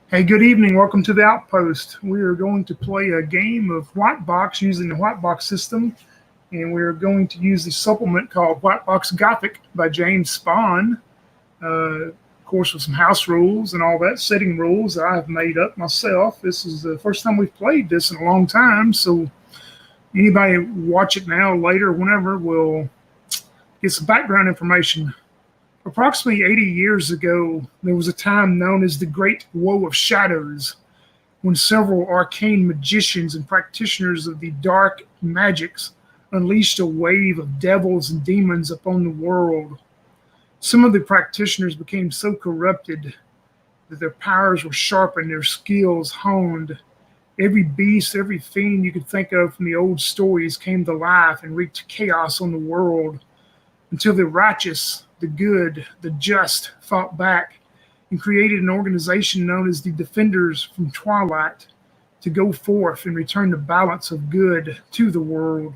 Hey, good evening. Welcome to the Outpost. We are going to play a game of White Box using the White Box system, and we're going to use the supplement called White Box Gothic by James Spahn. Of course, with some house rules and all that, setting rules that I have made up myself. This is the first time we've played this in a long time, so anybody watch it now, later, whenever, will get some background information. Approximately 80 years ago, there was a time known as the Great Woe of Shadows, when several arcane magicians and practitioners of the dark magics unleashed a wave of devils and demons upon the world. Some of the practitioners became so corrupted that their powers were sharpened, their skills honed. Every beast, every fiend you could think of from the old stories came to life and wreaked chaos on the world until the righteous, the good, the just fought back and created an organization known as the Defenders from Twilight to go forth and return the balance of good to the world.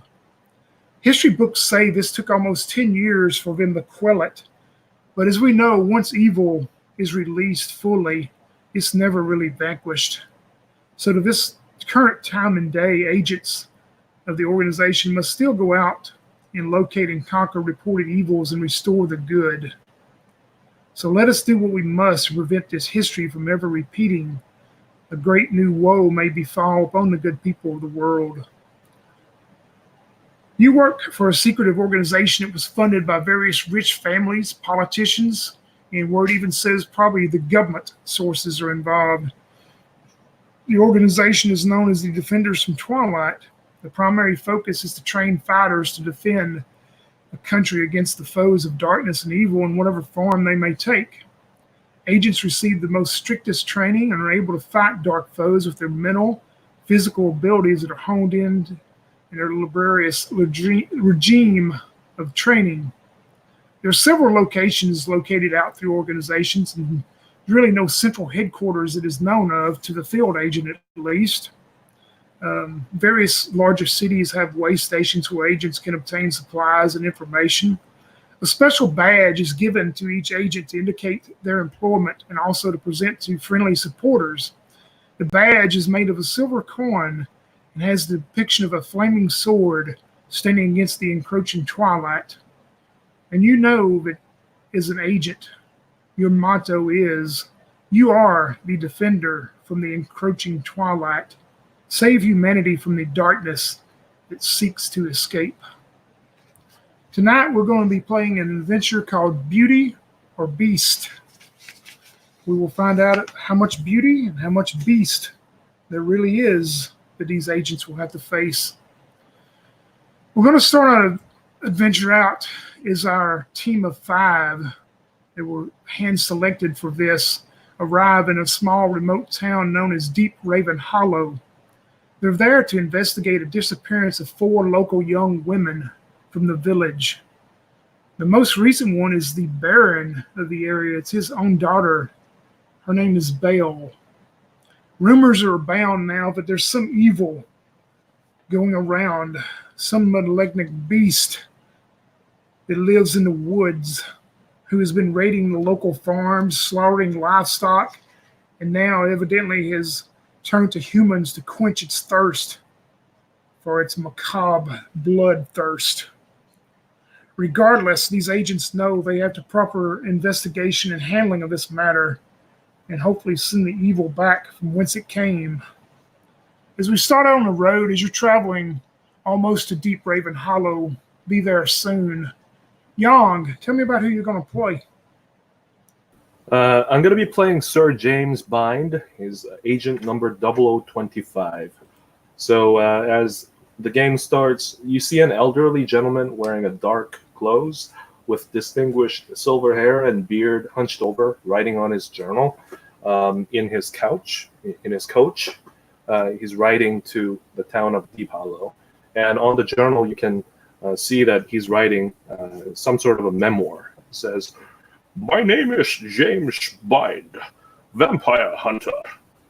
History books say this took almost 10 years for them to quell it, but as we know, once evil is released fully, it's never really vanquished. So to this current time and day, agents of the organization must still go out and locate and conquer reported evils and restore the good. So let us do what we must to prevent this history from ever repeating. A great new woe may befall upon the good people of the world. You work for a secretive organization that was funded by various rich families, politicians, and word even says probably the government sources are involved. The organization is known as the Defenders from Twilight. The primary focus is to train fighters to defend the country against the foes of darkness and evil in whatever form they may take. Agents receive the most strictest training and are able to fight dark foes with their mental, physical abilities that are honed in their laborious regime of training. There are several locations located out through organizations, and there's really no central headquarters that is known of to the field agent at least. Various larger cities have way stations where agents can obtain supplies and information. A special badge is given to each agent to indicate their employment and also to present to friendly supporters. The badge is made of a silver coin and has the depiction of a flaming sword standing against the encroaching twilight. And you know that as an agent, your motto is, "You are the defender from the encroaching twilight. Save humanity from the darkness that seeks to escape." Tonight we're going to be playing an adventure called Beauty or Beast. We will find out how much beauty and how much beast there really is that these agents will have to face. We're going to start our adventure out as our team of 5 that were hand selected for this arrive in a small remote town known as Deepraven Hollow. They're there to investigate a disappearance of 4 local young women from the village. The most recent one is the Baron of the area. It's his own daughter. Her name is Belle. Rumors are abound now that there's some evil going around, some malignant beast that lives in the woods who has been raiding the local farms, slaughtering livestock, and now evidently has turned to humans to quench its thirst for its macabre bloodthirst. Regardless, these agents know they have to proper investigation and handling of this matter and hopefully send the evil back from whence it came. As we start out on the road, as you're traveling almost to Deepraven Hollow, be there soon. Yang, tell me about who you're going to play. I'm going to be playing Sir James Bind, his agent number 0025. So as the game starts, you see an elderly gentleman wearing a dark clothes with distinguished silver hair and beard hunched over, writing on his journal in his coach. He's writing to the town of Deep Hollow. And on the journal, you can see that he's writing some sort of a memoir. It says, "My name is James Bind, vampire hunter,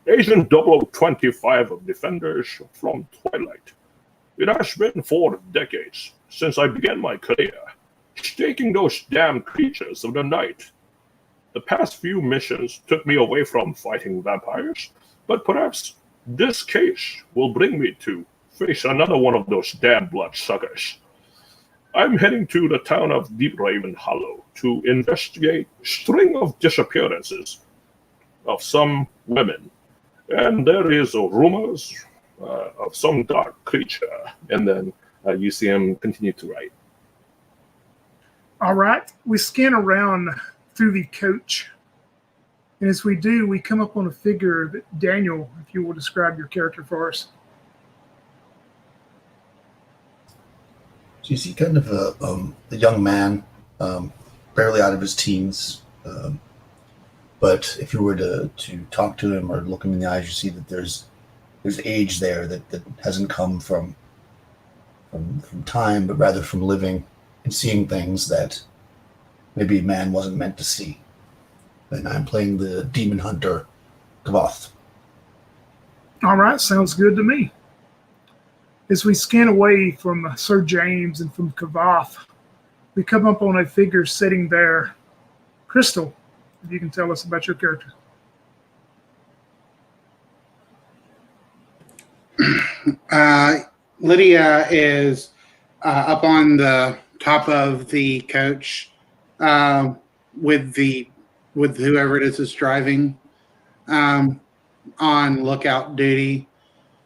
Agent 0025 of Defenders from Twilight. It has been 4 decades since I began my career, staking those damn creatures of the night. The past few missions took me away from fighting vampires, but perhaps this case will bring me to face another one of those damn bloodsuckers. I'm heading to the town of Deepraven Hollow to investigate a string of disappearances of some women. And there is rumors of some dark creature. And then you see him continue to write. All right, we scan around through the coach. And as we do, we come up on a figure that Daniel, if you will describe your character for us. So you see kind of a young man, barely out of his teens. But if you were to talk to him or look him in the eyes, you see that there's age there that hasn't come from time, but rather from living and seeing things that maybe man wasn't meant to see. And I'm playing the demon hunter, Gothic. All right, sounds good to me. As we scan away from Sir James and from Kavath, we come up on a figure sitting there. Crystal, if you can tell us about your character. Lydia is up on the top of the coach with whoever it is driving on lookout duty.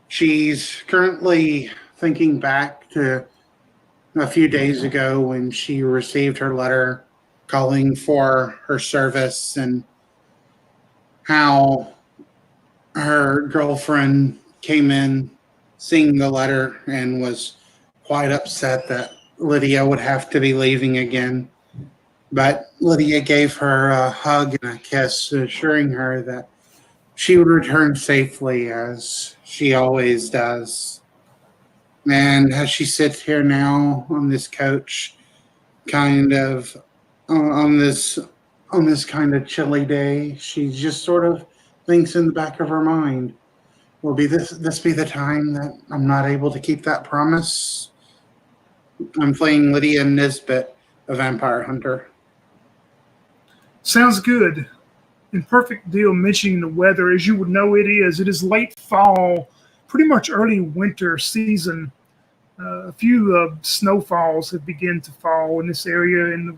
She's currently thinking back to a few days ago when she received her letter calling for her service and how her girlfriend came in seeing the letter and was quite upset that Lydia would have to be leaving again. But Lydia gave her a hug and a kiss, assuring her that she would return safely as she always does. And as she sits here now on this couch, kind of on this kind of chilly day, she just sort of thinks in the back of her mind, will this be the time that I'm not able to keep that promise? I'm playing Lydia Nisbet, a vampire hunter. Sounds good. And perfect deal mentioning the weather. As you would know, it is late fall, pretty much early winter season. A few snowfalls have begun to fall in this area, and the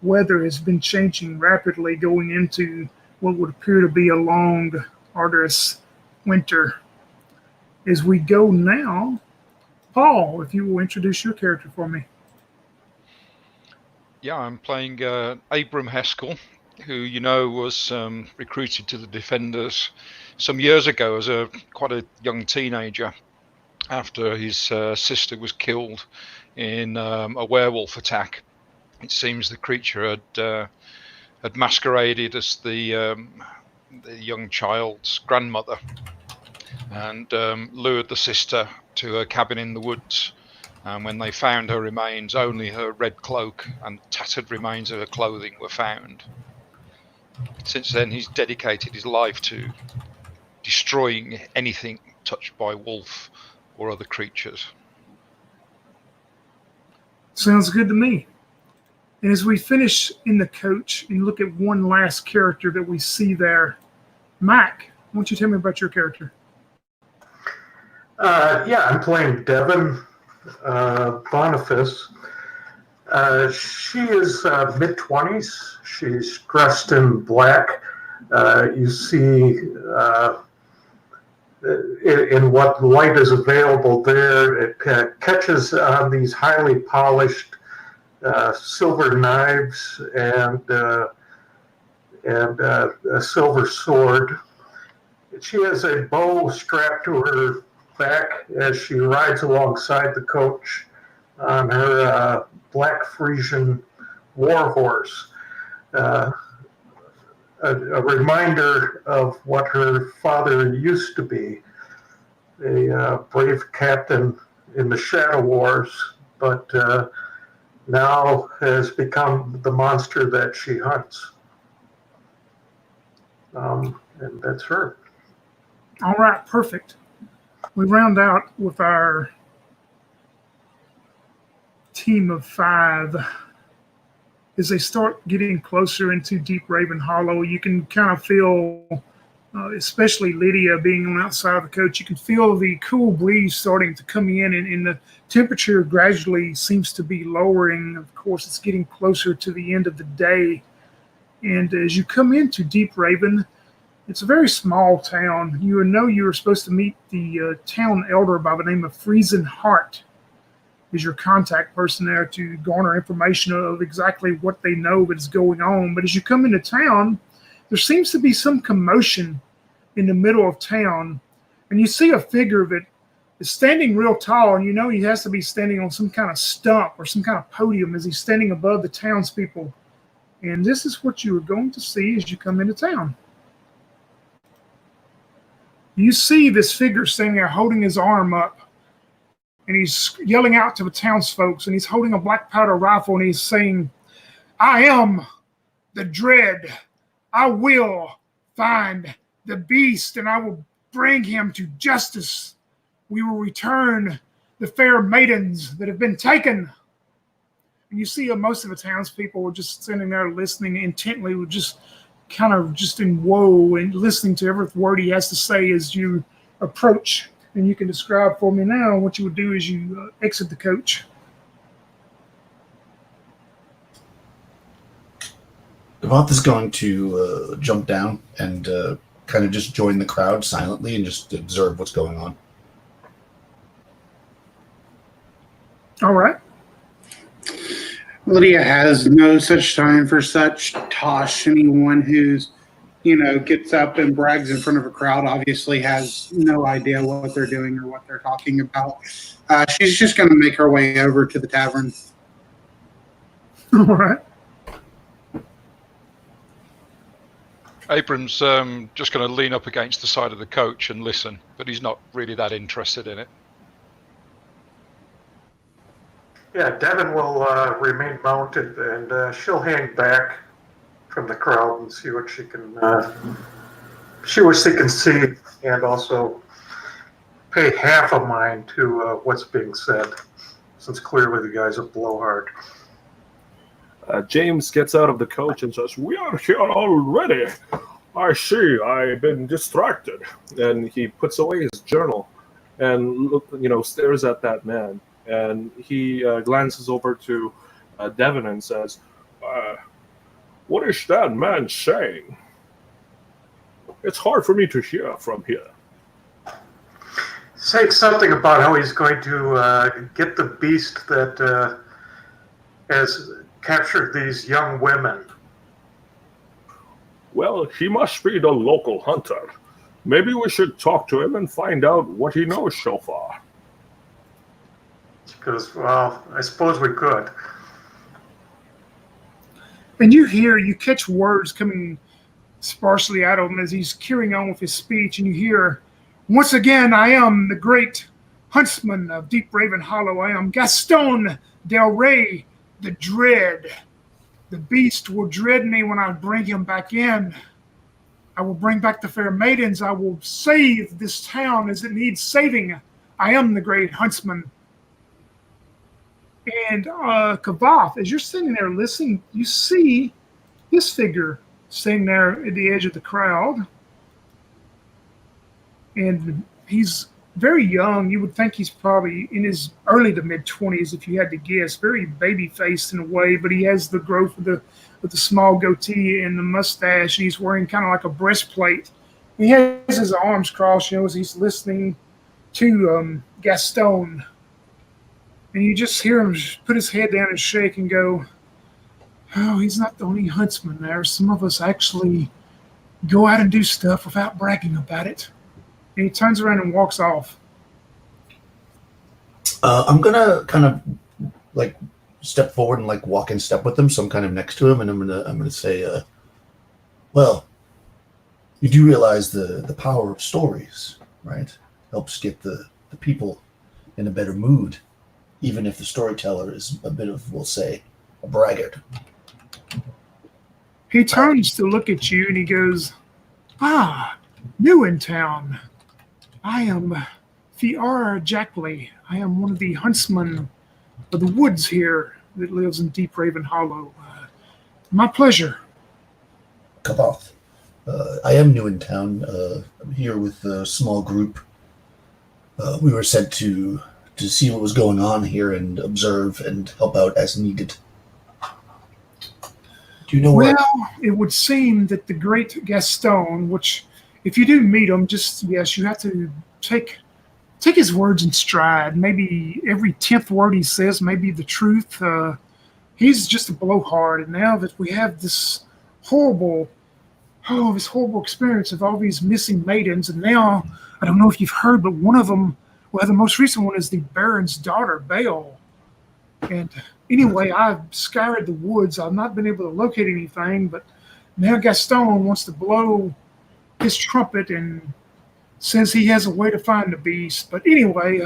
weather has been changing rapidly, going into what would appear to be a long, arduous winter. As we go now, Paul, if you will introduce your character for me. Yeah, I'm playing Abram Heskell, who was recruited to the Defenders some years ago as quite a young teenager after his sister was killed in a werewolf attack. It seems the creature had masqueraded as the young child's grandmother and lured the sister to her cabin in the woods. And when they found her remains, only her red cloak and tattered remains of her clothing were found. Since then, he's dedicated his life to destroying anything touched by wolf or other creatures. Sounds good to me. And as we finish in the coach and look at one last character that we see there, Mac, why don't you tell me about your character? I'm playing Devin Boniface. She is mid-20s. She's dressed in black. You see in what light is available there, it catches on these highly polished silver knives and a silver sword. She has a bow strapped to her back as she rides alongside the coach on her black Frisian war horse. A reminder of what her father used to be, a brave captain in the Shadow Wars, but now has become the monster that she hunts. And that's her. All right, perfect. We round out with our team of 5. as they start getting closer into Deepraven Hollow, you can kind of feel, especially Lydia being on the outside of the coach, you can feel the cool breeze starting to come in, and the temperature gradually seems to be lowering. Of course, it's getting closer to the end of the day. And as you come into Deepraven, it's a very small town. You know you were supposed to meet the town elder by the name of Friesen Hart, is your contact person there to garner information of exactly what they know that is going on. But as you come into town, there seems to be some commotion in the middle of town, and you see a figure that is standing real tall, and you know he has to be standing on some kind of stump or some kind of podium as he's standing above the townspeople. And this is what you are going to see as you come into town. You see this figure standing there holding his arm up, and he's yelling out to the townsfolk, and he's holding a black powder rifle, and he's saying, "I am the dread. I will find the beast, and I will bring him to justice. We will return the fair maidens that have been taken." And you see most of the townspeople were just sitting there listening intently, with just kind of just in woe and listening to every word he has to say as you approach. And you can describe for me now what you would do as you exit the coach. Gavath is going to jump down and kind of just join the crowd silently and just observe what's going on. All right. Lydia has no such time for such tosh. Anyone who's, gets up and brags in front of a crowd obviously has no idea what they're doing or what they're talking about. She's just going to make her way over to the tavern. All right. Abram's just going to lean up against the side of the coach and listen, but he's not really that interested in it. Yeah, Devin will remain mounted, and she'll hang back from the crowd and see what she can see, and also pay half a mind to what's being said, since clearly the guy's a blowhard. James gets out of the coach and says, "We are here already. I see. I've been distracted." And he puts away his journal and stares at that man. And he glances over to Devin and says, "What is that man saying? It's hard for me to hear from here." Saying something about how he's going to get the beast that has captured these young women. Well, he must be the local hunter. Maybe we should talk to him and find out what he knows so far. Because, well, I suppose we could. And you catch words coming sparsely out of him as he's carrying on with his speech, and you hear, "Once again, I am the great huntsman of Deepraven Hollow. I am Gaston Del Rey, the Dread. The beast will dread me when I bring him back in. I will bring back the fair maidens. I will save this town as it needs saving. I am the great huntsman." And Gavath, as you're sitting there listening, you see this figure sitting there at the edge of the crowd. And he's very young. You would think he's probably in his early to mid-20s if you had to guess. Very baby-faced in a way, but he has the growth of the small goatee and the mustache. And he's wearing kind of like a breastplate. He has his arms crossed, as he's listening to Gaston. And you just hear him put his head down and shake and go, "Oh, he's not the only huntsman there. Some of us actually go out and do stuff without bragging about it." And he turns around and walks off. I'm going to kind of step forward and walk in step with him. So I'm kind of next to him, and I'm gonna say, well, you do realize the power of stories, right? Helps get the people in a better mood, even if the storyteller is a bit of, we'll say, a braggart. He turns to look at you and he goes, "Ah, new in town. I am Fiara Jackley. I am one of the huntsmen of the woods here that lives in Deepraven Hollow. My pleasure. Kaboth. I am new in town. I'm here with a small group. We were sent to see what was going on here and observe and help out as needed. Do you know where? Well, it would seem that the great Gaston, which, if you do meet him, just yes, you have to take his words in stride. Maybe every 10th word he says may be the truth. He's just a blowhard, and now that we have this horrible experience of all these missing maidens, and now I don't know if you've heard, but one of them, well, the most recent one is the Baron's daughter, Belle. And anyway, I've scoured the woods. I've not been able to locate anything, but now Gaston wants to blow his trumpet and says he has a way to find the beast. But anyway,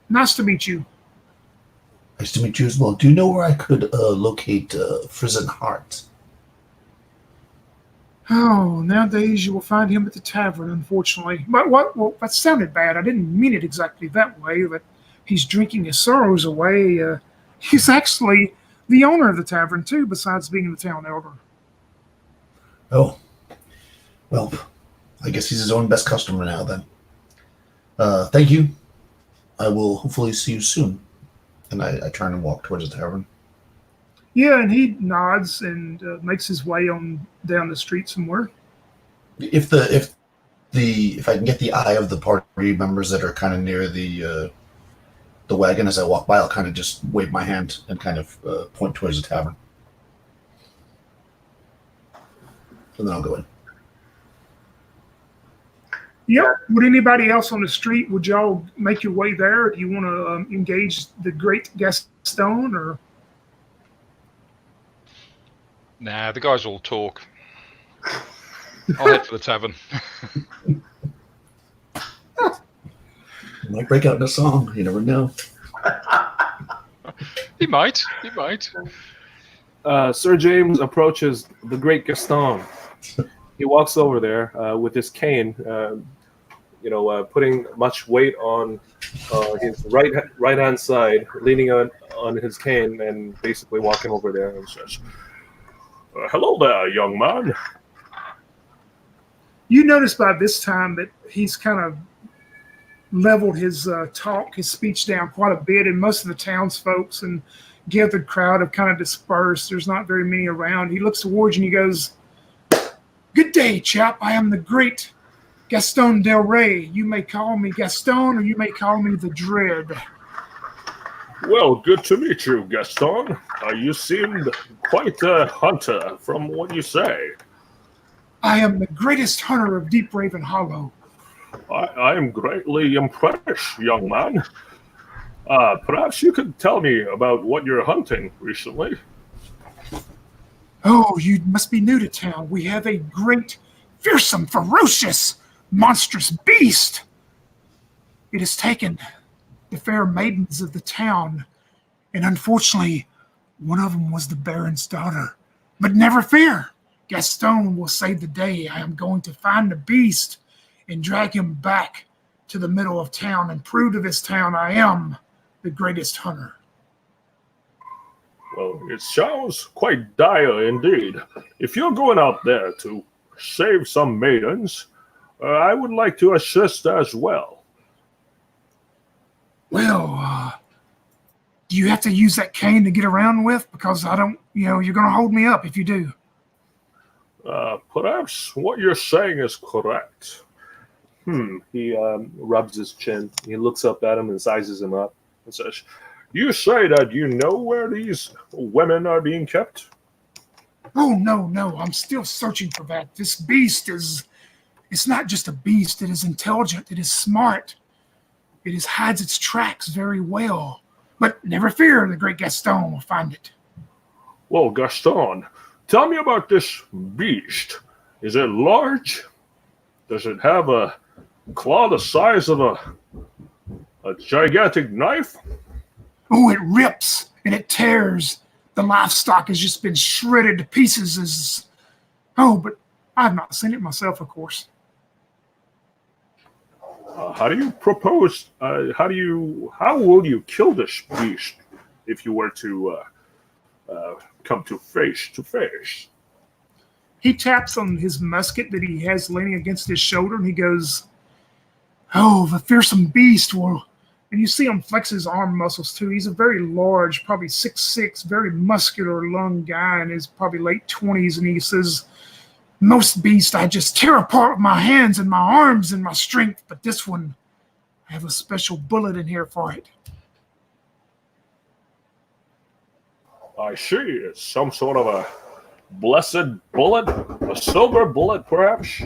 nice to meet you. Nice to meet you as well. Do you know where I could locate Frozen Heart? Oh, nowadays you will find him at the tavern, unfortunately. But what? Well, that sounded bad. I didn't mean it exactly that way, but he's drinking his sorrows away. He's actually the owner of the tavern, too, besides being the town elder. Oh, well, I guess he's his own best customer now, then. Thank you. I will hopefully see you soon. And I turn and walk towards the tavern. Yeah, and he nods and makes his way on down the street somewhere. If I can get the eye of the party members that are kind of near the wagon as I walk by, I'll kind of just wave my hand and kind of point towards the tavern. And then I'll go in. Yep. Would anybody else on the street, would y'all make your way there? Do you want to engage the great Gaston, or? Nah, the guys all talk. I'll head for the tavern. Might break out in a song. You never know. He might. Sir James approaches the great Gaston. He walks over there with his cane, putting much weight on his right hand side, leaning on his cane, and basically walking over there and says, Hello there, young man. You notice by this time that he's kind of leveled his speech down quite a bit, and most of the townsfolk and gathered crowd have kind of dispersed. There's not very many around. He looks towards you and he goes, "Good day, chap. I am the great Gaston Del Rey. You may call me Gaston, or you may call me the Dread." Well, good to meet you, Gaston. You seemed quite a hunter from what you say. I am the greatest hunter of Deepraven Hollow. I am greatly impressed, young man. Perhaps you could tell me about what you're hunting recently. Oh, you must be new to town. We have a great, fearsome, ferocious, monstrous beast. It has taken the fair maidens of the town, and unfortunately, one of them was the Baron's daughter. But never fear, Gaston will save the day. I am going to find the beast and drag him back to the middle of town and prove to this town I am the greatest hunter. Well, it sounds quite dire indeed. If you're going out there to save some maidens, I would like to assist as well. Well, do you have to use that cane to get around with? Because I don't, you're going to hold me up if you do. Perhaps what you're saying is correct. He rubs his chin. He looks up at him and sizes him up and says, You say that you know where these women are being kept? Oh, no. I'm still searching for that. This beast it's not just a beast. It is intelligent. It is smart. It hides its tracks very well. But never fear, the great Gaston will find it. Well, Gaston, tell me about this beast. Is it large? Does it have a claw the size of a gigantic knife? Oh, it rips and it tears. The livestock has just been shredded to pieces. But I've not seen it myself, of course. How do you propose? How will you kill this beast if you were to come to face. He taps on his musket that he has leaning against his shoulder, and he goes, "Oh, the fearsome beast will." And you see him flex his arm muscles too. He's a very large, probably 6'6", very muscular lung guy in his probably late 20s. And he says, "Most beasts I just tear apart with my hands and my arms and my strength, but this one, I have a special bullet in here for it." I see. It's some sort of a blessed bullet, a silver bullet, perhaps.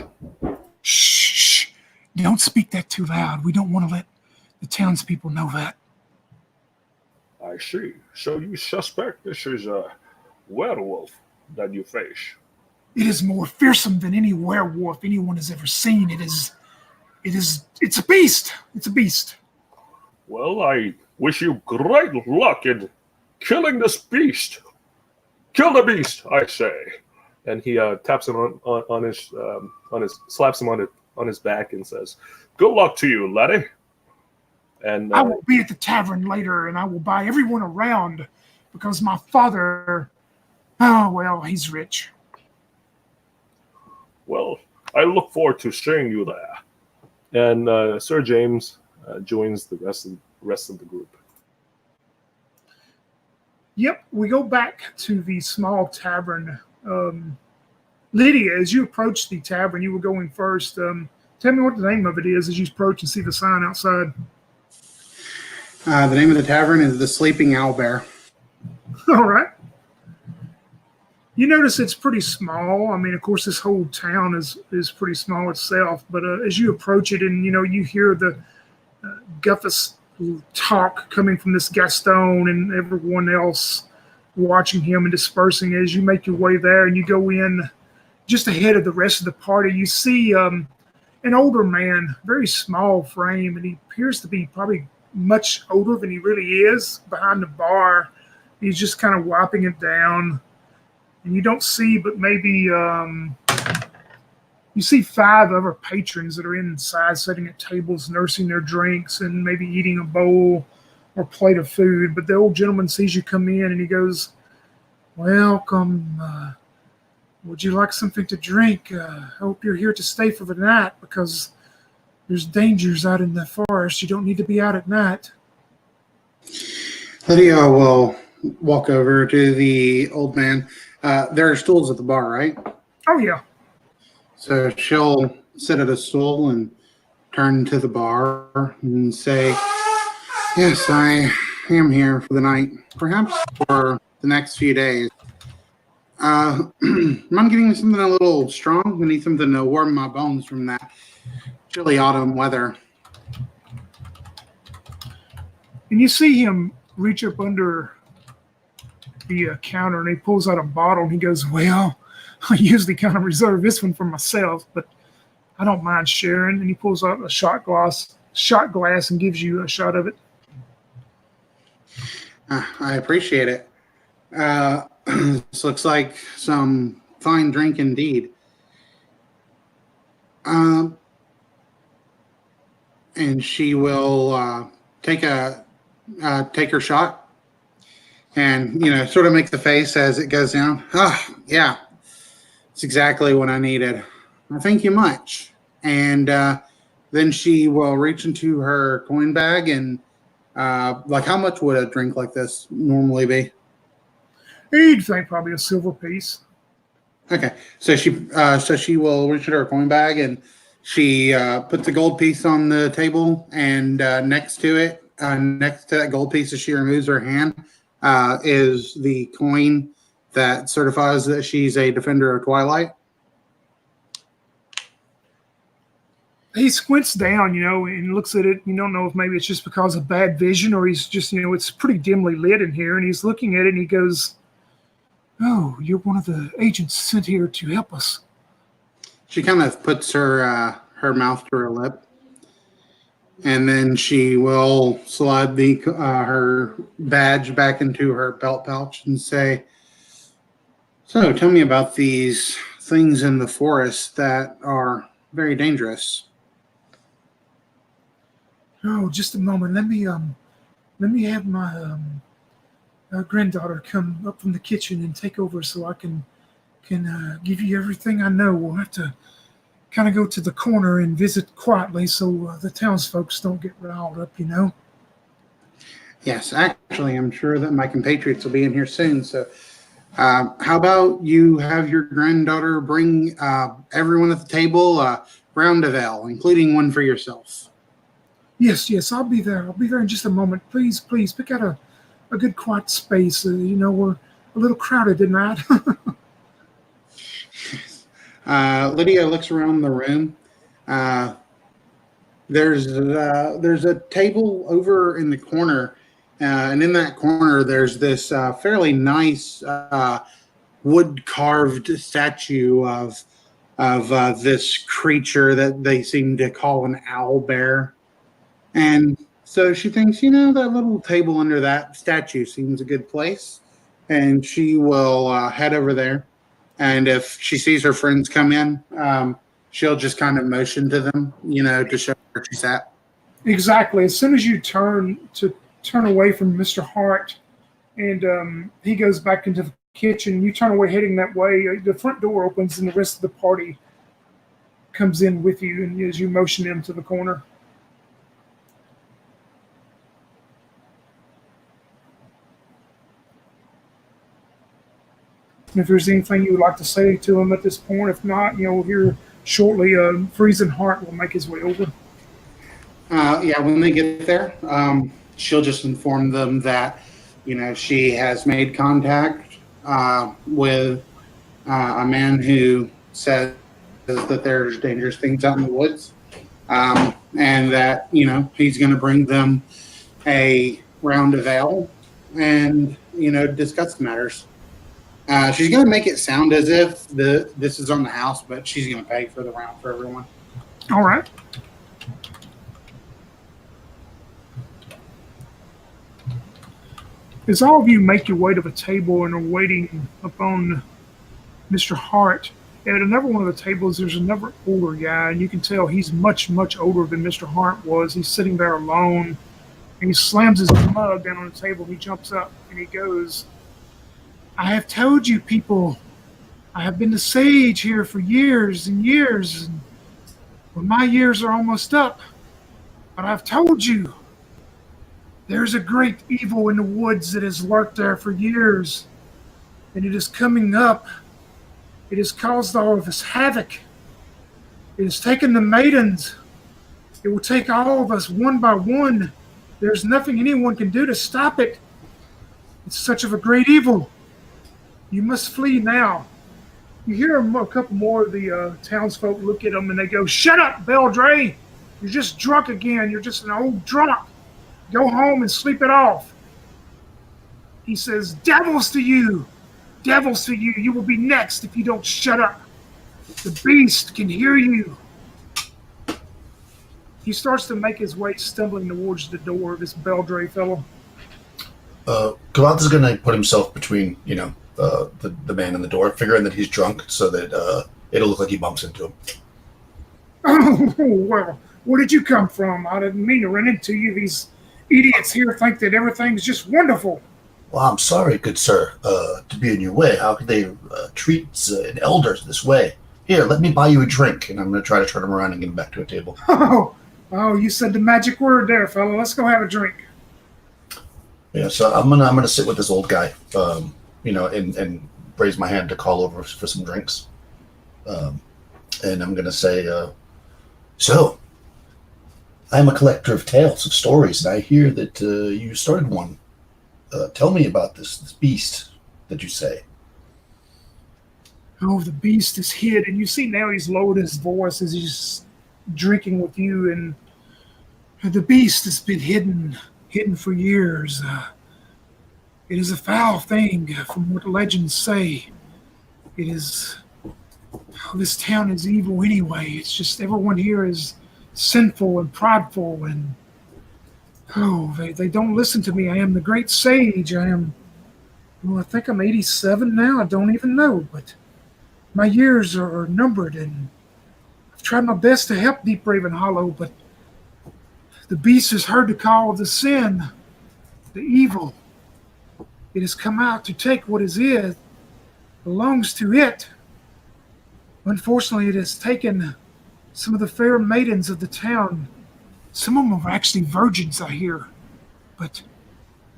Shh. Don't speak that too loud. We don't want to let the townspeople know that. I see. So you suspect this is a werewolf that you face? It is more fearsome than any werewolf anyone has ever seen. It's a beast. It's a beast. Well, I wish you great luck in killing this beast. Kill the beast, I say. And he taps him on his slaps him on his back and says, "Good luck to you, laddie." And I will be at the tavern later, and I will buy everyone around because my father, oh, well, he's rich. Well, I look forward to seeing you there. And Sir James joins the rest of the group. Yep, we go back to the small tavern. Lydia, as you approach the tavern, you were going first. Tell me what the name of it is as you approach and see the sign outside. The name of the tavern is the Sleeping Owlbear. All right. You notice it's pretty small. I mean, of course, this whole town is pretty small itself. But as you approach it, and you hear the Guthic talk coming from this Gaston and everyone else watching him and dispersing as you make your way there, and you go in just ahead of the rest of the party. You see an older man, very small frame, and he appears to be probably much older than he really is, behind the bar. He's just kind of wiping it down. And you don't see, but maybe you see 5 other patrons that are inside sitting at tables, nursing their drinks and maybe eating a bowl or plate of food. But the old gentleman sees you come in and he goes, "Welcome. Would you like something to drink? Hope you're here to stay for the night because there's dangers out in the forest. You don't need to be out at night." Lydia will walk over to the old man. There are stools at the bar, right? Oh, yeah. So she'll sit at a stool and turn to the bar and say, "Yes, I am here for the night, perhaps for the next few days. Mind getting me something a little strong? I need something to warm my bones from that chilly autumn weather." And you see him reach up under the counter and he pulls out a bottle and he goes, "Well, I usually kind of reserve this one for myself, but I don't mind sharing." And he pulls out a shot glass and gives you a shot of it. I appreciate it. This looks like some fine drink indeed. And she will take her shot and sort of make the face as it goes down. "Ah, yeah, it's exactly what I needed. Thank you much." And then she will reach into her coin bag and how much would a drink like this normally be? You'd think probably a silver piece. Okay, so she will reach into her coin bag and she puts a gold piece on the table, and next to that gold piece, as she removes her hand, is the coin that certifies that she's a Defender of Twilight. He squints down, and looks at it. You don't know if maybe it's just because of bad vision or he's just, it's pretty dimly lit in here. And he's looking at it and he goes, "Oh, you're one of the agents sent here to help us." She kind of puts her mouth to her lip, and then she will slide her badge back into her belt pouch and say, "So, tell me about these things in the forest that are very dangerous." "Oh, just a moment. Let me have my granddaughter come up from the kitchen and take over so I can give you everything I know. We'll have to kind of go to the corner and visit quietly so the townsfolk don't get riled up, you know. Yes, actually, I'm sure that my compatriots will be in here soon. So, how about you have your granddaughter bring everyone at the table a round of ale, including one for yourself? Yes, I'll be there. I'll be there in just a moment. Please, pick out a good quiet space. We're a little crowded tonight. Lydia looks around the room. There's a table over in the corner, and in that corner there's this fairly nice wood carved statue of this creature that they seem to call an owl bear. And so she thinks, that little table under that statue seems a good place, and she will head over there. And if she sees her friends come in, she'll just kind of motion to them, to show where she's at. Exactly. As soon as you turn away from Mr. Hart, and he goes back into the kitchen, you turn away heading that way. The front door opens, and the rest of the party comes in with you, and as you motion them to the corner. And if there's anything you would like to say to him at this point, if not, here shortly, Freezing Heart will make his way over. When they get there, she'll just inform them that, she has made contact with a man who says that there's dangerous things out in the woods, and that, he's going to bring them a round of ale and, discuss matters. She's going to make it sound as if this is on the house, but she's going to pay for the round for everyone. All right. As all of you make your way to the table and are waiting upon Mr. Hart, at another one of the tables, there's another older guy, and you can tell he's much, much older than Mr. Hart was. He's sitting there alone, and he slams his mug down on the table. He jumps up, and he goes, "I have told you, people, I have been the sage here for years and years, and well, my years are almost up. But I've told you, there's a great evil in the woods that has lurked there for years, and it is coming up. It has caused all of us havoc. It has taken the maidens. It will take all of us one by one. There's nothing anyone can do to stop it. It's such of a great evil. You must flee now." You hear a couple more of the townsfolk look at him and they go, "Shut up, Belle Dre. You're just drunk again. You're just an old drunk. Go home and sleep it off." He says, "Devils to you. Devils to you. You will be next if you don't shut up. The beast can hear you." He starts to make his way stumbling towards the door of this Belle Dre fellow. Gavanth is going to put himself between, the man and the door, figuring that he's drunk so that it'll look like he bumps into him. "Oh, well, where did you come from? I didn't mean to run into you. These idiots here think that everything's just wonderful." "Well, I'm sorry, good sir, to be in your way. How could they treat an elder this way? Here, let me buy you a drink." And I'm going to try to turn him around and get him back to a table. Oh, you said the magic word there, fella. Let's go have a drink. Yeah, so I'm gonna sit with this old guy, and raise my hand to call over for some drinks. And I'm gonna say, "So, I'm a collector of tales, of stories, and I hear that you started one. Tell me about this beast that you say." Oh, the beast is hid, and you see now he's lowered his voice as he's drinking with you, and the beast has been hidden for years. It is a foul thing, from what legends say. It is. This town is evil anyway. It's just everyone here is sinful and prideful, and they don't listen to me. I am the great sage. I think I'm 87 now. I don't even know, but my years are numbered, and I've tried my best to help Deepraven Hollow, but the beast has heard the call of the sin, the evil. It has come out to take what is it belongs to it. Unfortunately, it has taken some of the fair maidens of the town. Some of them are actually virgins, I hear. But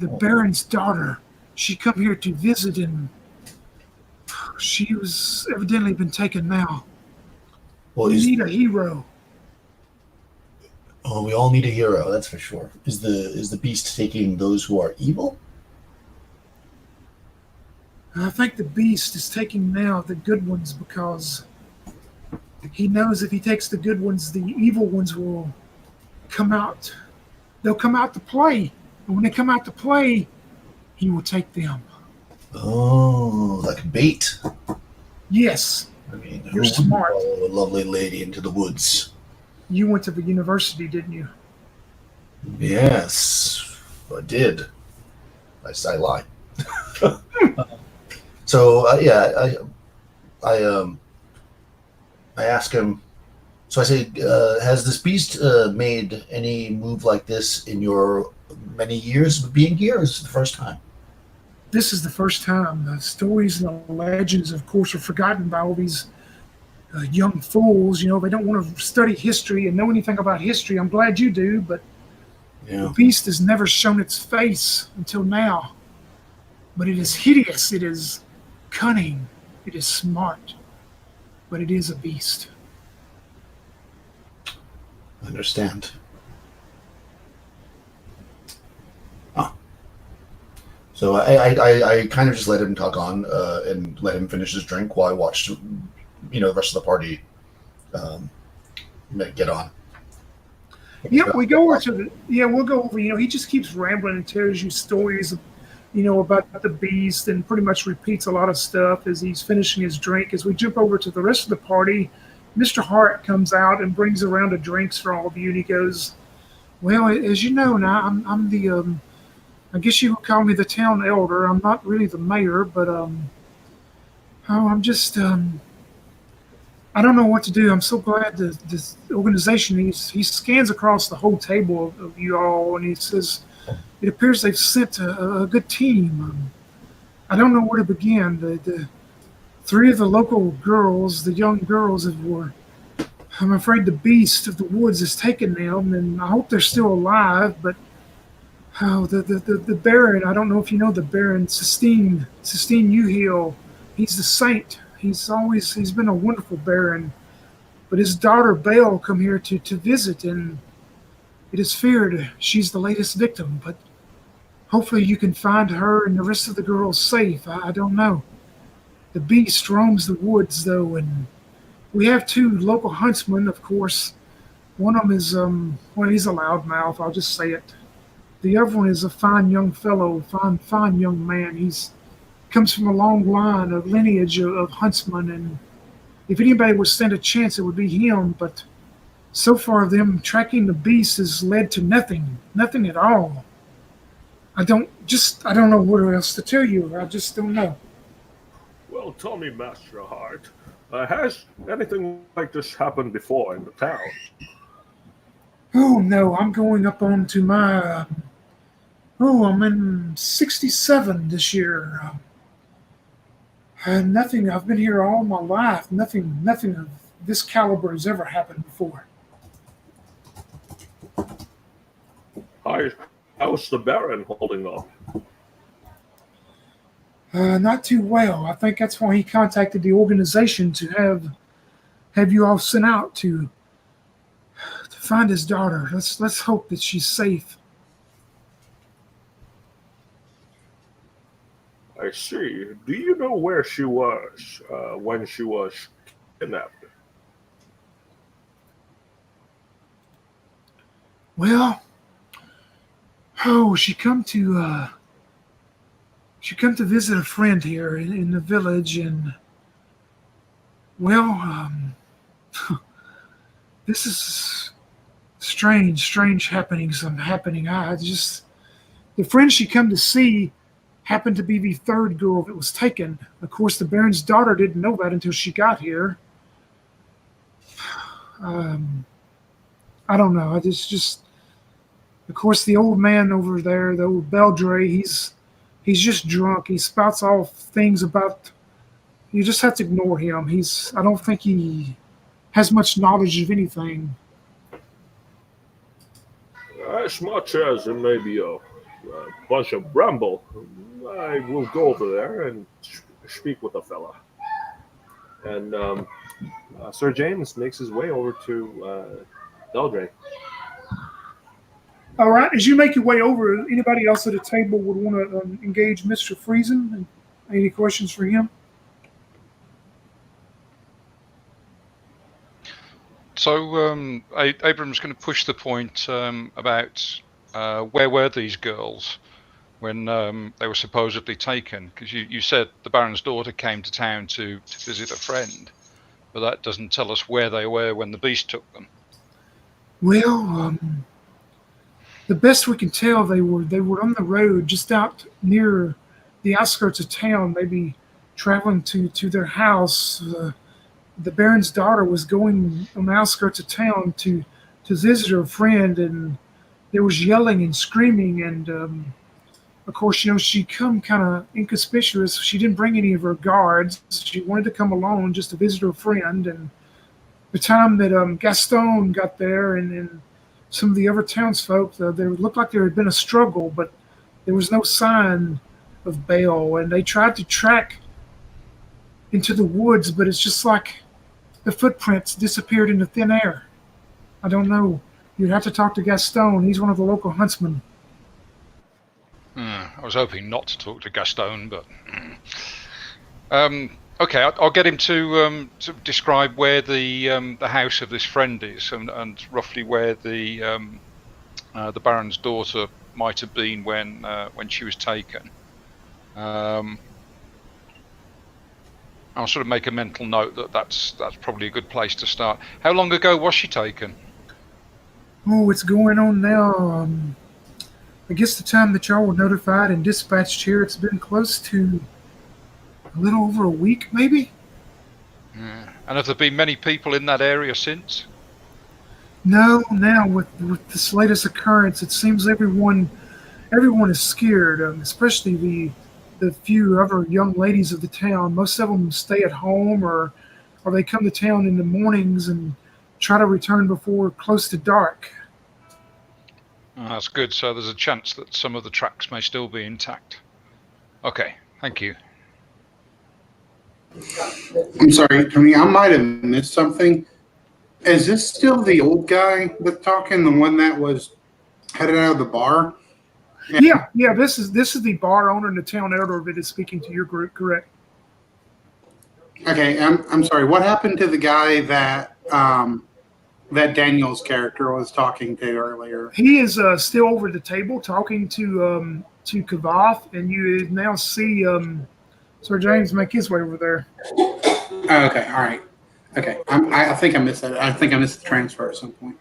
the Baron's daughter, she come here to visit, and she was evidently been taken now. Well, We need a hero. oh, we all need a hero, that's for sure. Is the beast taking those who are evil? I think the beast is taking now the good ones because he knows if he takes the good ones, the evil ones will come out. They'll come out to play. And when they come out to play, he will take them. Oh, like bait. Yes, I mean, You're who wouldn't smart. follow a lovely lady into the woods? you went to the university, didn't you? Yes, I did. I lie. So yeah, I ask him. So I say, has this beast made any move like this in your many years of being here? Or is this the first time? This is the first time. The stories and the legends, of course, are forgotten by all these young fools. You know, they don't want to study history and know anything about history. I'm glad you do, but the Yeah. beast has never shown its face until now. But it is hideous. It is cunning. It is smart. But it is a beast. I understand. Oh. So I kind of just let him talk on and let him finish his drink while I watched, the rest of the party get on. Yeah, we go over to the. Yeah, we'll go over. He just keeps rambling and tells you stories, about the beast, and pretty much repeats a lot of stuff as he's finishing his drink. As we jump over to the rest of the party, Mr. Hart comes out and brings a round of drinks for all of you, and he goes, "Well, as you know now, I'm the. I guess you would call me the town elder. I'm not really the mayor, but I'm just I don't know what to do. I'm so glad that this organization, he scans across the whole table of you all, and he says, it appears they've sent a good team. I don't know where to begin. The three of the local girls, the young girls, I'm afraid the beast of the woods has taken them, and I hope they're still alive, but the Baron, I don't know if you know the Baron, Sistine Uhiel, he's the saint. He's been a wonderful Baron, but his daughter Belle come here to visit, and it is feared she's the latest victim. But hopefully you can find her and the rest of the girls safe. I don't know. The beast roams the woods though, and we have two local huntsmen, of course. One of them is he's a loudmouth. I'll just say it. The other one is a fine young fellow, fine young man. He's comes from a long line of lineage of huntsmen, and if anybody would stand a chance, it would be him. But so far, them tracking the beast has led to nothing at all. I don't know what else to tell you. I just don't know. Well, tell me, Master Hart, has anything like this happened before in the town? Oh no, I'm going up on to my. I'm in 67 this year. Nothing. I've been here all my life. Nothing of this caliber has ever happened before. How's the Baron holding up? Not too well. I think that's why he contacted the organization to have you all sent out to find his daughter. Let's hope that she's safe. I see. Do you know where she was when she was kidnapped? Well, she come to visit a friend here in the village, and this is strange happenings. Happening. The friend she come to see happened to be the third girl that was taken. Of course, the Baron's daughter didn't know that until she got here. I don't know. Of course, the old man over there, the old Beldre, He's just drunk. He spouts off things about. You just have to ignore him. I don't think he has much knowledge of anything. As much as it may be a bunch of bramble, I will go over there and speak with the fella. And Sir James makes his way over to Deldre. All right. As you make your way over, anybody else at the table would want to engage Mr. Friesen? Any questions for him? So Abram's going to push the point about where were these girls when they were supposedly taken? Because you said the Baron's daughter came to town to visit a friend, but that doesn't tell us where they were when the beast took them. Well, the best we can tell, they were on the road just out near the outskirts of town, maybe traveling to their house. The Baron's daughter was going on the outskirts of town to visit her friend, and there was yelling and screaming, and of course, she come kind of inconspicuous. She didn't bring any of her guards. She wanted to come alone just to visit her friend, and the time that Gaston got there and some of the other townsfolk, there looked like there had been a struggle, but there was no sign of Belle, and they tried to track into the woods, but it's just like the footprints disappeared into thin air. I don't know. You'd have to talk to Gaston. He's one of the local huntsmen. I was hoping not to talk to Gaston, but okay, I'll get him to describe where the house of this friend is, and roughly where the Baron's daughter might have been when she was taken. I'll sort of make a mental note that's probably a good place to start. How long ago was she taken? Oh, it's going on now. I guess the time that y'all were notified and dispatched here, it's been close to a little over a week, maybe? Yeah. And have there been many people in that area since? No, now with this latest occurrence, it seems everyone is scared, especially the few other young ladies of the town. Most of them stay at home or they come to town in the mornings and try to return before close to dark. Oh, that's good. So there's a chance that some of the tracks may still be intact. Okay, thank you. I'm sorry, Tony, I might have missed something. Is this still the old guy that's talking, the one that was headed out of the bar? Yeah. This is the bar owner and the town elder that is speaking to your group, correct? Okay, I'm sorry. What happened to the guy that that Daniel's character was talking to earlier? He is still over the table talking to Kavath, and you now see Sir James make his way over there. Oh, okay, all right. Okay, I think I missed that. I think I missed the transfer at some point.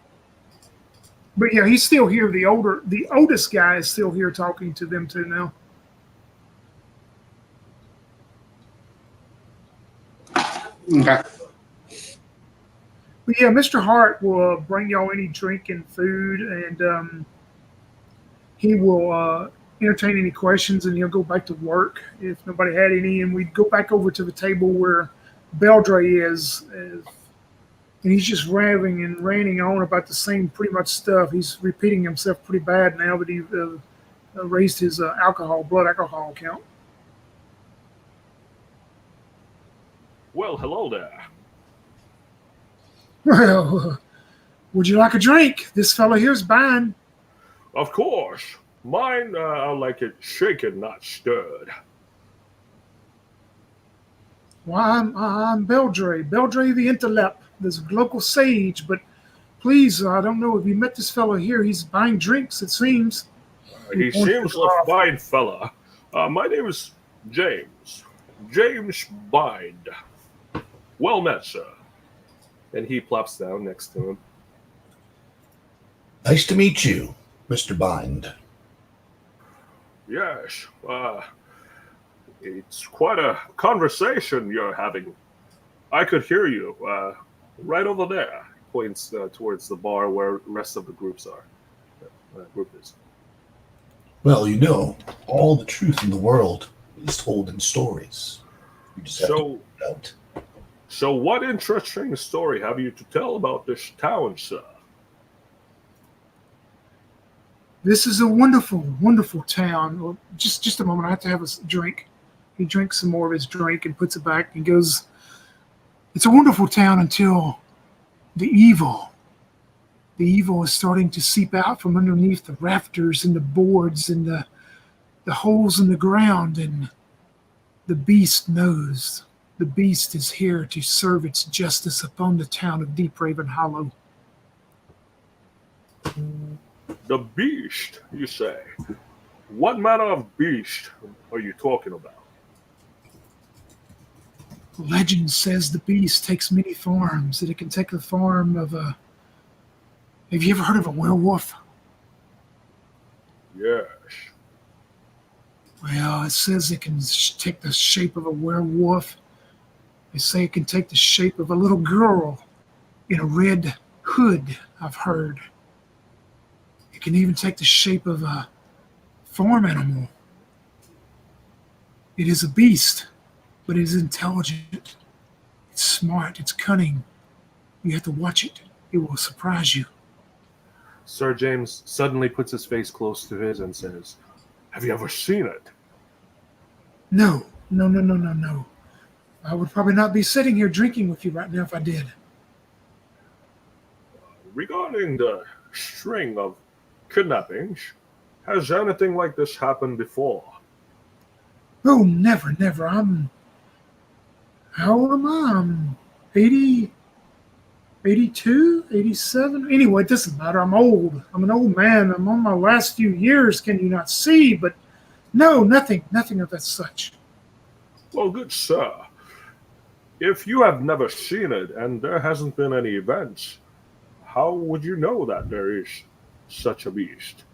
But yeah, he's still here. The oldest guy is still here talking to them too now. Okay. But yeah, Mr. Hart will bring y'all any drink and food, and he will entertain any questions, and he'll go back to work if nobody had any. And we'd go back over to the table where Beldre is, and he's just raving and ranting on about the same pretty much stuff. He's repeating himself pretty bad now, but he raised his blood alcohol count. Well, hello there. Well, would you like a drink? This fellow here's buying. Of course. Mine, I like it shaken, not stirred. Well, I'm Beldre the Interlep. There's a local sage, but please, I don't know if you met this fellow here. He's buying drinks, it seems. He seems a fine fella. My name is James. James Bind. Well met, sir. And he plops down next to him. Nice to meet you, Mr. Bind. Yes. It's quite a conversation you're having. I could hear you right over there. Points towards the bar where the rest of the groups are. Group is. Well, you know, all the truth in the world is told in stories. You just have to So, figure it out. so what interesting story have you to tell about this town, sir? This is a wonderful, wonderful town. Well, just a moment. I have to have a drink. He drinks some more of his drink and puts it back and goes, it's a wonderful town until the evil is starting to seep out from underneath the rafters and the boards and the holes in the ground. And the beast knows. The beast is here to serve its justice upon the town of Deepraven Hollow. The beast, you say? What manner of beast are you talking about? Legend says the beast takes many forms, that it can take the form of a... Have you ever heard of a werewolf? Yes. Well, it says it can take the shape of a werewolf. They say it can take the shape of a little girl in a red hood, I've heard. It can even take the shape of a farm animal. It is a beast, but it is intelligent. It's smart. It's cunning. You have to watch it. It will surprise you. Sir James suddenly puts his face close to his and says, Have you ever seen it? No. I would probably not be sitting here drinking with you right now if I did. Regarding the string of kidnappings, has anything like this happened before? Oh, never. How old am I? I'm 80, 82, 87. Anyway, it doesn't matter. I'm old. I'm an old man. I'm on my last few years. Can you not see? But no, nothing of that such. Well, good sir, if you have never seen it and there hasn't been any events, how would you know that there is such a beast?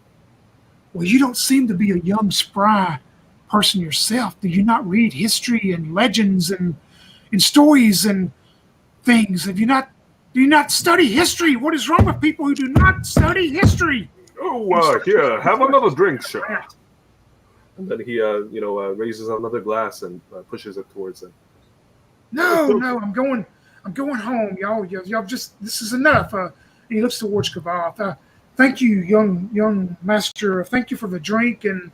Well, you don't seem to be a young, spry person yourself. Do you not read history and legends and stories and things? Do you not study history? What is wrong with people who do not study history? Oh, here, have another drink, sir. and then he, raises another glass and pushes it towards him. No, I'm going home, y'all. Y'all just, this is enough. He looks towards Kavath. Thank you, young master. Thank you for the drink, and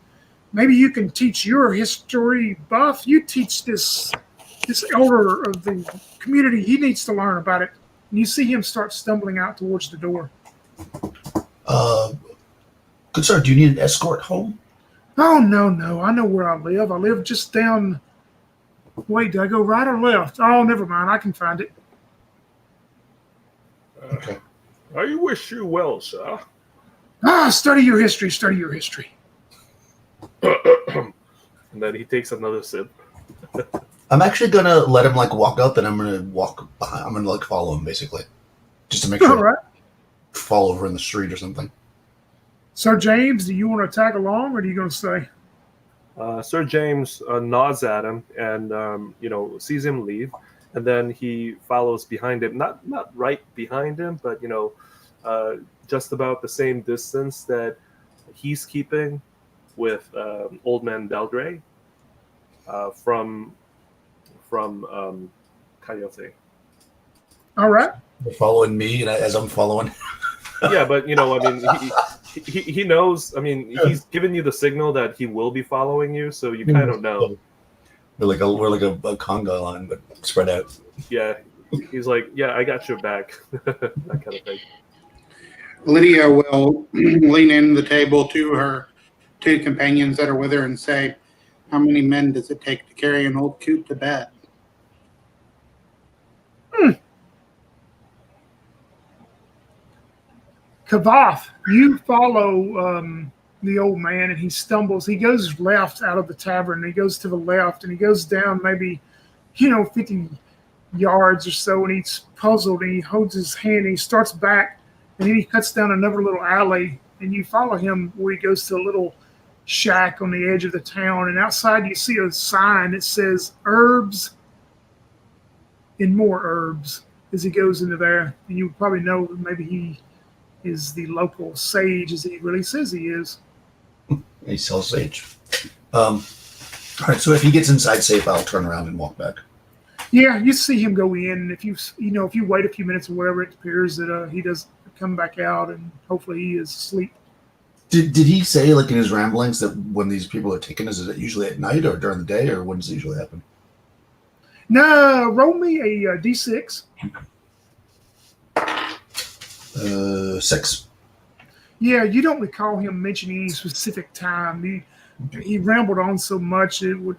maybe you can teach your history buff. You teach this elder of the community. He needs to learn about it. And you see him start stumbling out towards the door. Good sir, do you need an escort home? Oh, no. I know where I live. I live just down. Wait, do I go right or left? Oh, never mind. I can find it. Okay. I wish you well, sir. Study your history. And then he takes another sip. I'm actually gonna let him walk up, and I'm gonna walk behind. I'm gonna follow him basically, just to make sure. All right. Fall over in the street or something. Sir James, do you want to tag along, or are you going to stay? Sir James nods at him and sees him leave, and then he follows behind him. Not right behind him, but just about the same distance that he's keeping with Old Man Belgray from Coyote. All right. They're following me, and as I'm following. Yeah, but he knows. I mean, he's given you the signal that he will be following you, so you kind of know. We're like a conga line, but spread out. Yeah, he's like, yeah, I got your back, that kind of thing. Lydia will lean in the table to her two companions that are with her and say, "How many men does it take to carry an old coot to bed?" Kavath, you follow the old man, and he stumbles. He goes left out of the tavern. He goes to the left, and he goes down maybe, 50 yards or so, and he's puzzled, and he holds his hand, and he starts back, and then he cuts down another little alley, and you follow him where he goes to a little shack on the edge of the town, and outside you see a sign that says herbs and more herbs as he goes into there, and you probably know maybe he is the local sage as he really says he is. He sells sage. All right, so if he gets inside safe, I'll turn around and walk back. Yeah, you see him go in. If you wait a few minutes or whatever, it appears that he does come back out, and hopefully he is asleep. Did he say, like in his ramblings, that when these people are taken, is it usually at night or during the day, or when does it usually happen? No, roll me a d6. 6. Yeah, you don't recall him mentioning any specific time. He rambled on so much it would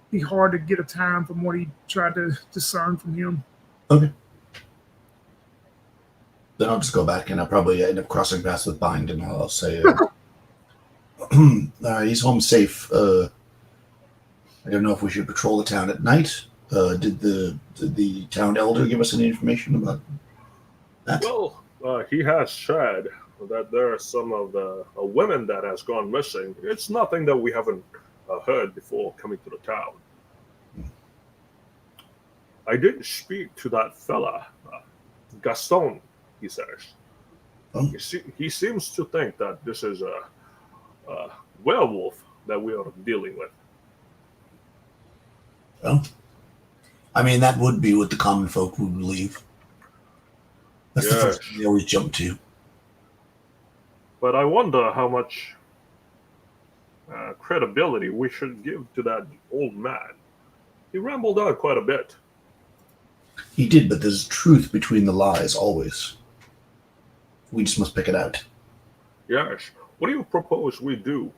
be hard to get a time from what he tried to discern from him. Okay. Then I'll just go back and I'll probably end up crossing paths with Bind, and I'll say, he's home safe. I don't know if we should patrol the town at night. Did the town elder give us any information about that? Well, he has said that there are some of the women that has gone missing. It's nothing that we haven't heard before coming to the town. I did speak to that fella, Gaston, he says. Oh. He seems to think that this is a werewolf that we are dealing with. Well, I mean, that would be what the common folk would believe. That's the first thing they always jump to. But I wonder how much credibility we should give to that old man. He rambled on quite a bit. He did, but there's truth between the lies always. We just must pick it out. Yes. What do you propose we do?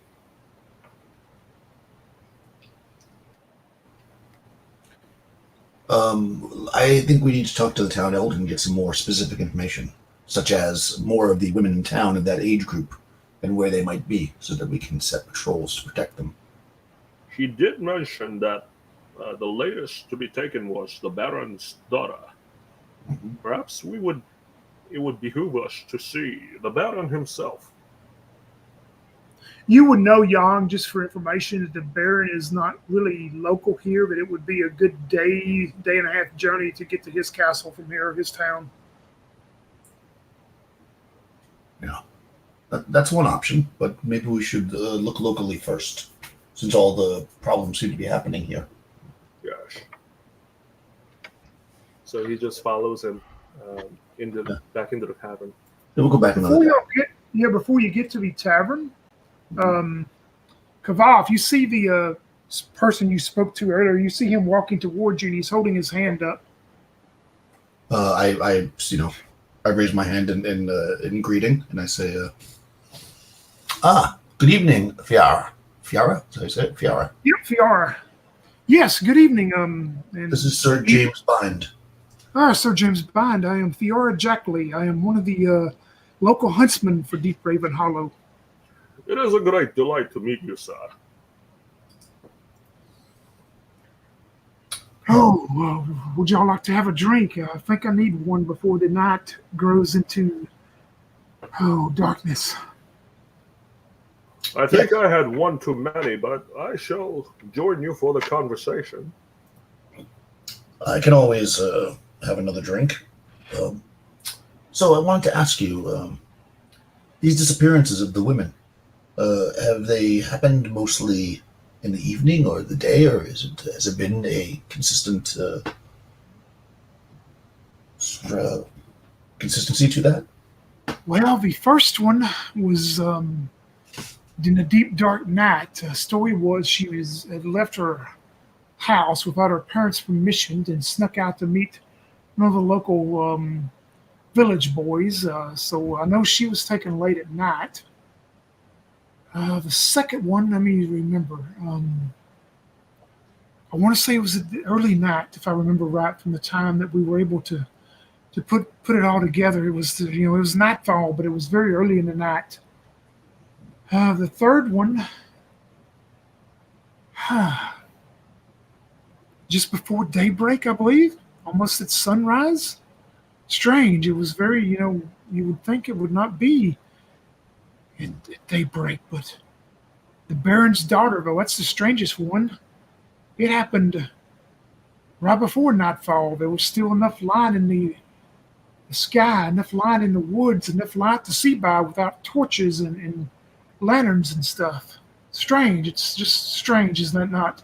I think we need to talk to the town elder and get some more specific information, such as more of the women in town of that age group and where they might be, so that we can set patrols to protect them. He did mention that the latest to be taken was the Baron's daughter. Mm-hmm. Perhaps it would behoove us to see the Baron himself. You would know, Jan, just for information, that the Baron is not really local here, but it would be a good day and a half journey to get to his castle from here, his town. Yeah, that's one option, but maybe we should look locally first, since all the problems seem to be happening here. Yes. So he just follows him back into the tavern. Then we'll go back another day. Before you get to the tavern, Kava, if you see the person you spoke to earlier, you see him walking towards you, and he's holding his hand up. I raise my hand in greeting, and I say, good evening, Fiara. Fiara? Did I say it? Fiara. Yep, Fiara. Yes, good evening. And this is Sir James Bind. Sir James Bind. I am Fiara Jackley. I am one of the local huntsmen for Deepraven Hollow. It is a great delight to meet you, sir. Would y'all like to have a drink? I think I need one before the night grows into darkness. I think I had one too many, but I shall join you for the conversation. I can always have another drink. So I wanted to ask you, these disappearances of the women, have they happened mostly in the evening or the day, or has it been a consistent consistency to that? Well, the first one was in a deep, dark night. The story was she had left her house without her parents' permission and snuck out to meet one of the local village boys. So I know she was taken late at night. The second one, let me remember. I want to say it was the early night, if I remember right, from the time that we were able to put it all together. It was it was nightfall, but it was very early in the night. The third one, just before daybreak, I believe, almost at sunrise. Strange. It was very, you would think it would not be at daybreak, but the Baron's daughter, though, that's the strangest one. It happened right before nightfall. There was still enough light in the sky, enough light in the woods, enough light to see by without torches and lanterns and stuff. Strange. It's just strange, isn't it not?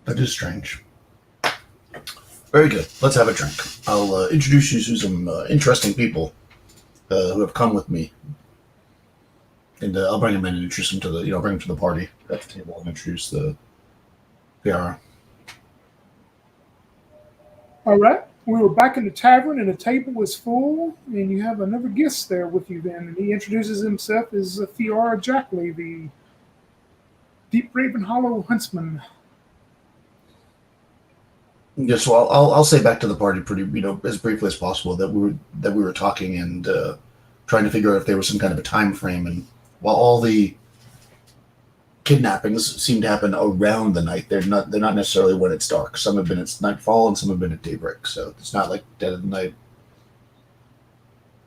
That is strange. Very good. Let's have a drink. I'll introduce you to some interesting people who have come with me. And I'll bring them in and introduce them to the, bring them to the party at the table and introduce the Fiara. All right. We were back in the tavern, and the table was full, and you have another guest there with you then. And he introduces himself as Fiara Jackley, the Deepraven Hollow huntsman. Yeah, so I'll say back to the party pretty, as briefly as possible that we were talking and trying to figure out if there was some kind of a time frame. And while all the kidnappings seem to happen around the night, they're not necessarily when it's dark. Some have been at nightfall and some have been at daybreak. So it's not like dead of the night,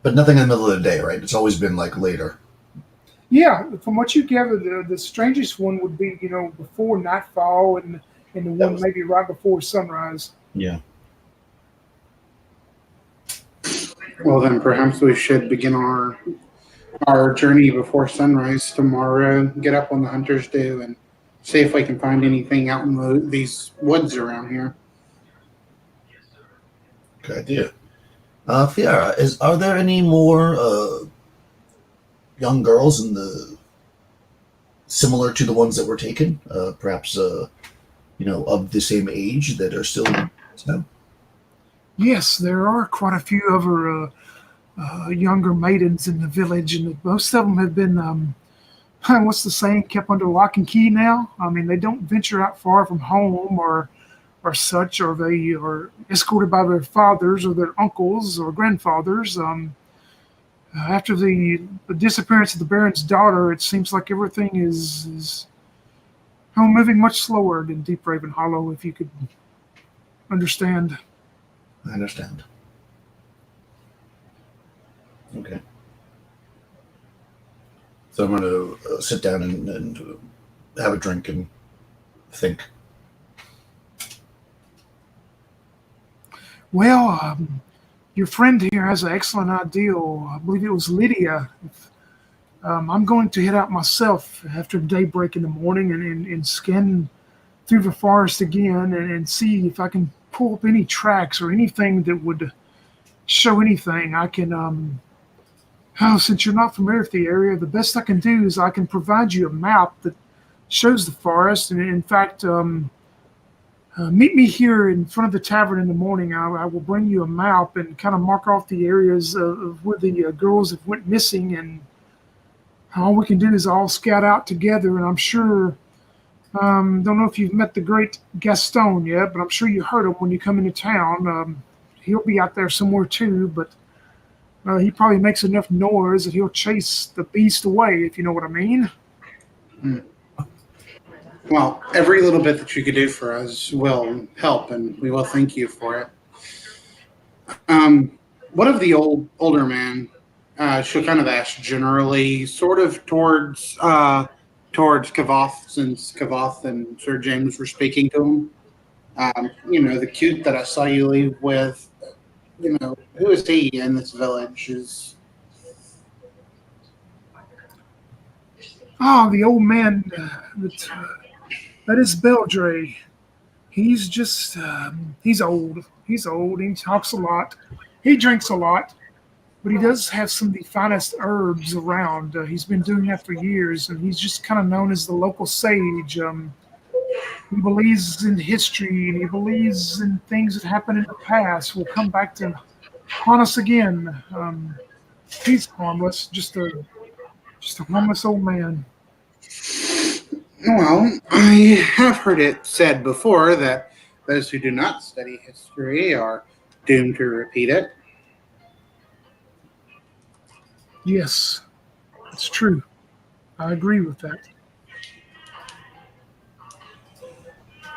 but nothing in the middle of the day, right? It's always been like later. Yeah, from what you gather, the strangest one would be, before nightfall, and the one maybe right before sunrise. Yeah. Well, then perhaps we should begin our journey before sunrise tomorrow. Get up when the hunters do and see if we can find anything out in these woods around here. Good idea. Fiara, are there any more young girls similar to the ones that were taken? Perhaps of the same age that are still in town? Yes, there are quite a few other younger maidens in the village, and most of them have been, what's the saying, kept under lock and key now. I mean, they don't venture out far from home or such, or they are escorted by their fathers or their uncles or grandfathers. After the disappearance of the Baron's daughter, it seems like everything is moving much slower than Deepraven Hollow, if you could understand. I understand. Okay. So I'm going to sit down and have a drink and think. Well, your friend here has an excellent idea. I believe it was Lydia. I'm going to head out myself after daybreak in the morning and scan through the forest again and see if I can pull up any tracks or anything that would show anything. I can, since you're not familiar with the area, the best I can do is I can provide you a map that shows the forest. And in fact, meet me here in front of the tavern in the morning. I will bring you a map and kind of mark off the areas of where the girls have went missing, and all we can do is all scout out together. And I'm sure, don't know if you've met the great Gaston yet, but I'm sure you heard him when you come into town. He'll be out there somewhere too, but he probably makes enough noise that he'll chase the beast away, if you know what I mean. Well, every little bit that you could do for us will help, and we will thank you for it. What of the older man? She'll kind of ask generally, sort of towards Kavoth, since Kavoth and Sir James were speaking to him. The cute that I saw you leave with, who is he in this village? The old man, that is Beldre. He's just, he's old. He's old. He talks a lot. He drinks a lot. But he does have some of the finest herbs around. He's been doing that for years, and he's just kind of known as the local sage. He believes in history, and he believes in things that happened in the past will come back to haunt us again. He's harmless, just a harmless old man. Well, I have heard it said before that those who do not study history are doomed to repeat it. Yes, it's true. I agree with that.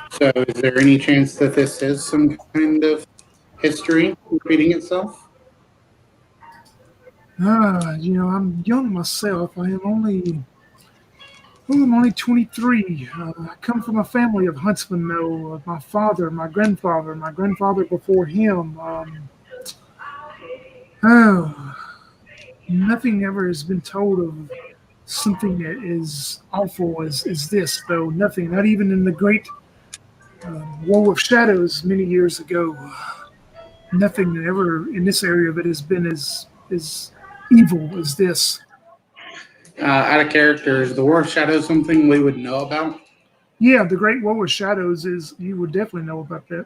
So is there any chance that this is some kind of history repeating itself? I'm young myself. I'm only 23. I come from a family of huntsmen, though. My father, my grandfather before him. Nothing ever has been told of something that is awful as this, though. Nothing, not even in the great War of Shadows many years ago. Nothing ever in this area of it has been as evil as this. Out of character, is the War of Shadows something we would know about? Yeah, the Great War of Shadows is, you would definitely know about that.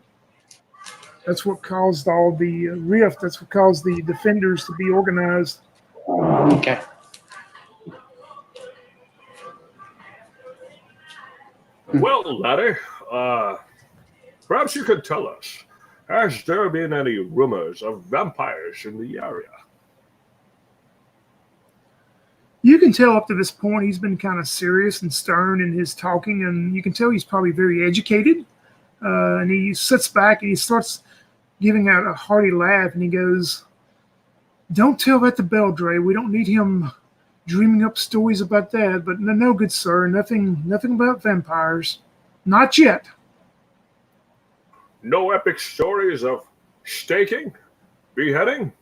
That's what caused all the rift. That's what caused the Defenders to be organized. Okay. Well, laddie, perhaps you could tell us, has there been any rumors of vampires in the area? You can tell up to this point he's been kind of serious and stern in his talking, and you can tell he's probably very educated. And he sits back and he starts giving out a hearty laugh, and he goes, "Don't tell that to Belle, Dre. We don't need him dreaming up stories about that. But no, good sir, nothing about vampires. Not yet." No epic stories of staking, beheading?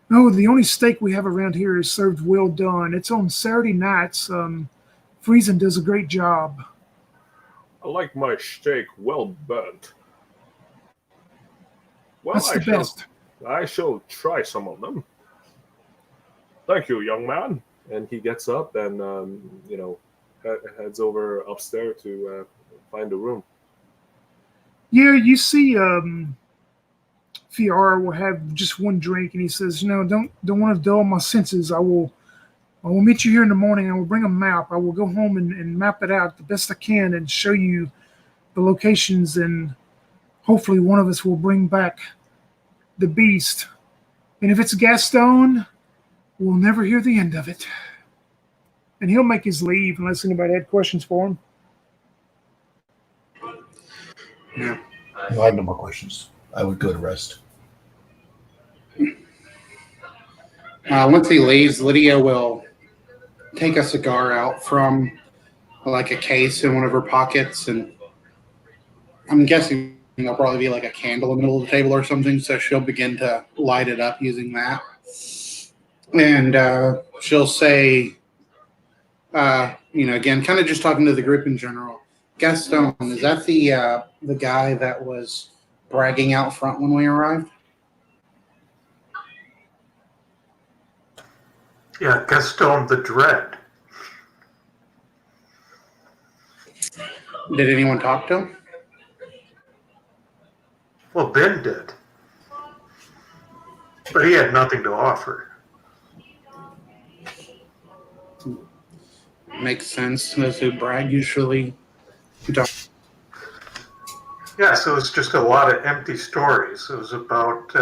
No, the only steak we have around here is served well done. It's on Saturday nights. Friesen does a great job. I like my steak well burnt. Well, That's the best. I shall try some of them. Thank you, young man. And he gets up and heads over upstairs to find a room. Yeah, you see, Fiara will have just one drink, and he says, don't want to dull my senses. I will meet you here in the morning. I will bring a map. I will go home and map it out the best I can and show you the locations, and hopefully one of us will bring back the beast. And if it's Gaston, we'll never hear the end of it. And he'll make his leave unless anybody had questions for him. Yeah. No, I have no more questions. I would go to rest. Once he leaves, Lydia will take a cigar out from like a case in one of her pockets, and I'm guessing there'll probably be like a candle in the middle of the table or something, so she'll begin to light it up using that. And she'll say, again, kind of just talking to the group in general, Gaston, is that the guy that was bragging out front when we arrived? Yeah, Gaston the Dread. Did anyone talk to him? Well, Ben did. But he had nothing to offer. Makes sense. Those who brag usually don't. Yeah, so it was just a lot of empty stories. It was about,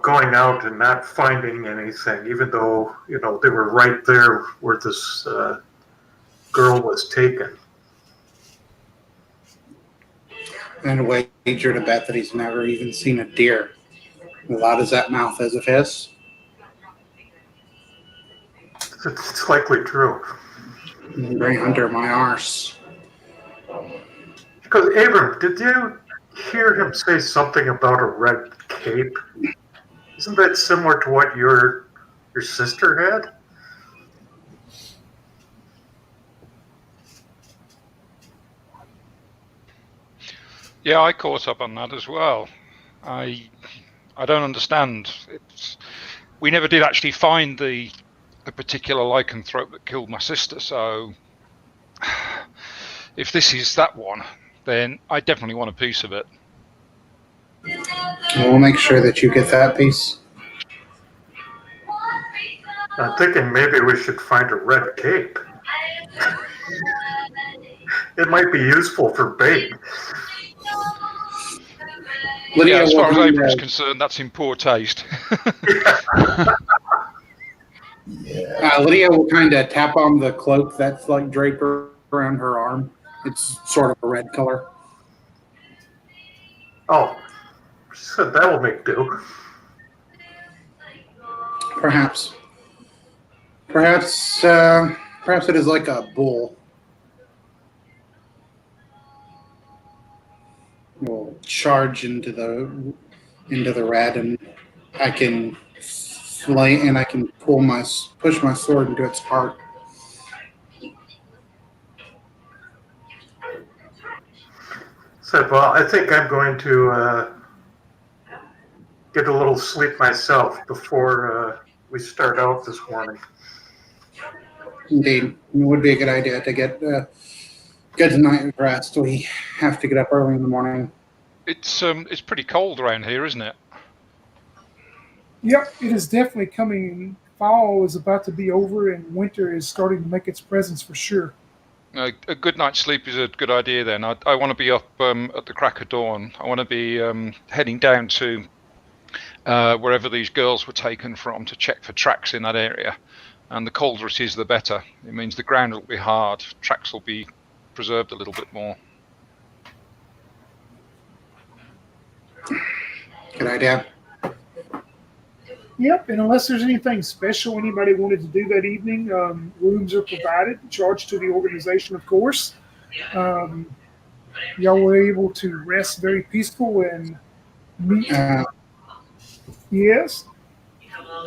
going out and not finding anything, even though, they were right there where this girl was taken. And wager to bet that he's never even seen a deer. As loud as that mouth is of his. It's likely true. Great hunter, my arse. Because, Abram, did you hear him say something about a red cape? Isn't that similar to what your sister had? Yeah, I caught up on that as well. I don't understand. We never did actually find the particular lycanthrope that killed my sister, so if this is that one, then I definitely want a piece of it. We'll make sure that you get that piece. I'm thinking maybe we should find a red cape. It might be useful for bait. Lydia, As far as will Abram's concerned, that's in poor taste. Yeah. Lydia will kind of tap on the cloak that's like draped around her arm. It's sort of a red color. Oh, so that will make do. Perhaps it is like a bull. We'll charge into the red, and I can and I can push my sword into its heart. Said, well, I think I'm going to get a little sleep myself before we start out this morning. Indeed, it would be a good idea to get good night rest. We have to get up early in the morning. It's pretty cold around here, isn't it? Yep, it is definitely coming. Fall is about to be over, and winter is starting to make its presence for sure. A good night's sleep is a good idea then. I want to be up at the crack of dawn. I want to be heading down to wherever these girls were taken from to check for tracks in that area. And the colder it is, the better. It means the ground will be hard. Tracks will be preserved a little bit more. Good idea. Yep, and unless there's anything special anybody wanted to do that evening, rooms are provided, charged to the organization, of course. Y'all were able to rest very peaceful and meet. Yes?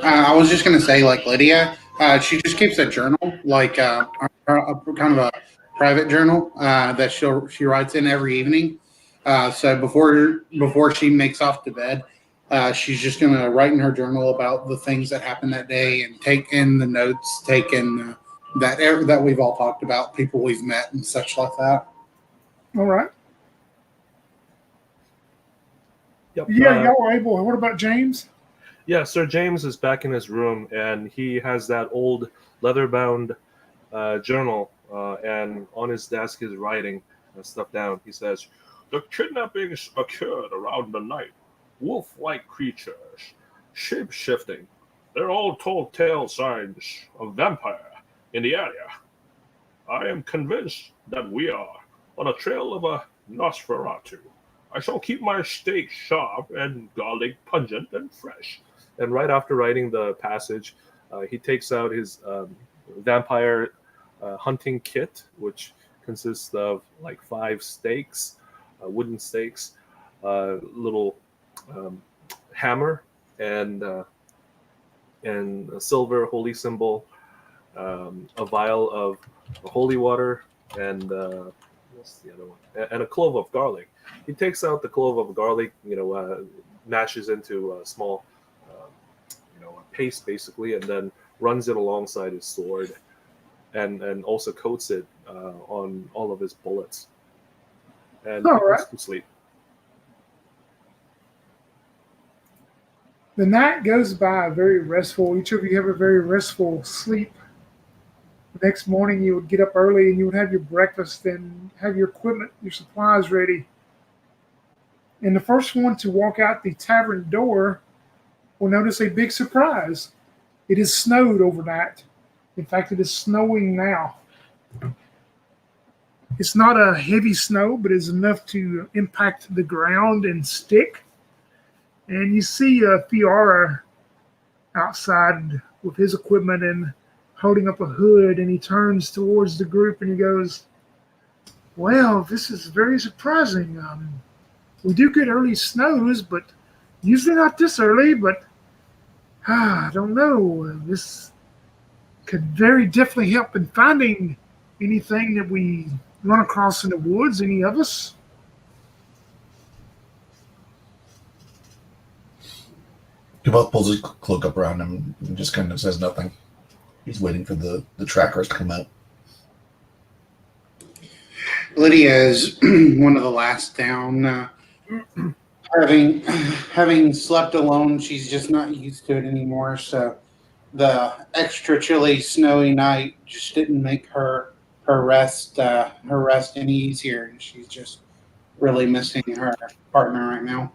I was just going to say, like Lydia, she just keeps a journal, like a kind of a private journal that she writes in every evening. So before she makes off to bed, she's just going to write in her journal about the things that happened that day and take in the notes, take in that we've all talked about, people we've met and such like that. All right. Yep. Yeah, y'all were able. What about James? Yeah, Sir James is back in his room, and he has that old leather-bound journal, and on his desk is writing stuff down. He says, The kidnappings occurred around the night. Wolf-like creatures, shape-shifting. They're all telltale signs of vampire in the area. I am convinced that we are on a trail of a Nosferatu. I shall keep my steak sharp and garlic pungent and fresh. and right after writing the passage, he takes out his vampire hunting kit, which consists of like 5 stakes, wooden stakes, little hammer, and a silver holy symbol, a vial of holy water, and what's the other one? And a clove of garlic. He takes out the clove of garlic, mashes into a small, paste basically, and then runs it alongside his sword, and also coats it on all of his bullets, and All he right. goes to sleep. The night goes by very restful. Each of you have a very restful sleep. The next morning, you would get up early and you would have your breakfast and have your equipment, your supplies ready. And the first one to walk out the tavern door will notice a big surprise. It has snowed overnight. In fact, it is snowing now. It's not a heavy snow, but it's enough to impact the ground and stick. And you see Fiora outside with his equipment and holding up a hood, and he turns towards the group and he goes, "Well, this is very surprising. We do get early snows, but usually not this early, but I don't know. This could very definitely help in finding anything that we run across in the woods, any of us." Devoth pulls his cloak up around him and just kind of says nothing. He's waiting for the trackers to come out. Lydia is one of the last down. Having slept alone, she's just not used to it anymore. So the extra chilly, snowy night just didn't make her rest any easier, and she's just really missing her partner right now.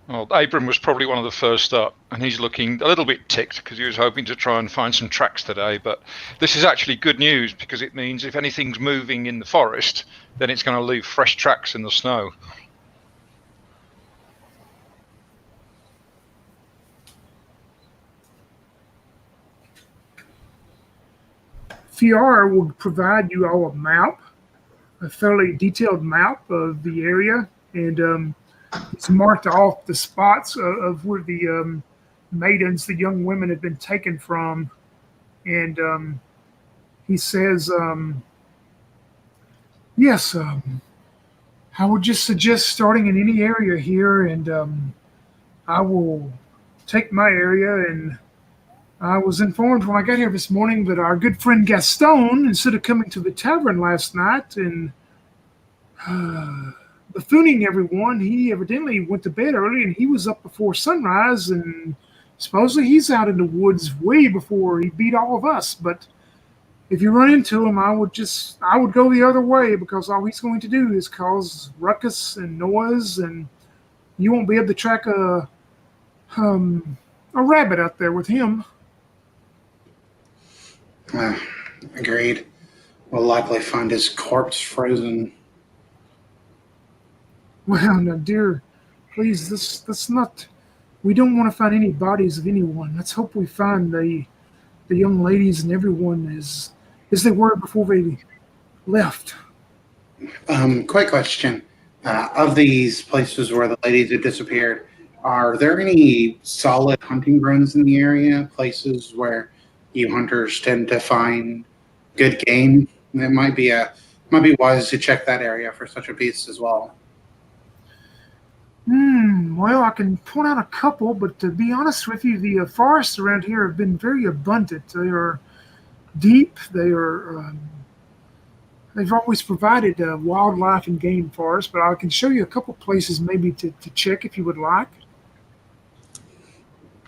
Well, Abram was probably one of the first up, and he's looking a little bit ticked because he was hoping to try and find some tracks today. But this is actually good news because it means if anything's moving in the forest, then it's going to leave fresh tracks in the snow. Fiora will provide you all a map, a fairly detailed map of the area, and it's marked off the spots of where the maidens, the young women, had been taken from. And he says, yes, I would just suggest starting in any area here, and I will take my area. And I was informed when I got here this morning that our good friend Gaston, instead of coming to the tavern last night and buffooning everyone, he evidently went to bed early and he was up before sunrise, and supposedly he's out in the woods way before he beat all of us. But if you run into him, I would go the other way, because all he's going to do is cause ruckus and noise, and you won't be able to track a rabbit out there with him. Agreed. We'll likely find his corpse frozen. Well, now, dear, please, that's not. We don't want to find any bodies of anyone. Let's hope we find the young ladies and everyone as they were before they left. Quick question. Of these places where the ladies had disappeared, are there any solid hunting grounds in the area? Places where you hunters tend to find good game? It might be wise to check that area for such a beast as well. Well, I can point out a couple, but to be honest with you, the forests around here have been very abundant. They are deep. They've always provided wildlife and game for us, but I can show you a couple places maybe to check if you would like.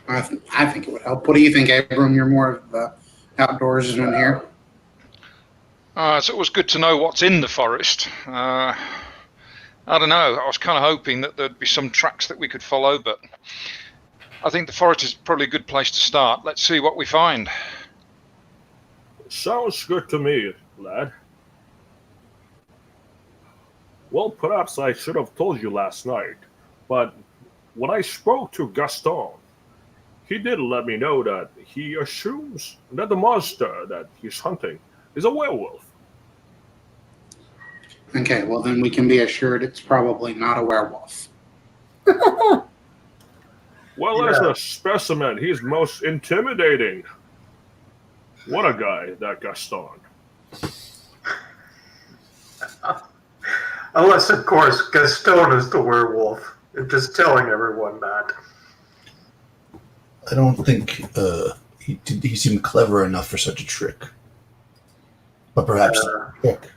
I think it would help. What do you think, Abram? You're more of the outdoorsman here. So it was good to know what's in the forest. I don't know. I was kind of hoping that there'd be some tracks that we could follow, but I think the forest is probably a good place to start. Let's see what we find. Sounds good to me, lad. Well, perhaps I should have told you last night, but when I spoke to Gaston, he did let me know that he assumes that the monster that he's hunting is a werewolf. Okay, well then we can be assured it's probably not a werewolf. Well, as a specimen, he's most intimidating. What a guy, that Gaston. Unless, of course, Gaston is the werewolf. I'm just telling everyone that. I don't think he seemed clever enough for such a trick. But perhaps a trick.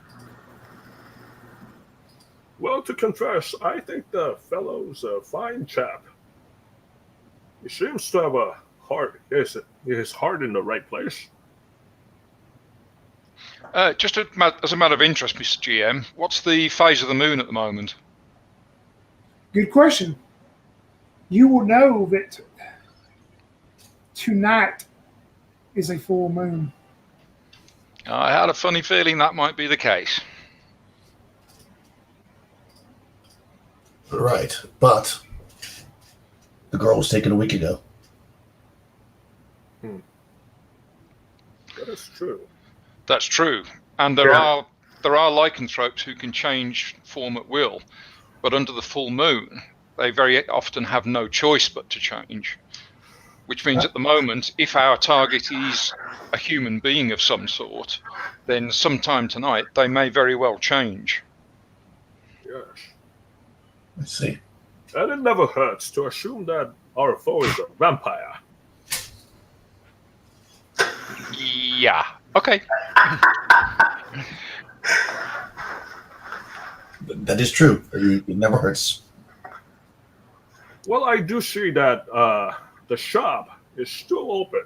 Well, to confess, I think the fellow's a fine chap. He seems to have a heart, his heart in the right place. Just as a matter of interest, Mr. GM, what's the phase of the moon at the moment? Good question. You will know that tonight is a full moon. I had a funny feeling that might be the case. Right, but the girl was taken a week ago. That is true. That's true, and there are lycanthropes who can change form at will, but under the full moon, they very often have no choice but to change. Which means at the moment, if our target is a human being of some sort, then sometime tonight they may very well change. Yes. I see. And it never hurts to assume that our foe is a vampire. Yeah. Okay. That is true. It never hurts. Well, I do see that the shop is still open.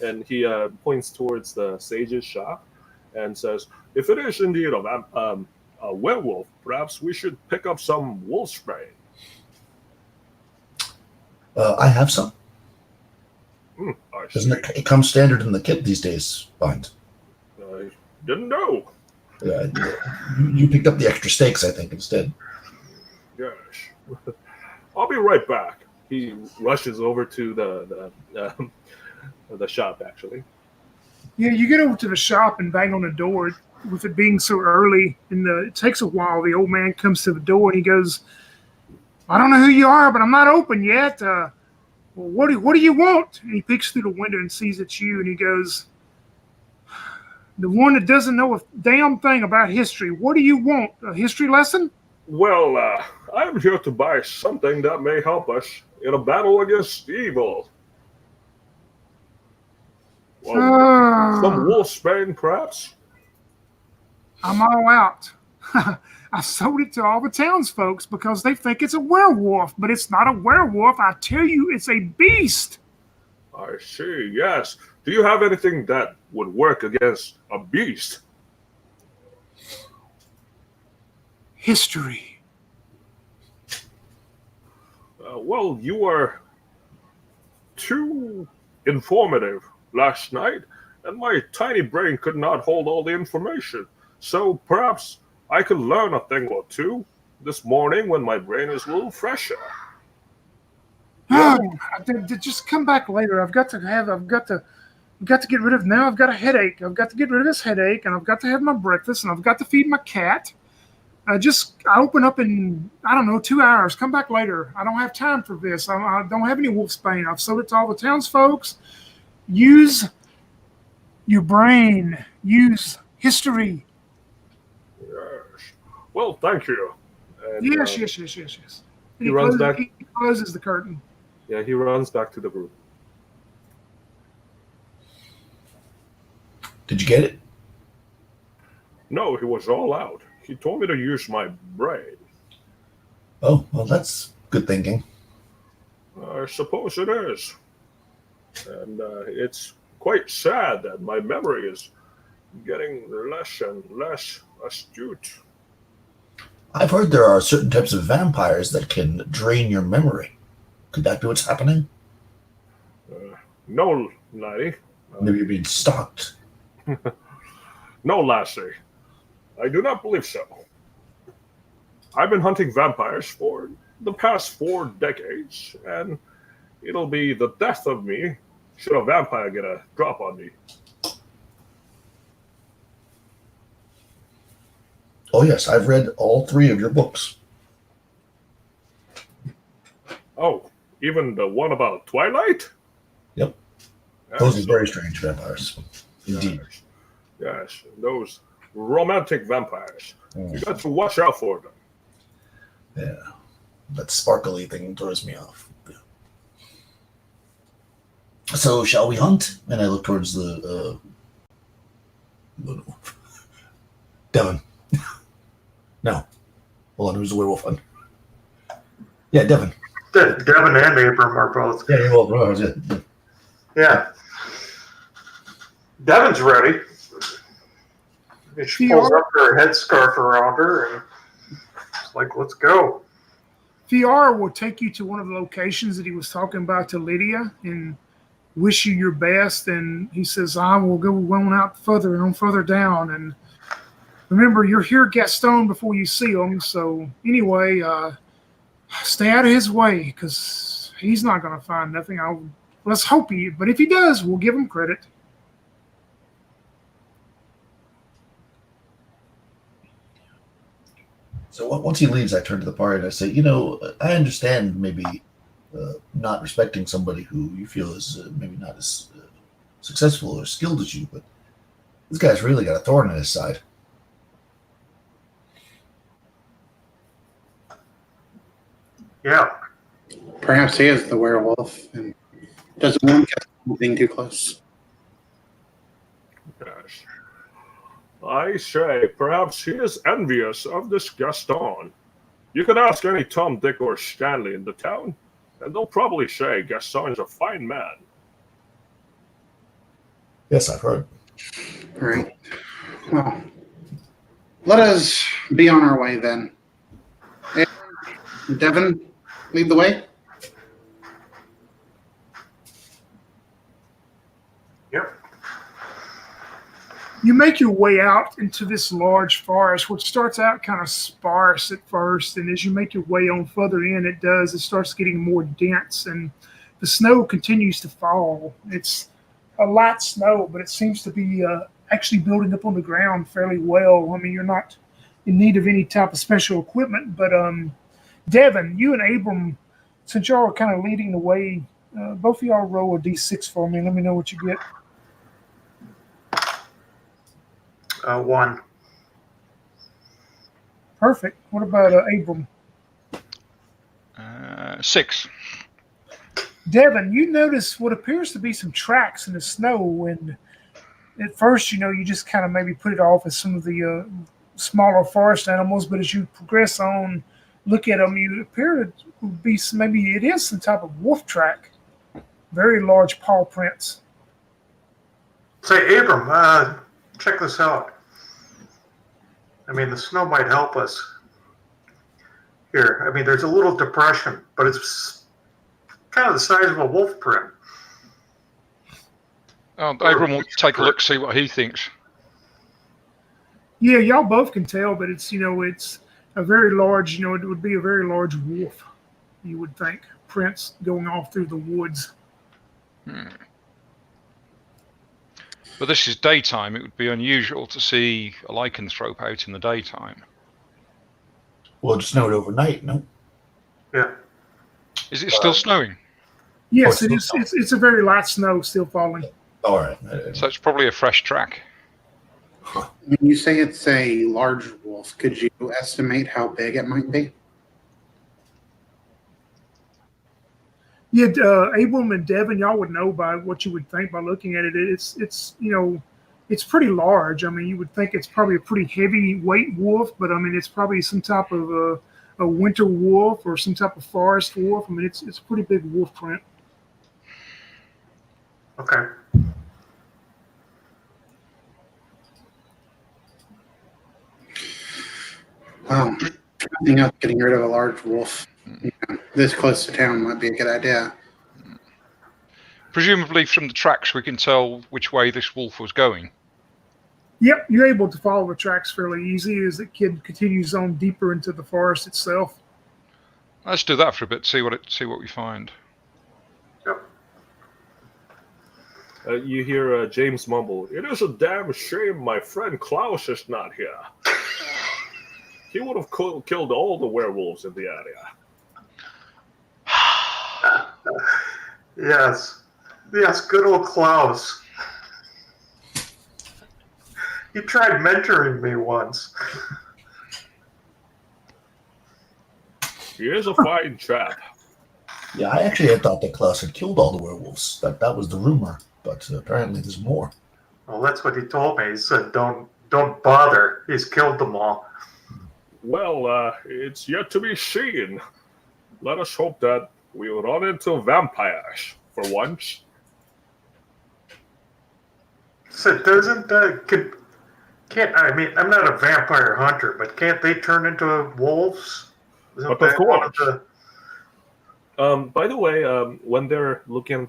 And he points towards the sage's shop and says, if it is indeed a werewolf, perhaps we should pick up some wolf spray. I have some. I Doesn't it come standard in the kit these days, Bind? I didn't know. You picked up the extra steaks, I think, instead. Yes. I'll be right back. He rushes over to the shop, actually. Yeah, you get over to the shop and bang on the door. With it being so early, and it takes a while, the old man comes to the door and he goes, I don't know who you are, but I'm not open yet. well, what do you want? And he peeks through the window and sees it's you, and he goes, the one that doesn't know a damn thing about history. What do you want? A history lesson? Well, I'm here to buy something that may help us in a battle against evil. Well, some wolfsbane, perhaps? I'm all out. I sold it to all the townsfolk because they think it's a werewolf, but it's not a werewolf. I tell you, it's a beast. I see, yes. Do you have anything that would work against a beast? History. Well, you were too informative last night, and my tiny brain could not hold all the information. So perhaps I could learn a thing or two this morning when my brain is a little fresher. Just come back later. I've got to get rid of now. I've got a headache. I've got to get rid of this headache, and I've got to have my breakfast, and I've got to feed my cat. I open up in, I don't know, 2 hours. Come back later. I don't have time for this. I don't have any wolfsbane. I've sold it to all the townsfolk. Use your brain. Use history. Yes. Well, thank you. And, Yes. He runs back. He closes the curtain. Yeah, he runs back to the room. Did you get it? No, he was all out. He told me to use my brain. Oh, well, that's good thinking. I suppose it is. And it's quite sad that my memory is getting less and less astute. I've heard there are certain types of vampires that can drain your memory. Could that be what's happening? No, laddie. Maybe you're being stalked. No, lassie. I do not believe so. I've been hunting vampires for the past 4 decades, and it'll be the death of me should a vampire get a drop on me. Oh, yes, I've read all 3 of your books. Oh, even the one about Twilight? Yep. Yes. Those are very strange vampires. Indeed. Yes, those romantic vampires. Mm. You got to watch out for them. Yeah. That sparkly thing throws me off. Yeah. So, shall we hunt? And I look towards the Devin. No. Hold on, who's the werewolf one? Yeah, Devin. Devin and Abram are both. Yeah, you're both brothers. Yeah. Yeah. Devin's ready. She pulls up her headscarf around her and it's like, let's go. VR will take you to one of the locations that he was talking about to Lydia and wish you your best. And he says, I will go on out further and on further down. And remember, you're here, Gaston, before you see him. So anyway, stay out of his way because he's not going to find nothing. Let's hope he, but if he does, we'll give him credit. So once he leaves, I turn to the party and I say, I understand maybe not respecting somebody who you feel is maybe not as successful or skilled as you, but this guy's really got a thorn in his side. Yeah. Perhaps he is the werewolf and doesn't want anything too close. Yes. I say, perhaps he is envious of this Gaston. You can ask any Tom, Dick, or Stanley in the town, and they'll probably say Gaston's a fine man. Yes, I've heard. All right. Well, let us be on our way then. Hey, Devin, lead the way. Yep. You make your way out into this large forest, which starts out kind of sparse at first, and as you make your way on further in, it starts getting more dense, and the snow continues to fall. It's a light snow, but it seems to be actually building up on the ground fairly well. I mean, you're not in need of any type of special equipment, but Devin, you and Abram, since y'all are kind of leading the way Both of y'all roll a d6 for me. Let me know what you get. 1. Perfect. What about Abram? 6. Devin, you notice what appears to be some tracks in the snow, and at first, you just kind of maybe put it off as some of the smaller forest animals, but as you progress on, look at them, you appear to be maybe it is some type of wolf track. Very large paw prints. Say, Abram, check this out. I mean, the snow might help us. Here, I mean, there's a little depression, but it's kind of the size of a wolf print. Oh, Abram will take a look, see what he thinks. Yeah, y'all both can tell, but it's it's a very large, it would be a very large wolf, you would think. Prints going off through the woods. But this is daytime. It would be unusual to see a lycanthrope out in the daytime. Well, it snowed overnight, no? Yeah. Is it still snowing? Yes, it is. It's a very light snow still falling. All right. So it's probably a fresh track. When you say it's a large wolf, could you estimate how big it might be? Yeah, Abram and Devin, y'all would know by what you would think by looking at it. It's it's pretty large. I mean, you would think it's probably a pretty heavyweight wolf, but I mean, it's probably some type of a winter wolf or some type of forest wolf. I mean, it's a pretty big wolf print. Okay. Trying out getting rid of a large wolf this close to town might be a good idea. Presumably from the tracks we can tell which way this wolf was going. Yep, you're able to follow the tracks fairly easy as the kid continues on deeper into the forest itself. Let's do that for a bit, see what we find. Yep. You hear James mumble, "It is a damn shame my friend Klaus is not here. He would have killed all the werewolves in the area." Yes, good old Klaus. He tried mentoring me once. He is a fine chap. Yeah, I actually had thought that Klaus had killed all the werewolves. That was the rumor, but apparently there's more. Well, that's what he told me. He said, "Don't bother. He's killed them all." Well, it's yet to be seen. Let us hope that we'll run into vampires for once. So doesn't can't I mean I'm not a vampire hunter, but can't they turn into wolves? Isn't But of that one of course. the- By the way, when they're looking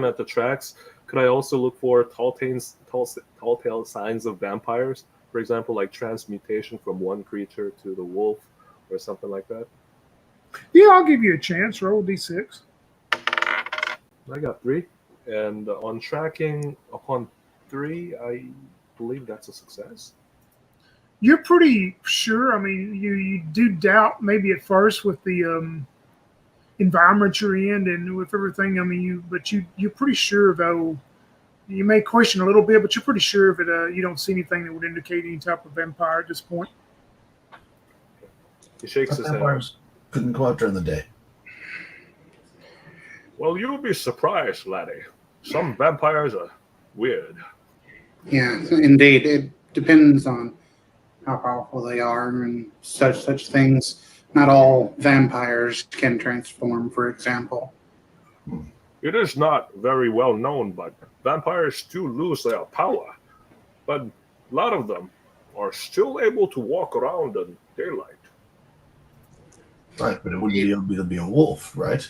at the tracks, could I also look for telltale signs of vampires? For example, like transmutation from one creature to the wolf or something like that? Yeah, I'll give you a chance. Roll d6. I got 3. And on tracking, upon 3, I believe that's a success. You're pretty sure. I mean, you do doubt maybe at first with the environment you're in and with everything. I mean, you're pretty sure though. You may question a little bit, but you're pretty sure that you don't see anything that would indicate any type of vampire at this point. He shakes his head. Vampires couldn't go out during the day. Well, you'll be surprised, laddie. Some vampires are weird. Yeah, indeed. It depends on how powerful they are and such things. Not all vampires can transform, for example. It is not very well known, but vampires do lose their power. But a lot of them are still able to walk around in daylight. Right, but it wouldn't be able to be a wolf, right?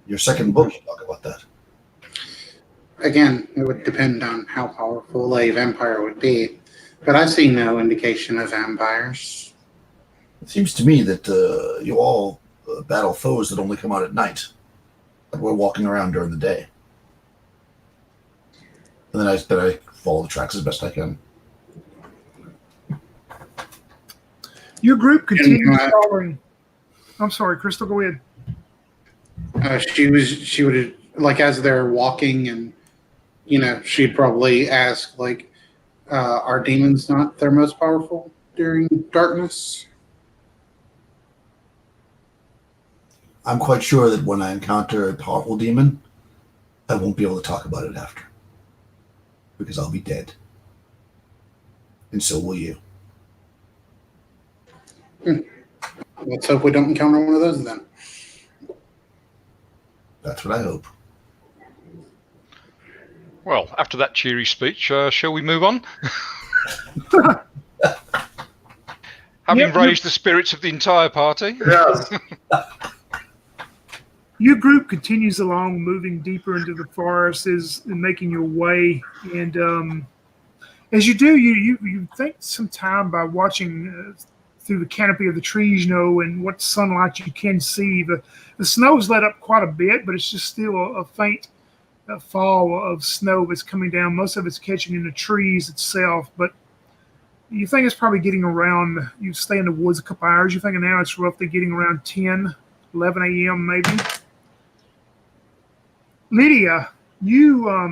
Your second book, you talk about that. Again, it would depend on how powerful a vampire would be. But I see no indication of vampires. It seems to me that you all battle foes that only come out at night. Like we're walking around during the day. And then I follow the tracks as best I can. Your group continues following. I'm sorry, Crystal. Go ahead. She would like as they're walking, and she'd probably ask like, "Are demons not their most powerful during darkness?" I'm quite sure that when I encounter a powerful demon, I won't be able to talk about it after. Because I'll be dead. And so will you. Let's hope we don't encounter one of those then. That's what I hope. Well, after that cheery speech, shall we move on? Having raised the spirits of the entire party. Yes. Your group continues along, moving deeper into the forest and making your way. And as you do, you think some time by watching through the canopy of the trees, and what sunlight you can see. The snow's let up quite a bit, but it's just still a faint fall of snow that's coming down. Most of it's catching in the trees itself, but you think it's probably getting around, you stay in the woods a couple hours, you're thinking now it's roughly getting around 10, 11 a.m. maybe. Lydia, you are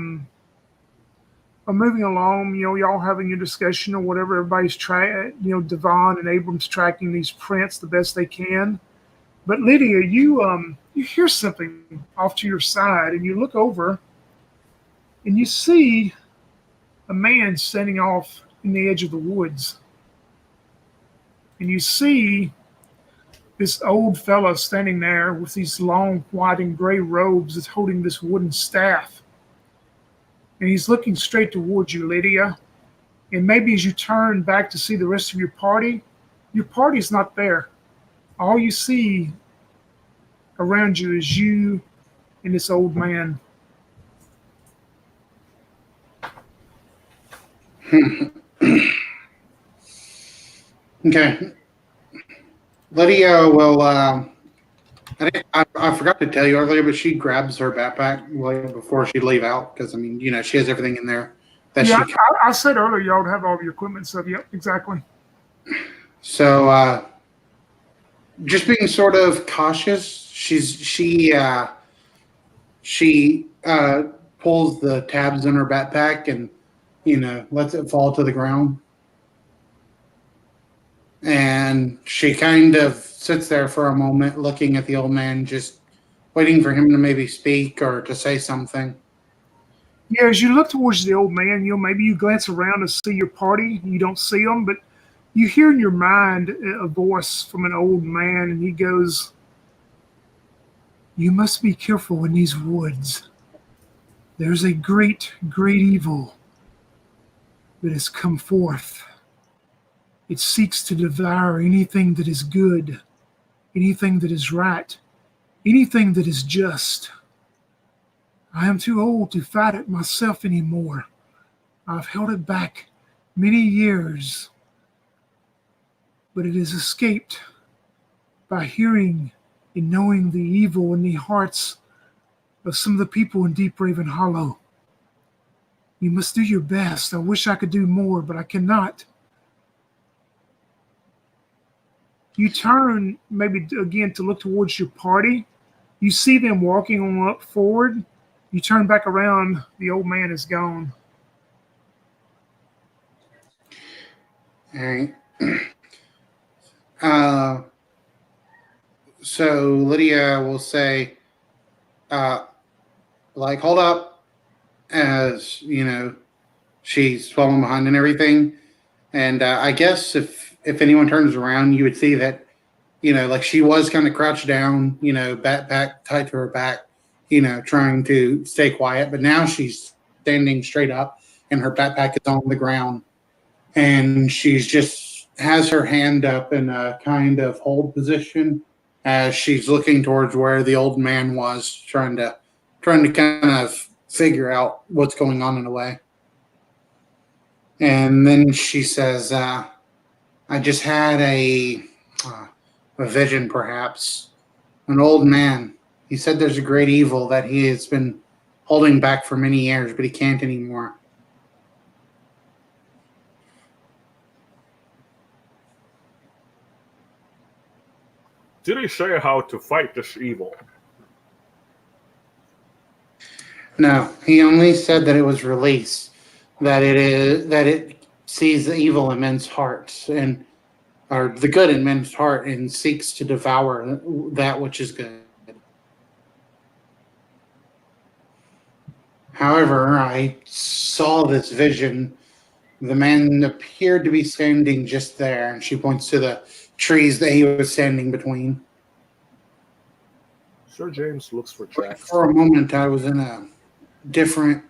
moving along, y'all having your discussion or whatever. Everybody's trying, Devon and Abram's tracking these prints the best they can. But Lydia, you hear something off to your side, and you look over, and you see a man standing off in the edge of the woods. And you see this old fella standing there with these long white and gray robes that's holding this wooden staff. And he's looking straight towards you, Lydia. And maybe as you turn back to see the rest of your party's not there. All you see around you is you and this old man. Okay. Lydia will. I forgot to tell you earlier, but she grabs her backpack before she leave out because she has everything in there that Yeah, she. I said earlier y'all would have all of your equipment stuff. Yep, exactly. So, just being sort of cautious, she pulls the tabs in her backpack and lets it fall to the ground. And she kind of sits there for a moment looking at the old man, just waiting for him to maybe speak or to say something. Yeah, as you look towards the old man, maybe you glance around to see your party. You don't see them, but you hear in your mind a voice from an old man, and he goes, "You must be careful in these woods. There's a great, great evil that has come forth. It seeks to devour anything that is good, anything that is right, anything that is just. I am too old to fight it myself anymore. I've held it back many years, but it has escaped by hearing and knowing the evil in the hearts of some of the people in Deepraven Hollow. You must do your best. I wish I could do more, but I cannot." You turn maybe again to look towards your party. You see them walking on up forward. You turn back around. The old man is gone. All right. So Lydia will say, hold up, as she's falling behind and everything. And I guess if anyone turns around, you would see that, she was kind of crouched down, backpack tied to her back, trying to stay quiet. But now she's standing straight up and her backpack is on the ground. And she's just has her hand up in a kind of hold position as she's looking towards where the old man was, trying to kind of figure out what's going on in a way. And then she says, I just had a vision, perhaps. An old man. He said there's a great evil that he has been holding back for many years, but he can't anymore. Did he say how to fight this evil? No, he only said that it was released, that it sees the evil in men's hearts or the good in men's heart and seeks to devour that which is good. However, I saw this vision. The man appeared to be standing just there, and she points to the trees that he was standing between. Sir James looks for tracks. For a moment, I was in a different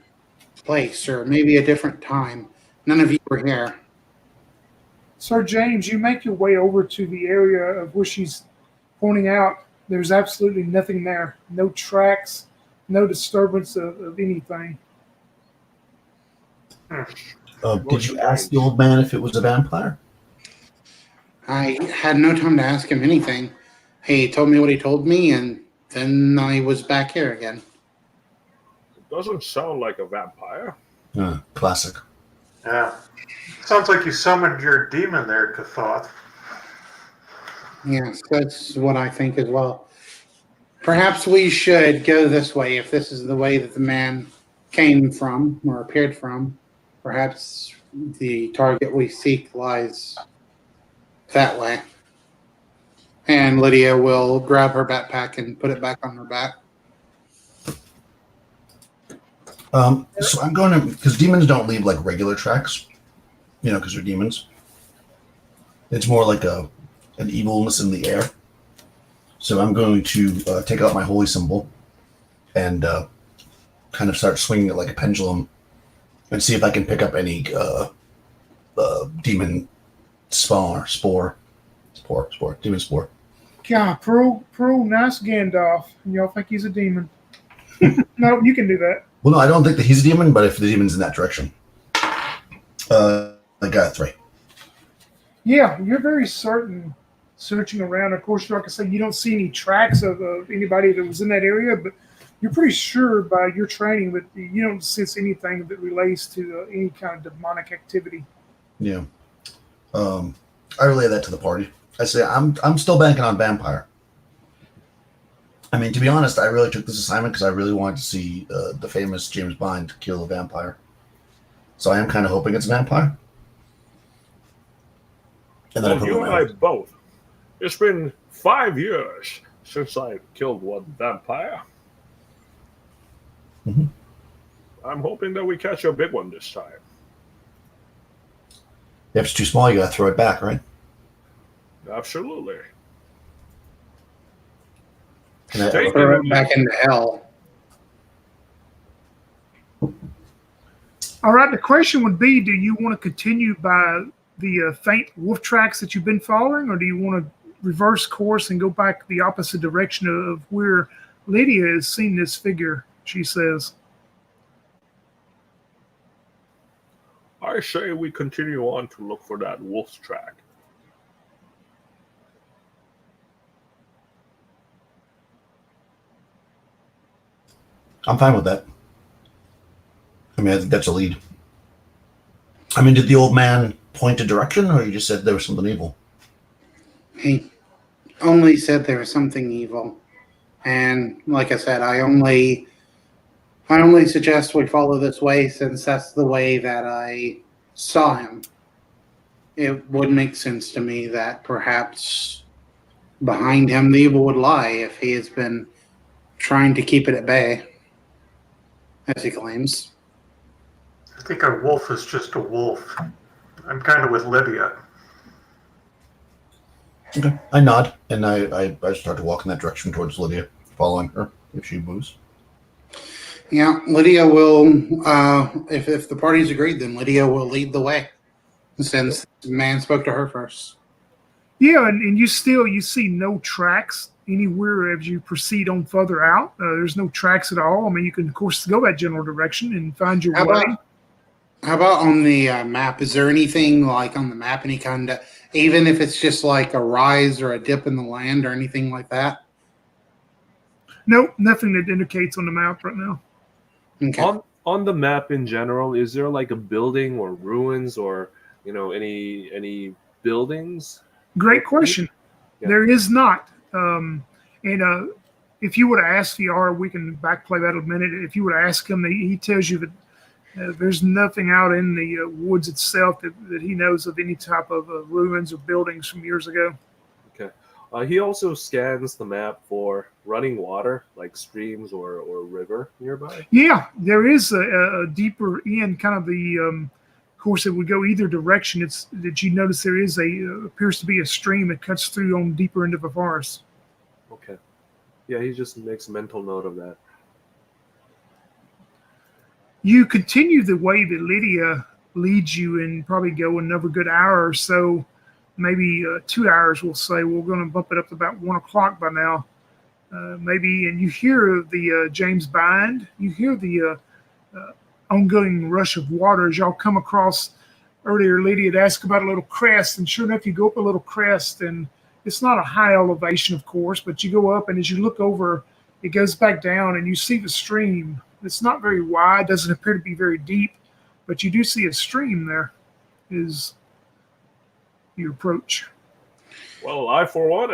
place, or maybe a different time. None of you were here. Sir James, you make your way over to the area of where she's pointing out. There's absolutely nothing there. No tracks, no disturbance of anything. Did you ask the old man if it was a vampire? I had no time to ask him anything. He told me what he told me, and then I was back here again. It doesn't sound like a vampire. Classic. Yeah. Sounds like you summoned your demon there, Kathoth. Yes, that's what I think as well. Perhaps we should go this way if this is the way that the man came from or appeared from. Perhaps the target we seek lies that way. And Lydia will grab her backpack and put it back on her back. So I'm going to, because demons don't leave like regular tracks, because they're demons. It's more like an evilness in the air. So I'm going to take out my holy symbol and kind of start swinging it like a pendulum and see if I can pick up any demon demon spore. God, Pearl, nice Gandalf. Y'all think he's a demon? No, you can do that. Well, no, I don't think that he's a demon, but if the demon's in that direction. I got 3. Yeah, you're very certain searching around. Of course, like I said, you don't see any tracks of anybody that was in that area, but you're pretty sure by your training that you don't sense anything that relates to any kind of demonic activity. Yeah. I relay that to the party. I say, I'm still banking on vampire. I mean, to be honest, I really took this assignment because I really wanted to see the famous James Bind kill a vampire. So I am kind of hoping it's a vampire. And then Well, you and I both. It's been 5 years since I killed one vampire. Mm-hmm. I'm hoping that we catch a big one this time. If it's too small, you got to throw it back, right? Absolutely. Throw it back into hell. All right, the question would be, do you want to continue by the faint wolf tracks that you've been following, or do you want to reverse course and go back the opposite direction of where Lydia has seen this figure, she says? I say we continue on to look for that wolf's track. I'm fine with that. I mean, I think that's a lead. I mean, did the old man point a direction, or you just said there was something evil? He only said there was something evil. And like I said, I only suggest we follow this way since that's the way that I saw him. It would make sense to me that perhaps behind him the evil would lie if he has been trying to keep it at bay, as he claims. I think a wolf is just a wolf. I'm kind of with Lydia. Okay. I nod, and I start to walk in that direction towards Lydia, following her if she moves. Yeah, Lydia will, if the party's agreed, then Lydia will lead the way, since the man spoke to her first. Yeah, and you see no tracks anywhere as you proceed on further out. There's no tracks at all. I mean, you can, of course, go that general direction and find your way. How about on the map? Is there anything like on the map, any kind of, even if it's just like a rise or a dip in the land or anything like that? Nope, nothing that indicates on the map right now. Okay. On the map in general, is there like a building or ruins or any buildings? Great question. Yeah. There is not. if you would ask VR, we can backplay that a minute. If you would ask him, he tells you that there's nothing out in the woods itself that he knows of any type of ruins or buildings from years ago. Okay. He also scans the map for running water, like streams or river nearby. Yeah, there is a deeper in kind of the course that would go either direction. It's that you notice there is appears to be a stream that cuts through on the deeper end of the forest. Okay. Yeah, he just makes a mental note of that. You continue the way that Lydia leads you and probably go another good hour or so, maybe 2 hours, we'll say. We're going to bump it up to about 1 o'clock by now. Maybe, and you hear the James Bind. You hear the ongoing rush of water as y'all come across. Earlier, Lydia had asked about a little crest, and sure enough, you go up a little crest, and it's not a high elevation, of course, but you go up, and as you look over, it goes back down, and you see the stream. It's not very wide, doesn't appear to be very deep, but you do see a stream there as you approach. Well, I, for one,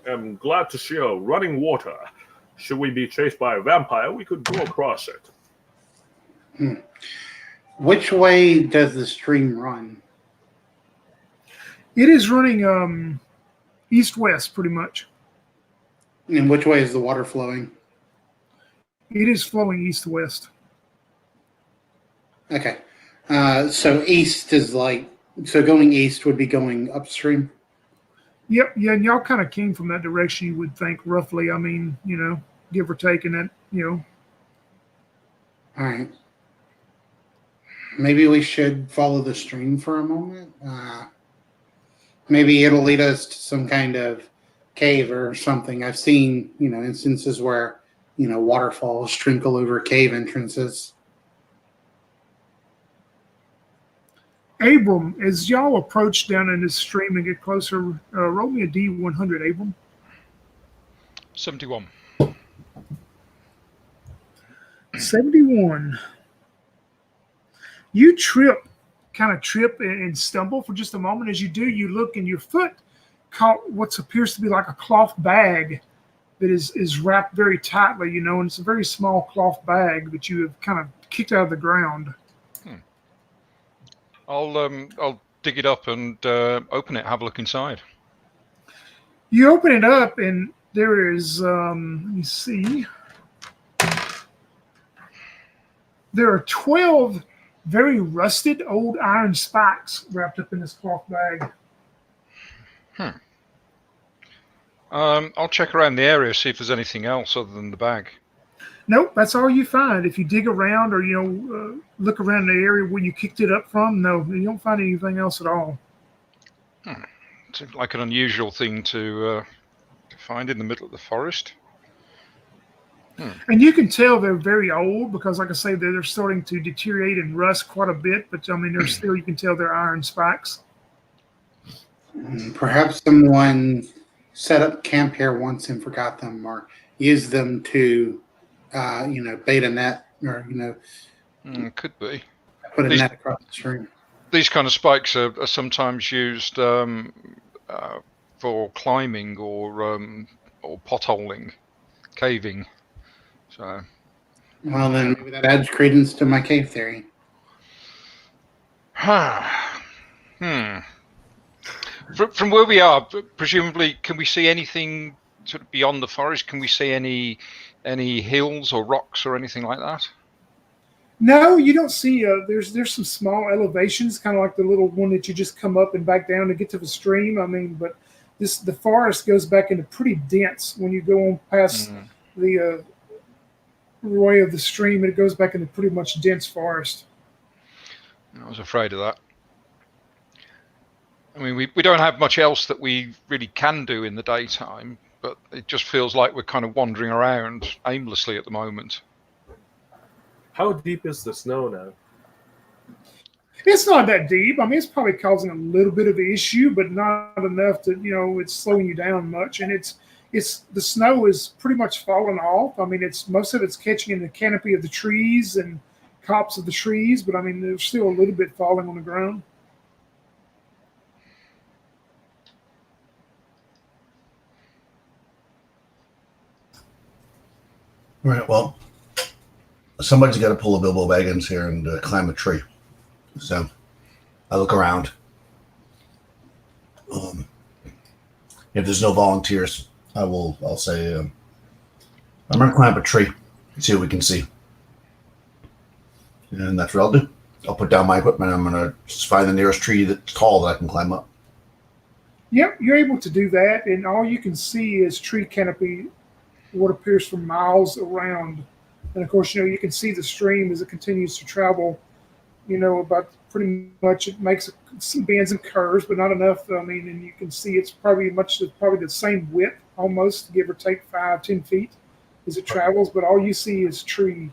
am glad to see a running water. Should we be chased by a vampire, we could go across it. Which way does the stream run? It is running east-west, pretty much. And which way is the water flowing? It is flowing east-west. Okay. So east is so going east would be going upstream? Yep, yeah, and y'all kind of came from that direction, you would think, roughly. I mean, give or take in that, All right. Maybe we should follow the stream for a moment. Maybe it'll lead us to some kind of cave or something. I've seen, instances where, waterfalls trickle over cave entrances. Abram, as y'all approach down in this stream and get closer, roll me a D100, Abram. 71. 71. You kind of trip and stumble for just a moment. As you do, you look and your foot caught what appears to be like a cloth bag that is wrapped very tightly, and it's a very small cloth bag that you have kind of kicked out of the ground. I'll dig it up and open it, have a look inside. You open it up and there is, let me see, there are 12 very rusted old iron spikes wrapped up in this cloth bag. I'll check around the area, see if there's anything else other than the bag. Nope, that's all you find. If you dig around or, look around the area where you kicked it up from, no, you don't find anything else at all. Seems like an unusual thing to find in the middle of the forest. And you can tell they're very old because, like I say, they're starting to deteriorate and rust quite a bit. But, I mean, they're still, you can tell they're iron spikes. Perhaps someone set up camp here once and forgot them or used them to, bait a net or, Could be. put a net across the stream. These kind of spikes are sometimes used for climbing or potholing, caving. So, Well, then maybe that adds credence to my cave theory. From where we are, presumably, can we see anything sort of beyond the forest? Can we see any hills or rocks or anything like that? No, you don't see. There's some small elevations, kind of like the little one that you just come up and back down to get to the stream. I mean, but the forest goes back into pretty dense when you go on past the way of the stream. It goes back into pretty much dense forest. I was afraid of that. I mean, we don't have much else that we really can do in the daytime, but it just feels like we're kind of wandering around aimlessly at the moment. How deep is the snow now? It's not that deep. I mean, it's probably causing a little bit of an issue, but not enough to, it's slowing you down much. And it's the snow is pretty much falling off. I mean, most of it's catching in the canopy of the trees and tops of the trees, but I mean, there's still a little bit falling on the ground. All right. Well, somebody's got to pull a Bilbo Baggins here and climb a tree. So I look around. If there's no volunteers, I'll say I'm going to climb a tree and see what we can see. And that's what I'll do. I'll put down my equipment. I'm going to just find the nearest tree that's tall that I can climb up. Yep, you're able to do that, and all you can see is tree canopy, what appears for miles around. And of course, you can see the stream as it continues to travel. About pretty much it makes some bends and curves, but not enough. And you can see it's probably the same width, almost give or take 5-10 feet as it travels. But all you see is tree.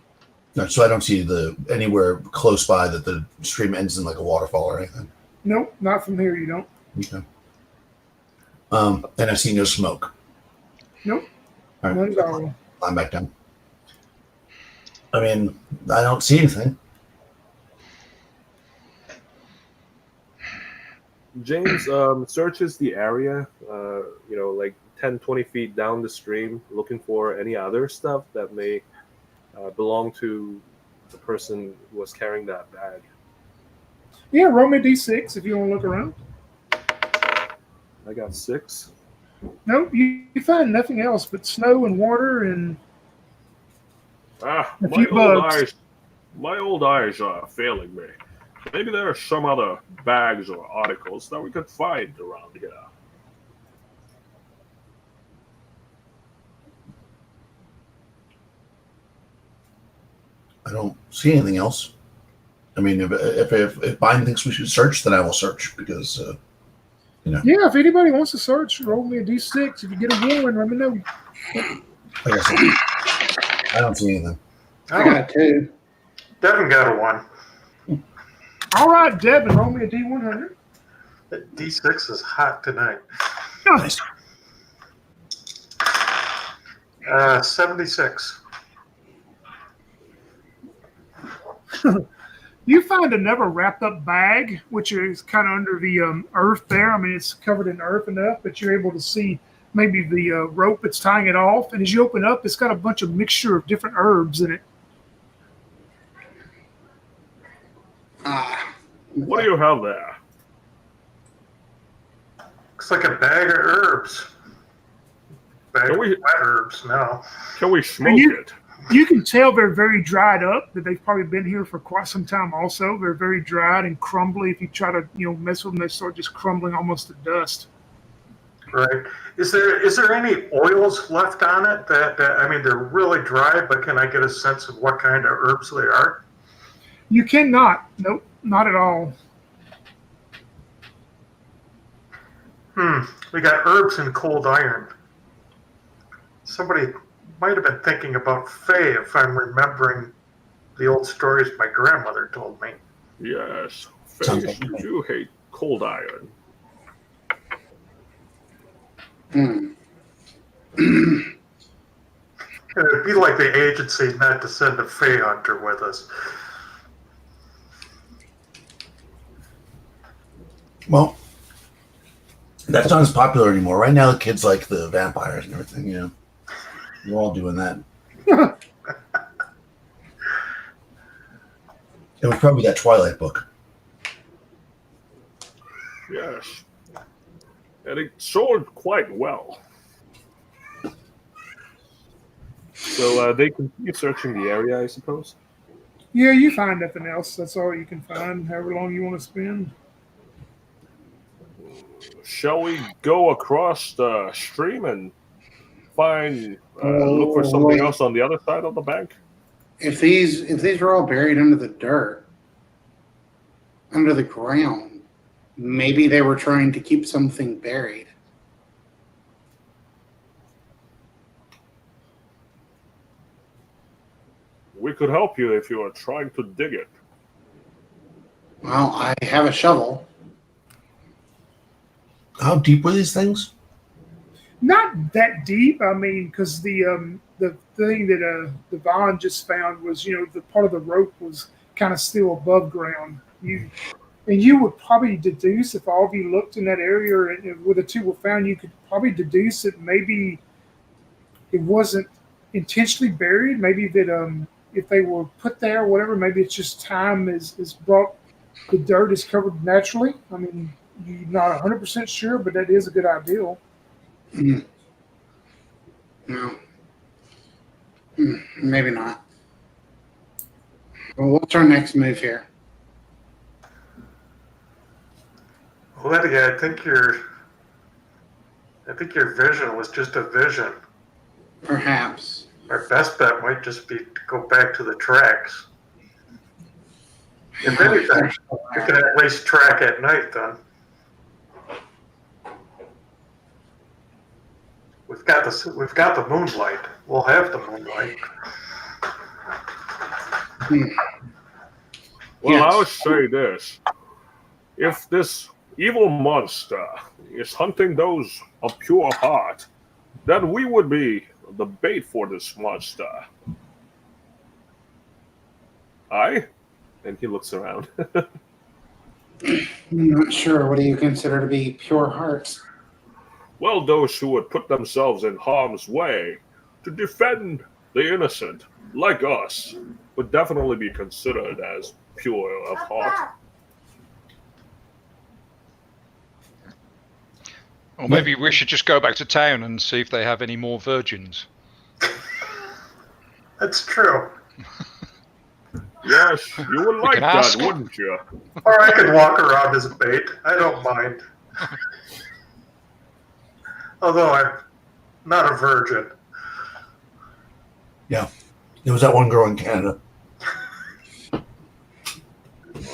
No, so I don't see anywhere close by that the stream ends in like a waterfall or anything. Nope, not from here. You don't. Okay. And I see no smoke. Nope. All right. Not at all. Climb back down. I don't see anything. James searches the area, like 10, 20 feet down the stream, looking for any other stuff that may belong to the person who was carrying that bag. Yeah, roll me a d6 if you want to look around. I got 6. Nope, you find nothing else but snow and water and a few bugs. My old eyes are failing me. Maybe there are some other bags or articles that we could find around here. I don't see anything else. If Biden thinks we should search, then I will search because, Yeah, if anybody wants to search, roll me a d6. If you get a one, let me know. like I said, I don't see anything. I got 2. Devin got a 1. All right, Devin, roll me a d100. That D6 is hot tonight. Nice. 76. You find another wrapped up bag, which is kind of under the earth there. It's covered in earth enough, but you're able to see maybe the rope that's tying it off. And as you open up, it's got a bunch of mixture of different herbs in it. What do you have there? Looks like a bag of herbs. Bag of wet herbs now. Can we smoke it? You can tell they're very dried up, that they've probably been here for quite some time also. They're very dried and crumbly. If you try to mess with them, they start just crumbling almost to dust. Right. Is there any oils left on it that they're really dry, but can I get a sense of what kind of herbs they are? You cannot. Nope, not at all. We got herbs and cold iron. Somebody might have been thinking about Faye, if I'm remembering the old stories my grandmother told me. Yes, Faye, you do hate cold iron. It'd be like the agency not to send a Faye hunter with us. Well, that's not as popular anymore. Right now, the kids like the vampires and everything, We're all doing that. It was probably that Twilight book. Yes. And it sold quite well. So they continue searching the area, I suppose? Yeah, you find nothing else. That's all you can find, however long you want to spend. Shall we go across the stream and look for something else on the other side of the bank? If these are all buried under the dirt, under the ground, maybe they were trying to keep something buried. We could help you if you are trying to dig it. Well, I have a shovel. How deep were these things? Not that deep. Because the thing that Devon just found was, the part of the rope was kind of still above ground. You would probably deduce, if all of you looked in that area and where the two were found, you could probably deduce that maybe it wasn't intentionally buried. Maybe that if they were put there or whatever, maybe it's just time is brought. The dirt is covered naturally. I mean, you're not 100% sure, but that is a good ideal. No. Maybe not. Well, what's our next move here? Lydia, I think your vision was just a vision. Perhaps. Our best bet might just be to go back to the tracks. If anything, we can at least track at night then. We've got the moonlight. We'll have the moonlight. Well, Yes. I'll say this. If this evil monster is hunting those of pure heart, then we would be the bait for this monster. Aye? And he looks around. I'm not sure. What do you consider to be pure hearts? Well, those who would put themselves in harm's way to defend the innocent, like us, would definitely be considered as pure of heart. Or maybe we should just go back to town and see if they have any more virgins. That's true. Yes, you would like can that, ask. wouldn't you? Or I could walk around as a bait. I don't mind. Although I'm not a virgin. Yeah. There was that one girl in Canada.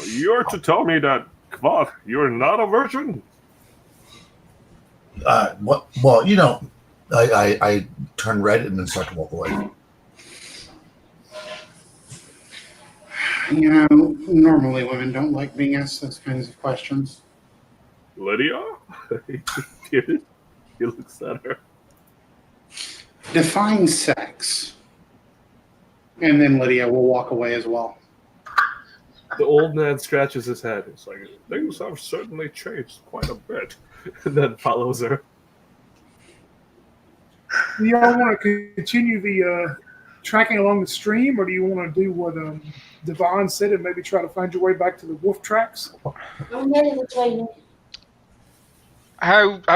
You're to tell me that, Kvot, you're not a virgin? What? Well, you know, I turn red and then start to walk away. You know, normally women don't like being asked those kinds of questions. Lydia? He looks at her. Define sex. And then Lydia will walk away as well. The old man scratches his head. It's like, things have certainly changed quite a bit. And then follows her. Do y'all want to continue the tracking along the stream, or do you want to do what Devon said and maybe try to find your way back to the wolf tracks? How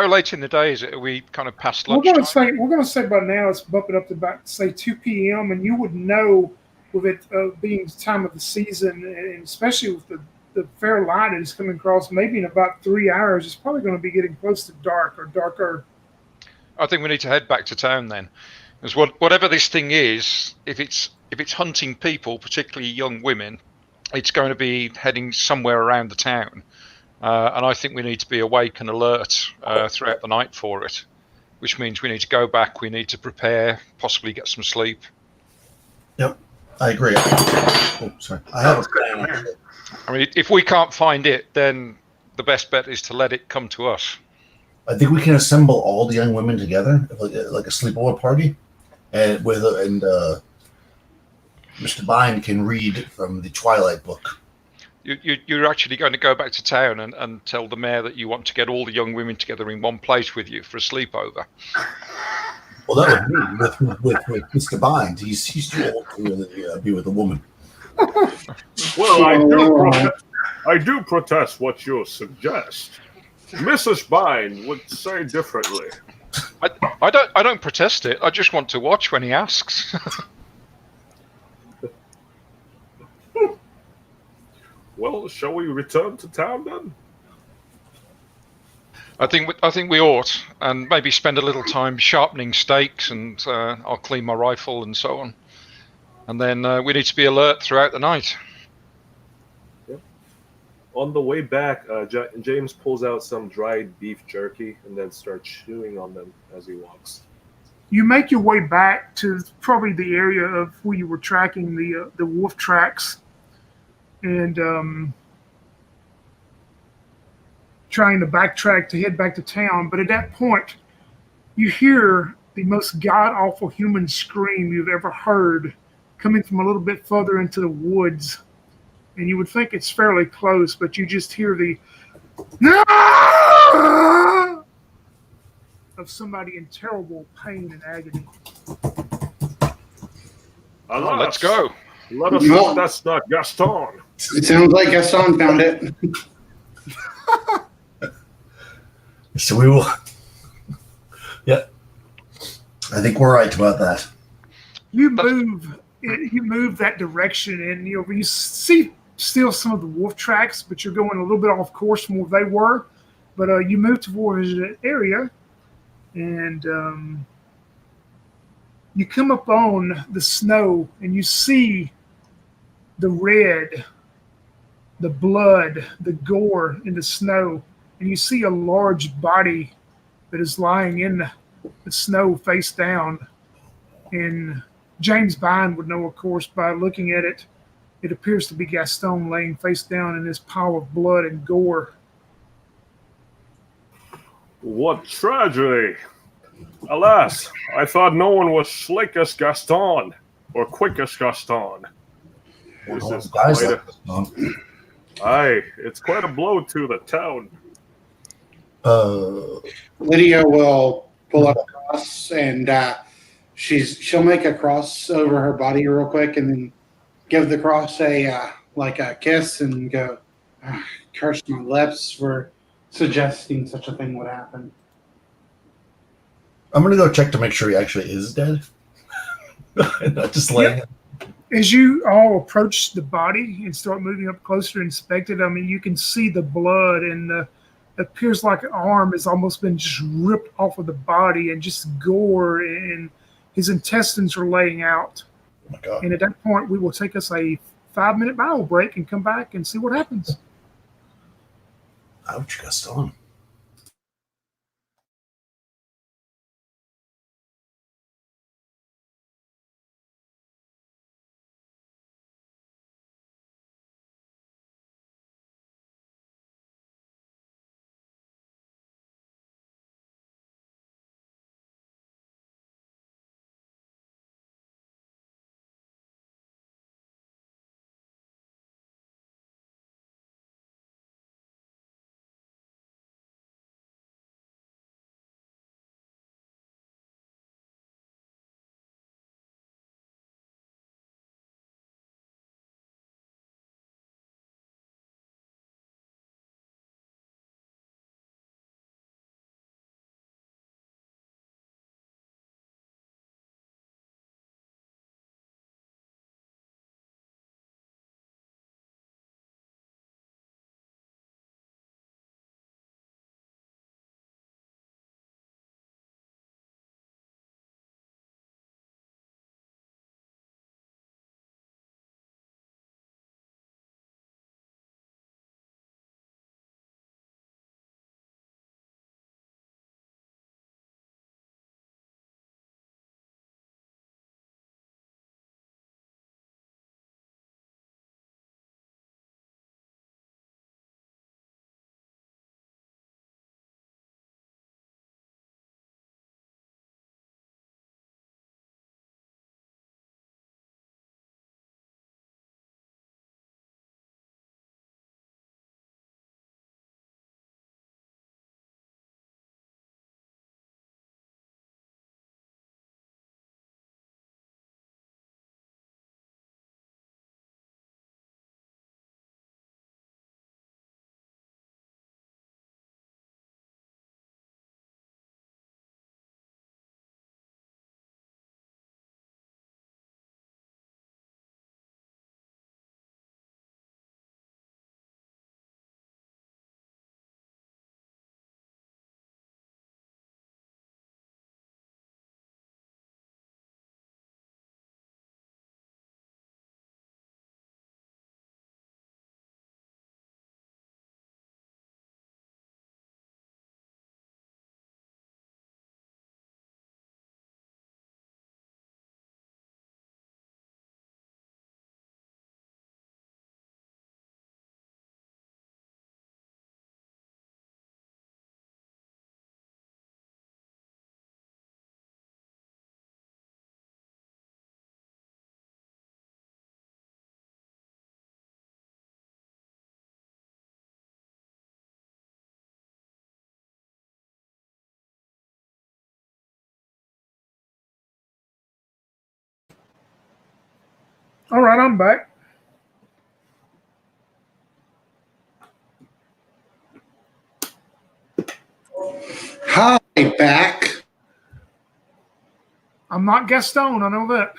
late in the day is it? Are we kind of past We're lunchtime? going to say by now it's bumping up to about say 2 p.m. and you would know with it being time of the season, and especially with the fair light that is coming across, maybe in about 3 hours, it's probably going to be getting close to dark or darker. I think we need to head back to town then, because whatever this thing is, if it's hunting people, particularly young women, it's going to be heading somewhere around the town, and I think we need to be awake and alert throughout the night for it, which means we need to go back, we need to prepare, possibly get some sleep. Yep, I agree. Oh, sorry. I have a plan. Actually. I mean, if we can't find it, then the best bet is to let it come to us. I think we can assemble all the young women together, like a sleepover party, and Mr. Bind can read from the Twilight book. You're actually going to go back to town and tell the mayor that you want to get all the young women together in one place with you for a sleepover. Well, that would be with Mr. Bind. He's too old to really be with a woman. Well, I do protest what you suggest. Mrs. Bind would say differently. I don't protest it. I just want to watch when he asks. Well, shall we return to town then? I think we ought, and maybe spend a little time sharpening stakes, and I'll clean my rifle and so on. And then we need to be alert throughout the night. Yep. On the way back, James pulls out some dried beef jerky and then starts chewing on them as he walks. You make your way back to probably the area of where you were tracking the wolf tracks, and trying to backtrack to head back to town. But at that point, you hear the most god-awful human scream you've ever heard coming from a little bit further into the woods. And you would think it's fairly close, but you just hear the of somebody in terrible pain and agony. Alas, let's go. Let us No. hope that's not Gaston. It sounds like Gaston found it. So we will. Yeah, I think we're right about that. You move that direction, and you see still some of the wolf tracks, but you're going a little bit off course from where they were. But you move towards that area, and you come up on the snow, and you see the red, the blood, the gore in the snow, and you see a large body that is lying in the snow face down. And James Bond would know, of course, by looking at it, it appears to be Gaston laying face down in this pile of blood and gore. What tragedy! Alas, I thought no one was slick as Gaston, or quick as Gaston. This Well, is guys quite like a... this, Mom. Aye, it's quite a blow to the town. Lydia will pull up a cross, and she'll make a cross over her body real quick, and then give the cross a like a kiss, and go, curse my lips for suggesting such a thing would happen. I'm gonna go check to make sure he actually is dead. Not just laying. As you all approach the body and start moving up closer to inspect it, I mean, you can see the blood, and it appears like an arm has almost been just ripped off of the body, and just gore, and his intestines are laying out. Oh my god. And at that point, we will take us a 5-minute Bible break and come back and see what happens. Ouch, Gaston. All right, I'm back. Hi, back. I'm not Gaston, I know that.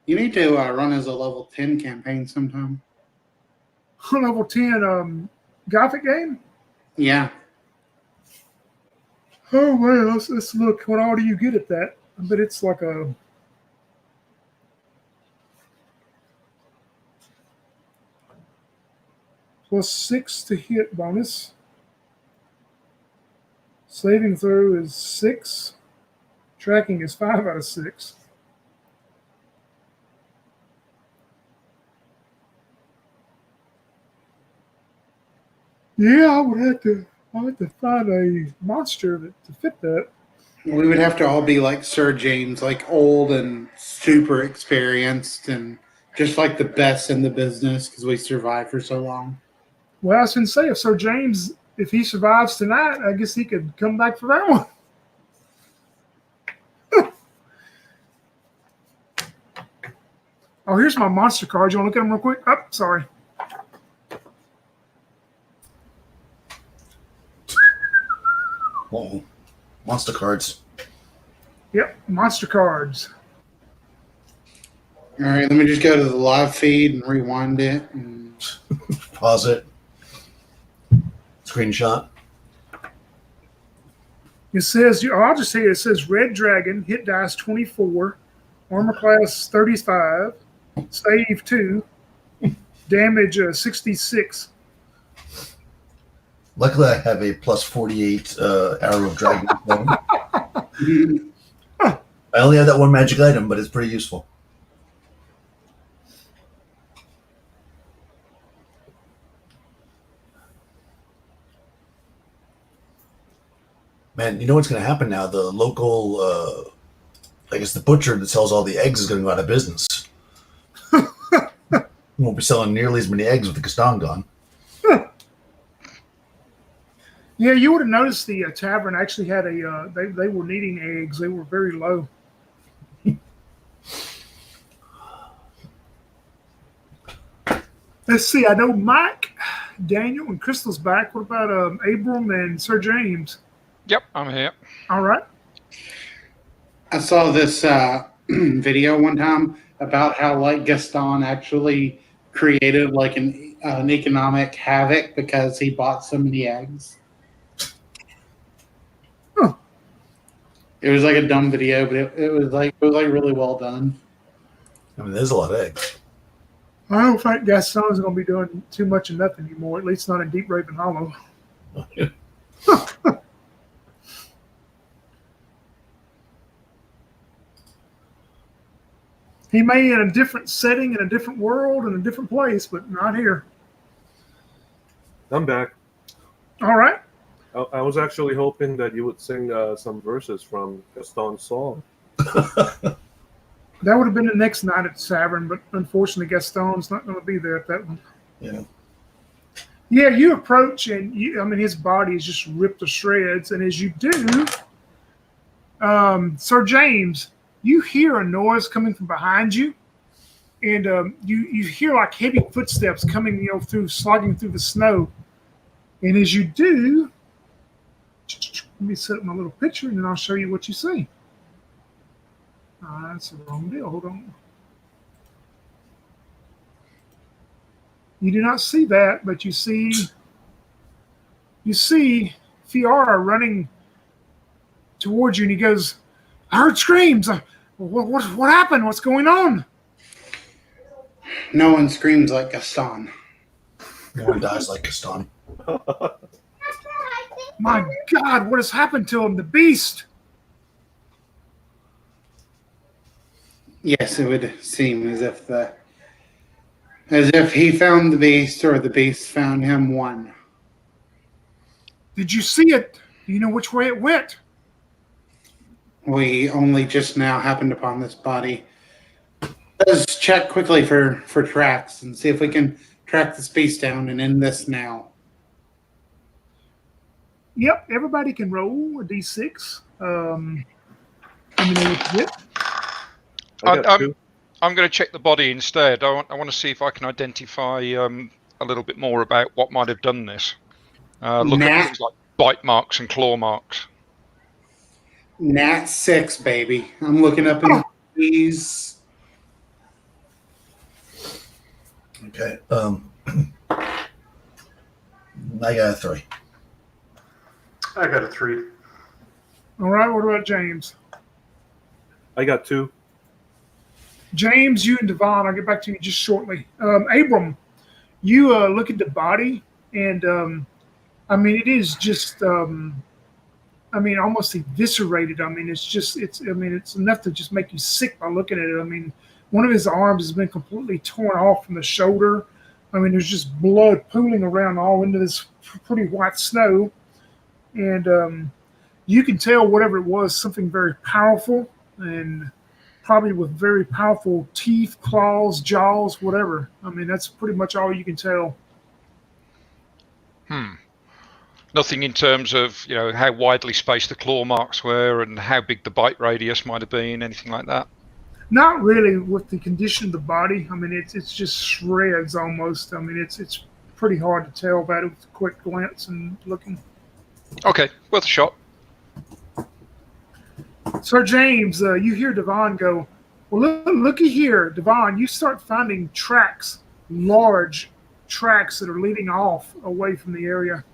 You need to run as a level 10 campaign sometime. Level 10 Gothic game? Yeah. Oh, well, let's look. What all do you get at that? I bet it's like a... +6 to hit bonus. Saving throw is 6. Tracking is 5 out of 6. Yeah, I would have to find a monster to fit that. We would have to all be like Sir James, like old and super experienced and just like the best in the business because we survived for so long. Well, I was going to say, if Sir James, if he survives tonight, I guess he could come back for that one. Oh, here's my monster cards. You want to look at them real quick? Oh, sorry. Whoa. Monster cards. Yep, monster cards. All right, let me just go to the live feed and rewind it. And... Pause it. Screenshot. It says, I'll just say it says Red Dragon, hit dice 24, armor class 35, save 2, damage 66. Luckily, I have a +48 arrow of dragon. I only have that one magic item, but it's pretty useful. Man, you know what's going to happen now? The local, I guess the butcher that sells all the eggs is going to go out of business. Won't be selling nearly as many eggs with the Gaston gone. Yeah, you would have noticed the tavern actually had a, they were needing eggs. They were very low. Let's see, I know Mike, Daniel, and Crystal's back. What about Abram and Sir James? Yep, I'm here. All right. I saw this video one time about how like Gaston actually created like an economic havoc because he bought so many eggs. Huh. It was like a dumb video, but it was like really well done. I mean, there's a lot of eggs. I don't think Gaston's going to be doing too much of nothing anymore, at least not in Deepraven Hollow. He may in a different setting, in a different world, in a different place, but not here. I'm back. All right. I was actually hoping that you would sing some verses from Gaston's song. That would have been the next night at the tavern, but unfortunately Gaston's not going to be there at that one. Yeah. Yeah, you approach and his body is just ripped to shreds. And as you do, Sir James, you hear a noise coming from behind you. And you hear like heavy footsteps coming, slogging through the snow. And as you do, let me set up my little picture and then I'll show you what you see. That's the wrong deal. Hold on. You do not see that, but you see Fiara running towards you, and he goes, "I heard screams. What happened? What's going on?" No one screams like Gaston. No one dies like Gaston. My God, what has happened to him? The beast. Yes, it would seem as if he found the beast or the beast found him one. Did you see it? Do you know which way it went? We only just now happened upon this body. Let's check quickly for tracks and see if we can track this beast down and end this now. Yep, everybody can roll a d6. Let me know what you get. I got two. I'm going to check the body instead. I want to see if I can identify a little bit more about what might have done this. Look at things like bite marks and claw marks. Nat 6, baby. I'm looking up in these. Okay. I got a 3. I got a 3. All right, what about James? I got 2. James, you and Devon, I'll get back to you just shortly. Abram, you look at the body, and I mean, it is just, I mean, almost eviscerated. I mean, it's enough to just make you sick by looking at it. I mean, one of his arms has been completely torn off from the shoulder. I mean, there's just blood pooling around all into this pretty white snow. And you can tell whatever it was, something very powerful and probably with very powerful teeth, claws, jaws, whatever. I mean, that's pretty much all you can tell. Nothing in terms of, you know, how widely spaced the claw marks were and how big the bite radius might have been, anything like that? Not really with the condition of the body. I mean, it's just shreds almost. I mean, it's pretty hard to tell about it with a quick glance and looking. Okay, worth a shot. Sir James, you hear Devon go, well, looky here, Devon, you start finding tracks, large tracks that are leading off away from the area.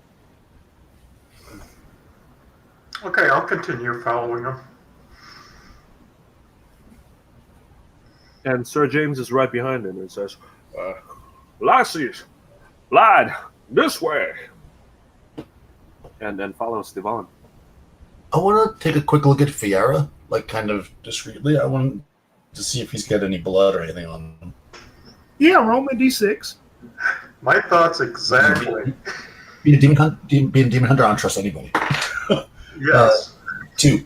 Okay, I'll continue following them. And Sir James is right behind him and says, Lassies, lad, this way. And then follows Devon. I want to take a quick look at Fiara, like kind of discreetly. I want to see if he's got any blood or anything on him. Yeah, roll me d6. My thoughts exactly. Being a demon hunter, I don't trust anybody. Yes. 2.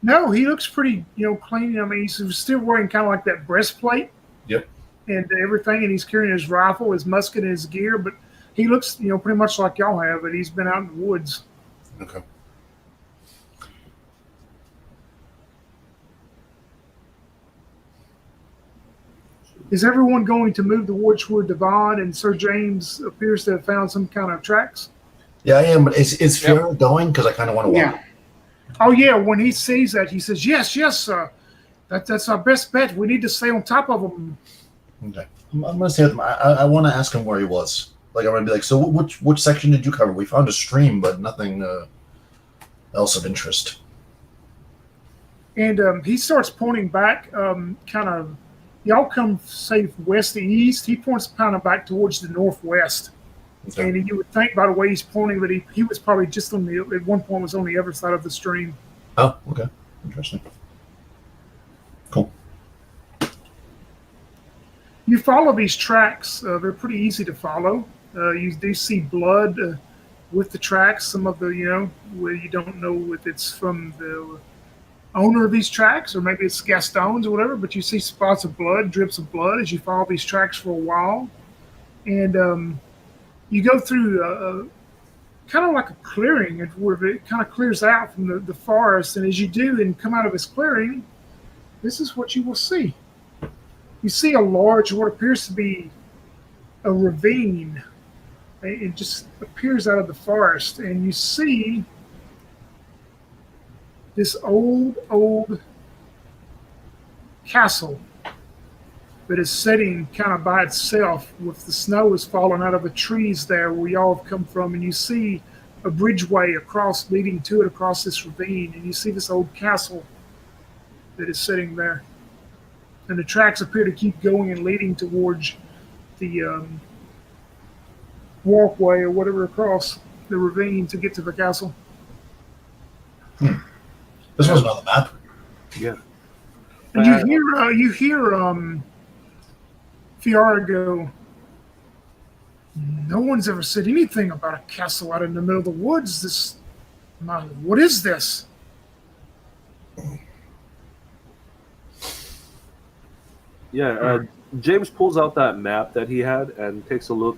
No, he looks pretty, clean. I mean, he's still wearing kind of like that breastplate. Yep. And everything, and he's carrying his rifle, his musket, and his gear, but he looks, pretty much like y'all have, but he's been out in the woods. Okay. Is everyone going to move the woods toward Devon, and Sir James appears to have found some kind of tracks? Yeah, I am. But is Fiora going? Because I kind of want to walk. Yeah. Oh, yeah. When he sees that, he says, yes, sir. That's our best bet. We need to stay on top of him. Okay. I'm going to stay with him. I want to ask him where he was. Like, I'm going to be like, so which section did you cover? We found a stream, but nothing else of interest. And he starts pointing back, kind of, y'all come, say, west to east. He points kind of back towards the northwest. Okay. And you would think by the way he's pointing that he was probably just at one point was on the other side of the stream. Oh, okay. Interesting. Cool. You follow these tracks. They're pretty easy to follow. You do see blood with the tracks. Some of the, where you don't know if it's from the owner of these tracks or maybe it's Gaston's or whatever, but you see spots of blood, drips of blood as you follow these tracks for a while. And you go through kind of like a clearing where it kind of clears out from the forest. And as you do and come out of this clearing, this is what you will see. You see a large, what appears to be a ravine. It just appears out of the forest. And you see this old castle that is sitting kind of by itself with the snow is falling out of the trees there where y'all have come from. And you see a bridgeway leading to it across this ravine. And you see this old castle that is sitting there. And the tracks appear to keep going and leading towards the walkway or whatever across the ravine to get to the castle. This wasn't on the map. Yeah. And you hear Fiara go, no one's ever said anything about a castle out in the middle of the woods. What is this? Yeah, James pulls out that map that he had and takes a look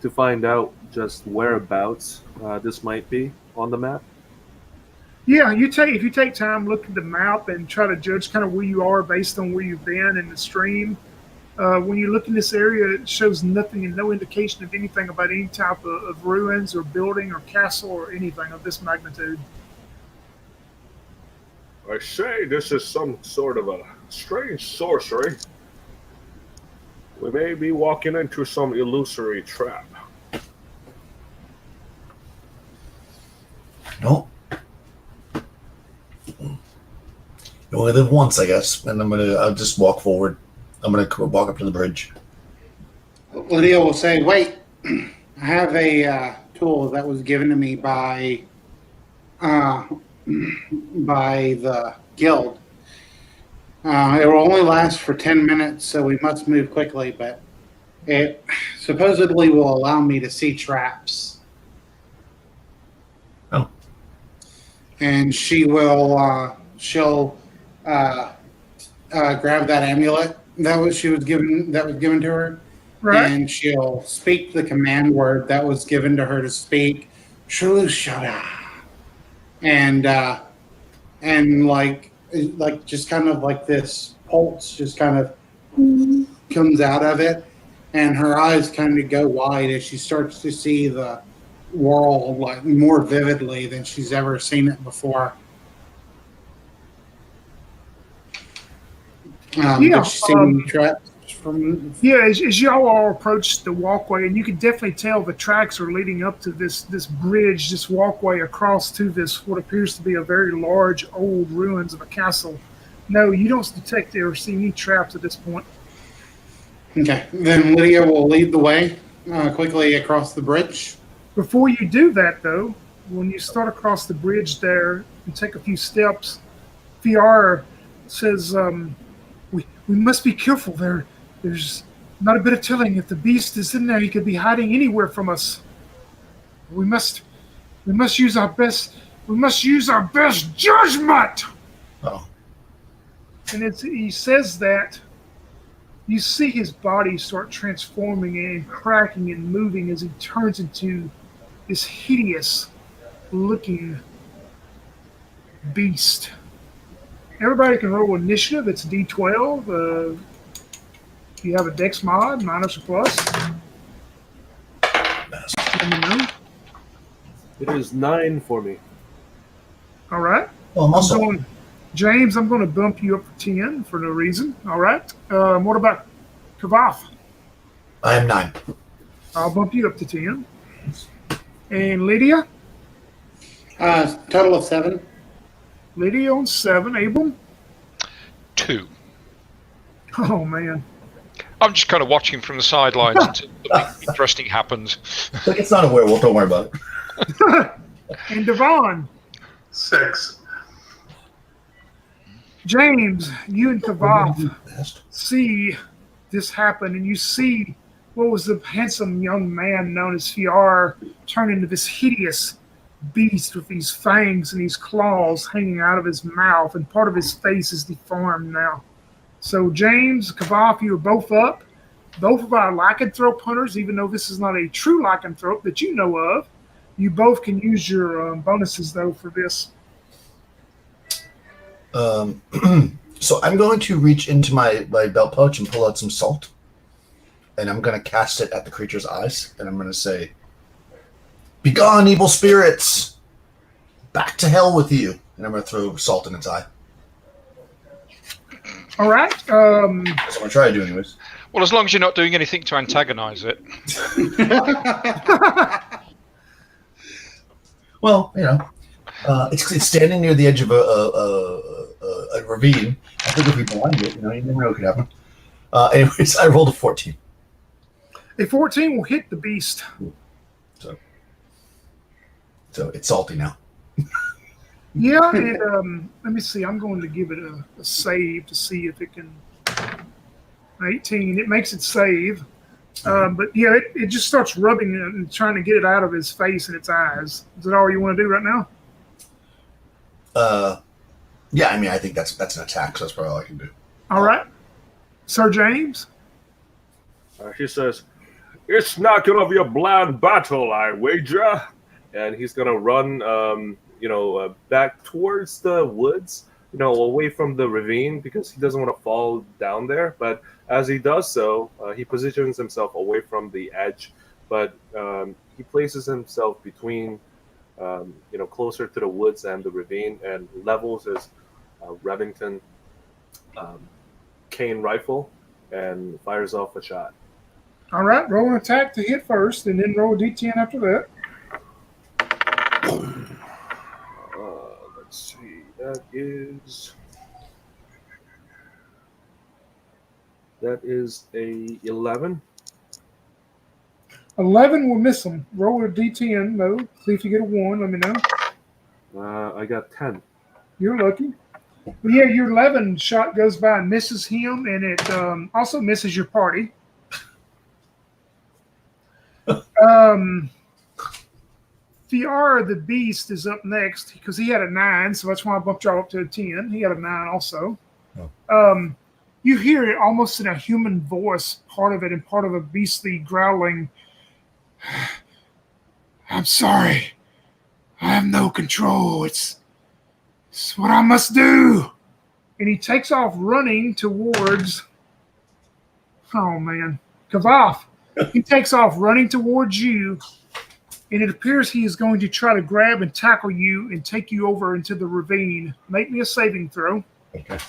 to find out just whereabouts this might be on the map. Yeah, if you take time, look at the map and try to judge kind of where you are based on where you've been in the stream. When you look in this area, it shows nothing and no indication of anything about any type of ruins or building or castle or anything of this magnitude. I say this is some sort of a strange sorcery. We may be walking into some illusory trap. No. You only live once, I guess, and I'll just walk forward. I'm gonna walk up to the bridge. Lydia will say, "Wait, I have a tool that was given to me by the guild. It will only last for 10 minutes, so we must move quickly, but it supposedly will allow me to see traps." Oh. And she'll grab that amulet that was given to her. Right. And she'll speak the command word that was given to her to speak, Shalushada. And like just kind of like this pulse just kind of comes out of it, and her eyes kind of go wide as she starts to see the world like more vividly than she's ever seen it before. Did she see any traps from? Yeah, as y'all all approach the walkway, and you can definitely tell the tracks are leading up to this bridge, this walkway across to this what appears to be a very large old ruins of a castle. No, you don't detect or see any traps at this point. Okay, then Lydia will lead the way quickly across the bridge. Before you do that, though, when you start across the bridge there and take a few steps, VR says, we must be careful. There's not a bit of telling if the beast is in there. He could be hiding anywhere from us. We must use our best. We must use our best judgment. Oh. And he says that. You see his body start transforming and cracking and moving as he turns into this hideous-looking beast. Everybody can roll initiative. It's D12. If you have a dex mod, minus or plus. Let me know. It is 9 for me. All right. Well, I'm also James, I'm going to bump you up to 10 for no reason. All right. What about Kavath? I am 9. I'll bump you up to 10. And Lydia? Total of 7. Lydia on 7. Abram? 2. Oh, man. I'm just kind of watching from the sidelines until something interesting happens. It's not a werewolf. Don't worry about it. And Devon? 6. James, you and Kavath see this happen, and you see what was the handsome young man known as Fiar turn into this hideous beast with these fangs and these claws hanging out of his mouth, and part of his face is deformed now. So James, Kavath, you are both up. Both of our lycanthrope hunters, even though this is not a true lycanthrope that you know of, you both can use your bonuses, though, for this. So I'm going to reach into my belt pouch and pull out some salt, and I'm going to cast it at the creature's eyes, and I'm going to say, "Begone, evil spirits! Back to hell with you!" And I'm going to throw salt in its eye. All right. That's what I'm going to try to do anyways. Well, as long as you're not doing anything to antagonize it. Well, you know, it's standing near the edge of a ravine. I think if we blind it, you know, you never know what could happen. Anyways, I rolled a 14. A 14 will hit the beast. So it's salty now. Yeah, and let me see. I'm going to give it a save to see if it can. 18. It makes it save. But yeah, it just starts rubbing it and trying to get it out of his face and its eyes. Is that all you want to do right now? Yeah, I mean, I think that's an attack, so that's probably all I can do. All right. Sir James? He says, "It's not gonna be a bland battle, I wager." And he's gonna run, back towards the woods, away from the ravine because he doesn't want to fall down there. But as he does so, he positions himself away from the edge, but he places himself between, closer to the woods and the ravine, and levels his Remington cane rifle and fires off a shot. All right, roll an attack to hit first, and then roll a d10 after that. Let's see. That is a 11. 11 will miss him. Roll a d10, though. See if you get a 1. Let me know. I got 10. You're lucky. But yeah, your 11 shot goes by and misses him, and it also misses your party. Fiara the Beast is up next because he had a 9, so that's why I bumped y'all up to a 10. He had a 9 also. Oh. You hear it almost in a human voice, part of it, and part of a beastly growling. I'm sorry. I have no control. It's what I must do. And he takes off running towards, Kavath. He takes off running towards you, and it appears he is going to try to grab and tackle you and take you over into the ravine. Make me a saving throw. Okay.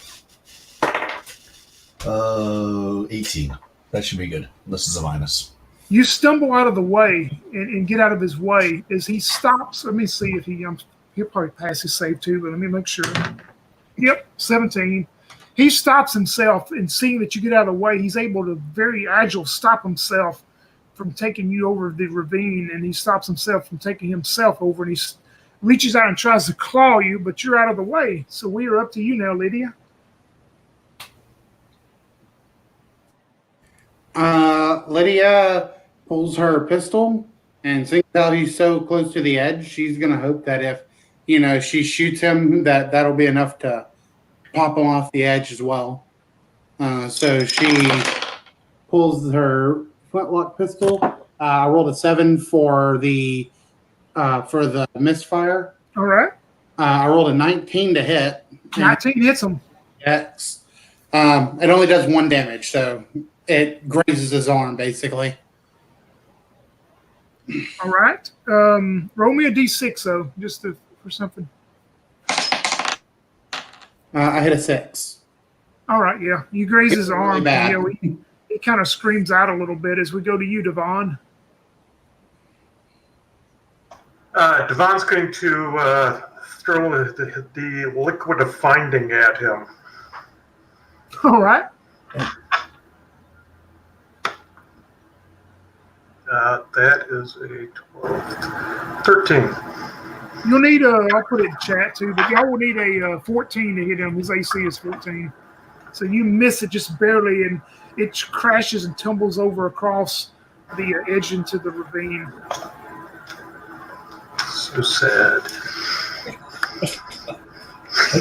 18. That should be good. This is a minus. You stumble out of the way and get out of his way as he stops. Let me see if he'll probably pass his save too, but let me make sure. Yep, 17. He stops himself, and seeing that you get out of the way, he's able to very agile stop himself from taking you over the ravine, and he stops himself from taking himself over, and he reaches out and tries to claw you, but you're out of the way. So we are up to you now, Lydia. Lydia pulls her pistol, and seeing how he's so close to the edge, she's going to hope that if, she shoots him, that'll be enough to pop him off the edge as well. So she pulls her flintlock pistol. I rolled a 7 for the misfire. All right. I rolled a 19 to hit. 19 hits him. Yes. It only does 1 damage, so it grazes his arm, basically. All right. Roll me a d6, though, just for something. I hit a 6. All right, yeah. You graze his Really arm. bad. He kind of screams out a little bit as we go to you, Devon. Devon's going to throw the liquid of finding at him. All right. That is a 12, 13. You'll need I'll put it in chat too, but y'all will need a 14 to hit him. His AC is 14. So you miss it just barely, and it crashes and tumbles over across the edge into the ravine. So sad.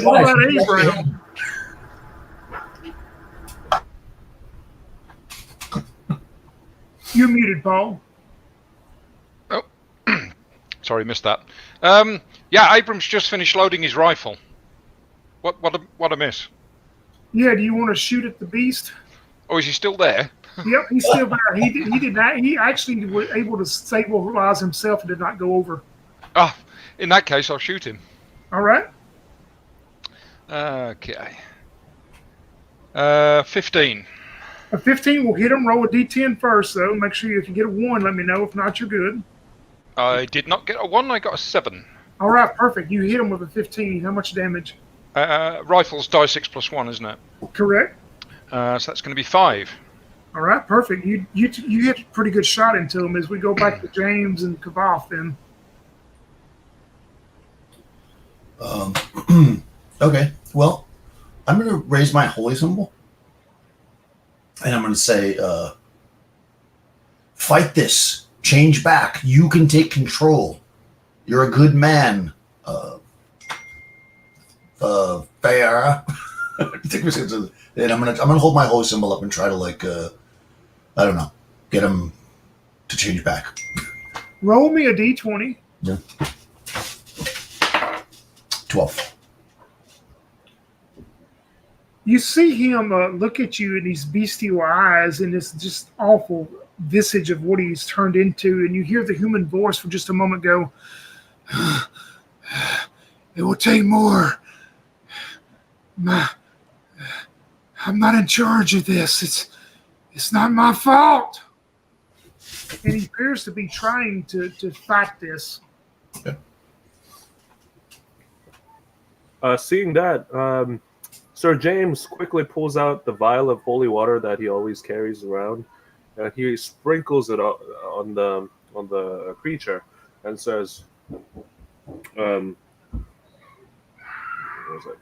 What about Abraham? You're muted, Paul. Oh, sorry, missed that. Yeah, Abram's just finished loading his rifle. What a miss. Yeah, do you want to shoot at the beast? Oh, is he still there? Yep, he's still there. He did not. He actually was able to stabilize himself and did not go over. Oh, in that case, I'll shoot him. All right. Okay. 15. A 15 will hit him. Roll a d10 first, though. Make sure if you get a 1, let me know. If not, you're good. I did not get a 1. I got a 7. All right, perfect. You hit him with a 15. How much damage? Rifle's die 6 plus 1, isn't it? Correct. So that's going to be 5. All right, perfect. You hit a pretty good shot into him as we go back to James and Kavath then. Okay, well, I'm going to raise my holy symbol. And I'm going to say, fight this. Change back. You can take control. You're a good man. Farah. And I'm gonna hold my holy symbol up and try to I don't know, get him to change back. Roll me a d20. Yeah. 12. You see him look at you in these bestial eyes and this just awful visage of what he's turned into, and you hear the human voice for just a moment go, "It will take more. I'm not in charge of this. It's not my fault." And he appears to be trying to fight this. Seeing that, Sir James quickly pulls out the vial of holy water that he always carries around, and he sprinkles it on the creature, and says, what was it?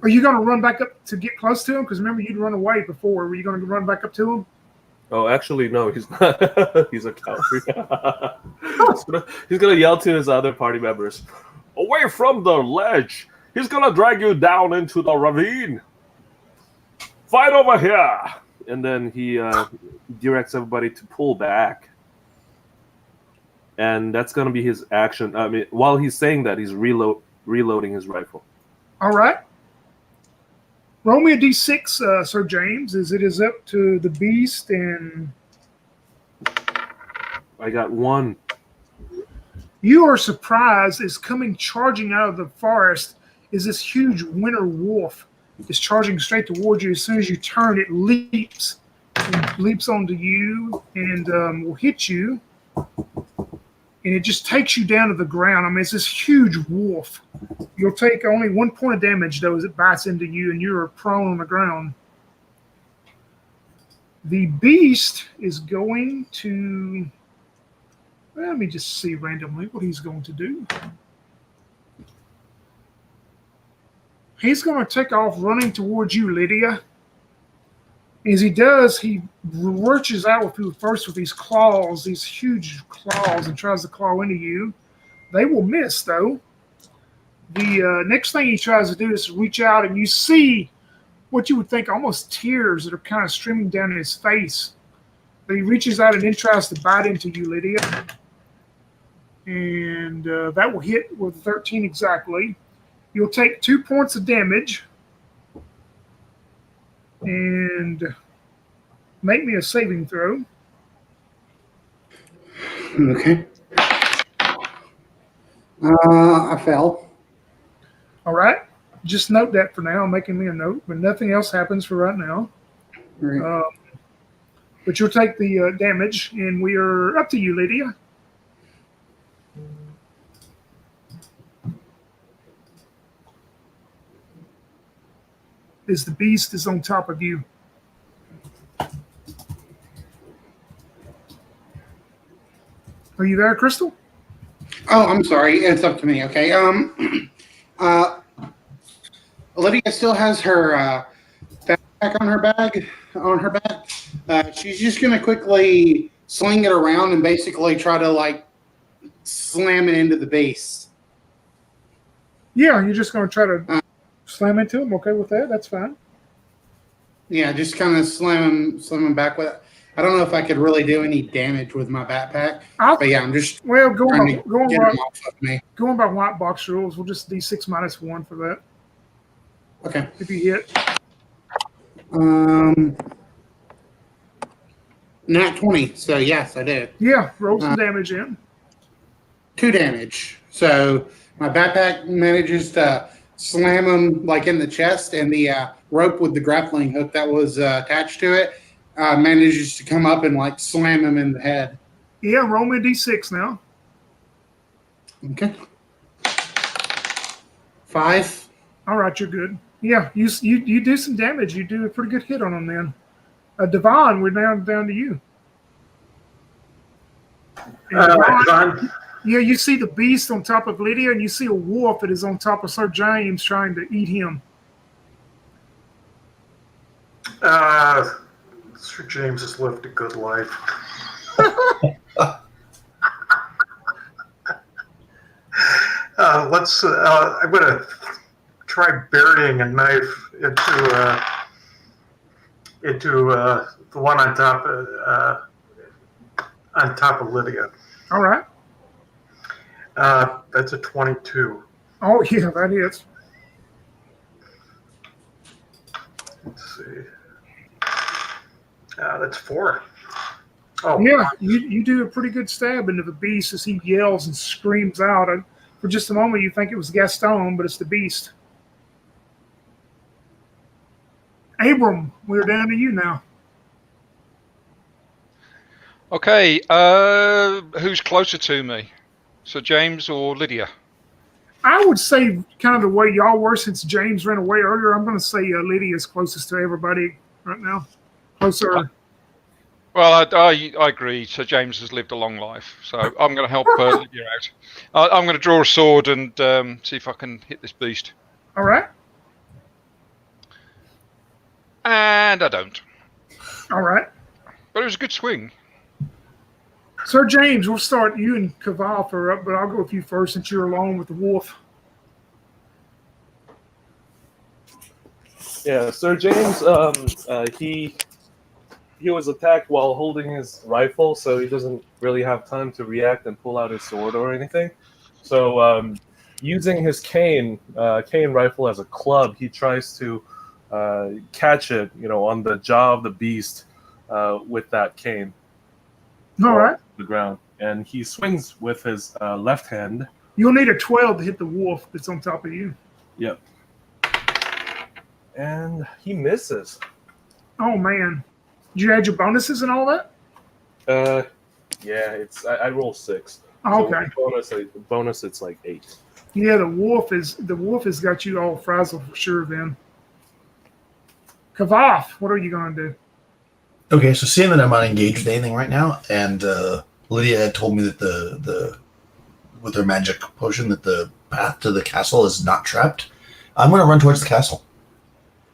Are you going to run back up to get close to him? Because remember, you'd run away before. Were you going to run back up to him? Oh, actually, no, he's not. He's a coward. He's gonna yell to his other party members, "Away from the ledge! He's gonna drag you down into the ravine. Fight over here!" And then he directs everybody to pull back. And that's gonna be his action. I mean, while he's saying that, he's reloading his rifle. All right. Roll me a d6, Sir James, as it is up to the beast, and I got 1. you are surprised as coming charging out of the forest is this huge winter wolf. It's charging straight towards you. As soon as you turn, it leaps onto you and will hit you. And it just takes you down to the ground. I mean, it's this huge wolf. You'll take only 1 point of damage, though, as it bites into you, and you're prone on the ground. The beast is going to... Let me just see randomly what he's going to do. He's going to take off running towards you, Lydia. As he does, he lurches out with you first with these claws, these huge claws, and tries to claw into you. They will miss, though. The next thing he tries to do is reach out, and you see what you would think almost tears that are kind of streaming down his face. But he reaches out and then tries to bite into you, Lydia. And that will hit with 13 exactly. You'll take 2 points of damage. And make me a saving throw. Okay. I fell. All right. Just note that for now. I'm making me a note, but nothing else happens for right now. Right. But you'll take the damage, and we are up to you, Lydia. As the beast is on top of you. Are you there, Crystal? Oh, I'm sorry. It's up to me. Okay. Olivia still has her backpack on her back. She's just gonna quickly sling it around and basically try to slam it into the base. Yeah, you're just gonna try to slam into him. Okay with that? That's fine. Yeah, just kind of slam him back with it. I don't know if I could really do any damage with my backpack, but yeah, I'm just going get him off of me. Going by white box rules, we'll just D6 -1 for that. Okay. If you hit. Nat 20. So yes, I did. Yeah, roll some damage in. 2 damage. So my backpack manages to slam him in the chest, and the rope with the grappling hook that was attached to it manages to come up and slam him in the head. Yeah, roll me a D6 now. Okay. 5. All right, you're good. Yeah, you do some damage. You do a pretty good hit on him then. Devon, we're now down to you. Devon? Yeah, you see the beast on top of Lydia, and you see a wolf that is on top of Sir James trying to eat him. Sir James has lived a good life. I'm going to try burying a knife into the one on top of Lydia. All right. That's a 22. Oh, yeah, that is. Let's see. That's 4. Oh, Yeah, you do a pretty good stab into the beast as he yells and screams out. And for just a moment, you think it was Gaston, but it's the beast. Abram, we're down to you now. Okay, who's closer to me? Sir James or Lydia? I would say kind of the way y'all were since James ran away earlier. I'm going to say Lydia is closest to everybody right now. Closer. Well, I agree. Sir James has lived a long life, so I'm going to help Lydia out. I'm going to draw a sword and see if I can hit this beast. All right. And I don't. All right. But it was a good swing. Sir James, we'll start you and Kaval are up, but I'll go with you first since you're alone with the wolf. Yeah, Sir James, he was attacked while holding his rifle, so he doesn't really have time to react and pull out his sword or anything. So using his cane rifle as a club, he tries to catch it, on the jaw of the beast with that cane. All right. The ground, and he swings with his left hand. You'll need a 12 to hit the wolf that's on top of you. Yep. And he misses. Oh, man. Did you add your bonuses and all that? Yeah, I roll 6. Okay. So bonus, it's like 8. Yeah, the wolf has got you all frazzled for sure then. Kavaf, what are you going to do? Okay, so seeing that I'm not engaged with anything right now, and Lydia had told me that with her magic potion that the path to the castle is not trapped, I'm going to run towards the castle.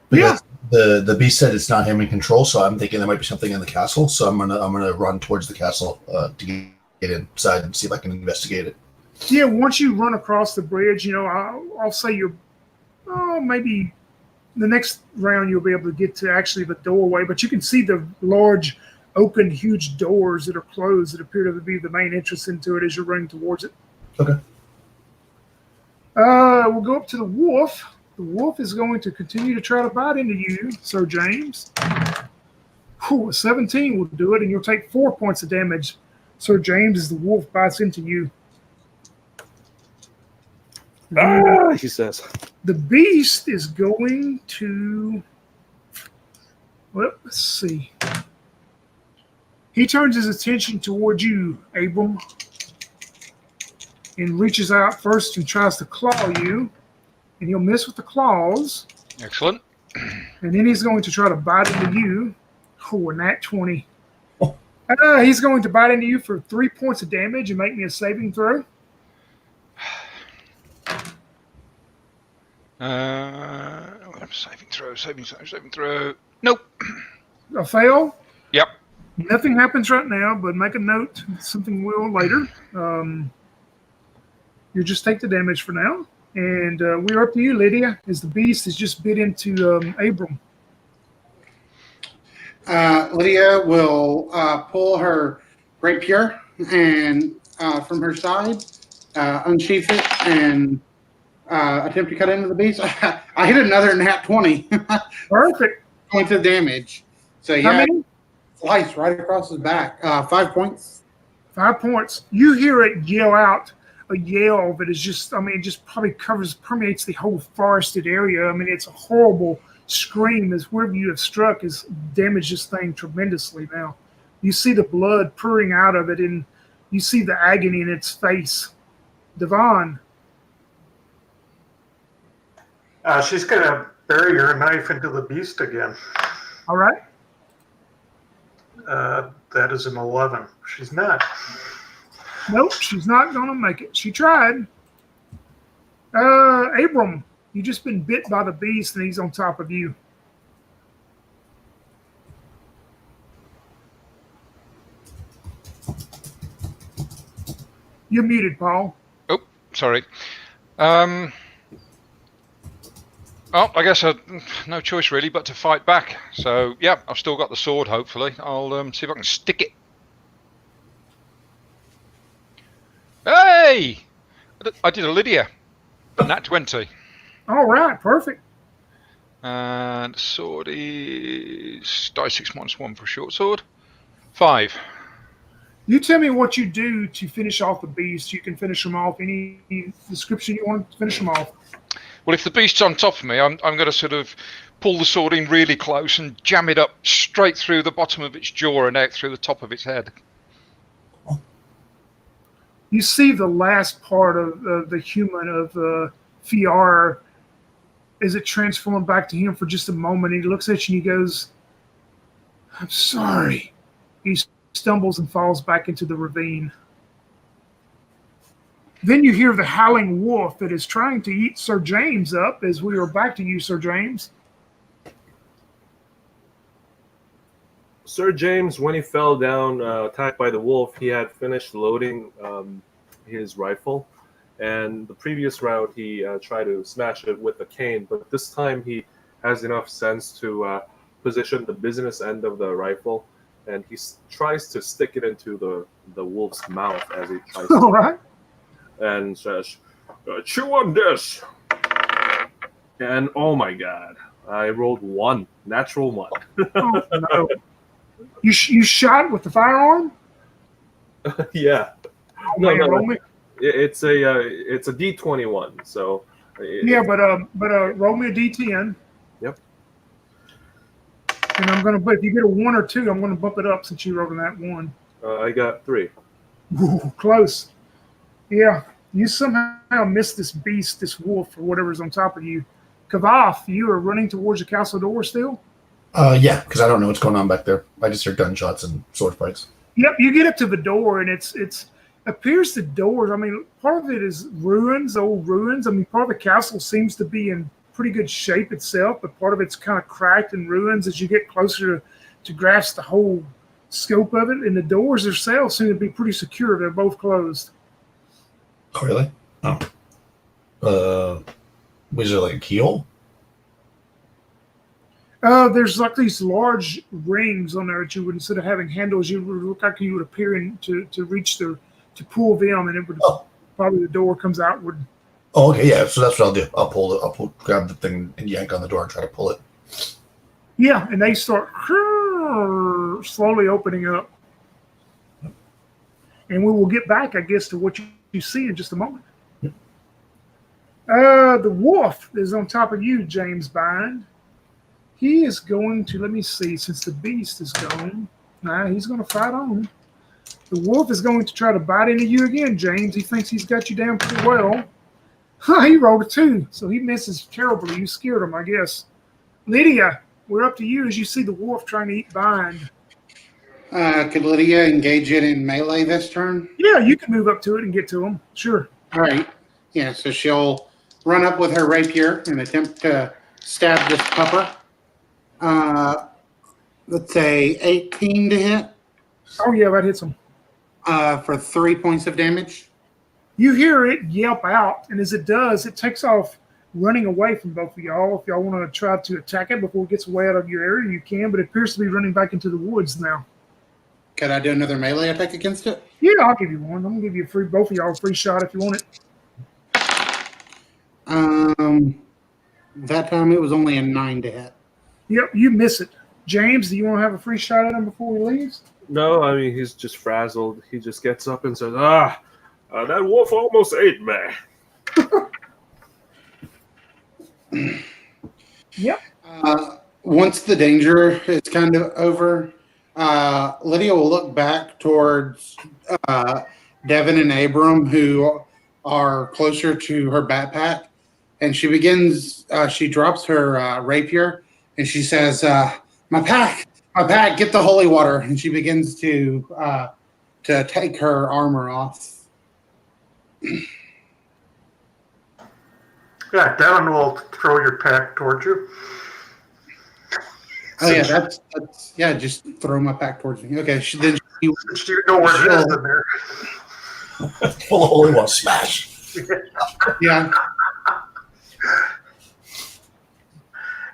Because the beast said it's not him in control, so I'm thinking there might be something in the castle. So I'm gonna run towards the castle to get inside and see if I can investigate it. Yeah, once you run across the bridge, I'll say you're maybe the next round you'll be able to get to actually the doorway, but you can see the large open huge doors that are closed that appear to be the main entrance into it as you're running towards it. Okay. We'll go up to the wolf. The wolf is going to continue to try to bite into you, Sir James. A 17 will do it, and you'll take 4 points of damage, Sir James, as the wolf bites into you. He says. The beast is going to... Well, let's see. He turns his attention toward you, Abram, and reaches out first and tries to claw you. And he'll miss with the claws. Excellent. And then he's going to try to bite into you. A nat 20. He's going to bite into you for 3 points of damage and make me a saving throw. Saving throw. Nope. A fail. Yep. Nothing happens right now, but make a note. Something will later. You just take the damage for now. And we're up to you, Lydia, as the beast has just bit into Abram. Lydia will pull her rapier and from her side, unsheath it, and attempt to cut into the beast. I hit another nat 20. Perfect. Points of damage. So How yeah, many? slice right across his back. 5 points. 5 points. You hear it yell out. A yell that is just, it just probably permeates the whole forested area. It's a horrible scream as wherever you have struck has damaged this thing tremendously now. You see the blood pouring out of it, and you see the agony in its face. Devon. She's going to bury her knife into the beast again. All right. That is an 11. She's not. Nope, she's not going to make it. She tried. Abram, you just been bit by the beast, and he's on top of you. You're muted, Paul. Oh, sorry. Oh, I guess no choice really but to fight back. So, yeah, I've still got the sword, hopefully. I'll see if I can stick it. Hey! I did a Lydia. Nat 20. All right, perfect. And sword is die 6 -1 for a short sword. 5. You tell me what you do to finish off the beast. You can finish them off. Any description you want to finish them off. Well, if the beast's on top of me, I'm going to sort of pull the sword in really close and jam it up straight through the bottom of its jaw and out through the top of its head. You see the last part of the human of Fiar as it transformed back to him for just a moment. He looks at you and he goes, "I'm sorry." He stumbles and falls back into the ravine. Then you hear the howling wolf that is trying to eat Sir James up as we are back to you, Sir James. Sir James, when he fell down, attacked by the wolf, he had finished loading his rifle. And the previous round, he tried to smash it with a cane, but this time he has enough sense to position the business end of the rifle, and he tries to stick it into the wolf's mouth as he tries to. All right. And says, "Chew on this." And oh my god, I rolled 1, natural 1. Oh, no. You shot with the firearm? Yeah. Oh, No, man, no, roll me. it's a D21. So Yeah, but roll me a D10. Yep. And I'm gonna. But if you get a 1 or 2, I'm gonna bump it up since you rolled that 1. I got 3. Ooh, close. Yeah, you somehow missed this beast, this wolf, or whatever's on top of you. Kavath, you are running towards the castle door still? Yeah, because I don't know what's going on back there. I just hear gunshots and sword fights. Yep, you get up to the door, and it's appears the doors. I mean, part of it is ruins, old ruins. I mean, part of the castle seems to be in pretty good shape itself, but part of it's kind of cracked in ruins as you get closer to grasp the whole scope of it. And the doors themselves seem to be pretty secure. They're both closed. Oh, really? Oh. Was there like a keyhole? There's like these large rings on there that you would, instead of having handles, you would look like you would appear in to reach to pull them, and it would probably the door comes outward. Oh, okay, yeah. So that's what I'll do. I'll grab the thing and yank on the door and try to pull it. Yeah, and they start slowly opening up. And we will get back, I guess, to what you see in just a moment. Yep. The wolf is on top of you, James Bind. He is going to, let me see, since the beast is gone, he's going to fight on. The wolf is going to try to bite into you again, James. He thinks he's got you down pretty well. He rolled a 2, so he misses terribly. You scared him, I guess. Lydia, we're up to you as you see the wolf trying to eat Bind. Could Lydia engage it in melee this turn? Yeah, you can move up to it and get to him. Sure. All right. Yeah, so she'll run up with her rapier and attempt to stab this pupper. Let's say 18 to hit. Oh, yeah, that hits him. For 3 points of damage. You hear it yelp out, and as it does, it takes off running away from both of y'all. If y'all want to try to attack it before it gets away out of your area, you can, but it appears to be running back into the woods now. Could I do another melee attack against it? Yeah, I'll give you one. I'm going to give you both of y'all a free shot if you want it. That time it was only a 9 to hit. Yep, you miss it. James, do you want to have a free shot at him before he leaves? No, I mean, he's just frazzled. He just gets up and says, that wolf almost ate me. Yep. Once the danger is kind of over, Lydia will look back towards Devin and Abram, who are closer to her backpack, and she drops her rapier, and she says, my pack, get the holy water, and she begins to take her armor off. Yeah, Devin will throw your pack towards you. Oh yeah, that's just throw my pack towards me. Okay, Since you know where it is in there. Full of holy water, smash. Yeah.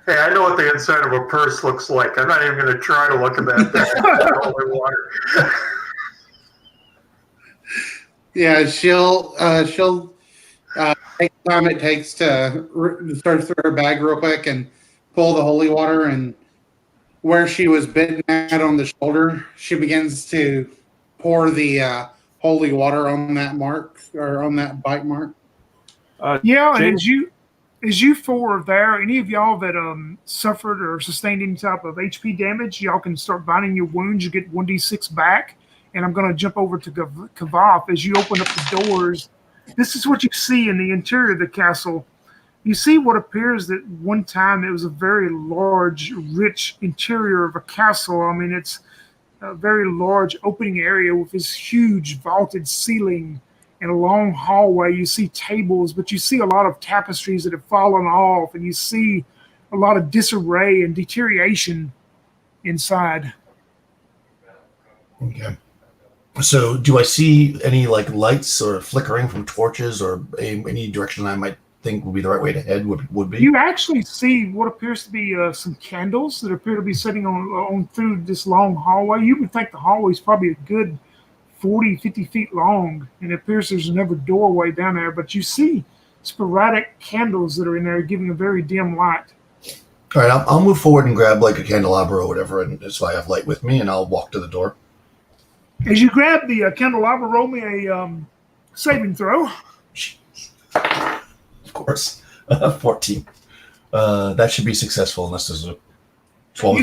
Hey, I know what the inside of a purse looks like. I'm not even going to try to look at that holy water. Yeah, she'll take the time it takes to start through her bag real quick and pull the holy water, and where she was bitten at on the shoulder, she begins to pour the holy water on that mark or on that bite mark. Yeah, and James, as you four are there, any of y'all that suffered or sustained any type of HP damage, y'all can start binding your wounds. You get 1d6 back. And I'm going to jump over to Kavath. As you open up the doors, this is what you see in the interior of the castle. You see what appears that one time it was a very large, rich interior of a castle. I mean, it's a very large opening area with this huge vaulted ceiling and a long hallway. You see tables, but you see a lot of tapestries that have fallen off, and you see a lot of disarray and deterioration inside. Okay. So, do I see any like lights or flickering from torches, or any direction I might think would be the right way to head? Would be? You actually see what appears to be some candles that appear to be sitting on through this long hallway. You would think the hallway is probably a good 40, 50 feet long, and it appears there's another doorway down there. But you see sporadic candles that are in there, giving a very dim light. All right, I'll move forward and grab like a candelabra or whatever, and so I have light with me, and I'll walk to the door. As you grab the candelabra, roll me a saving throw. Of course, 14. That should be successful unless there's a 12.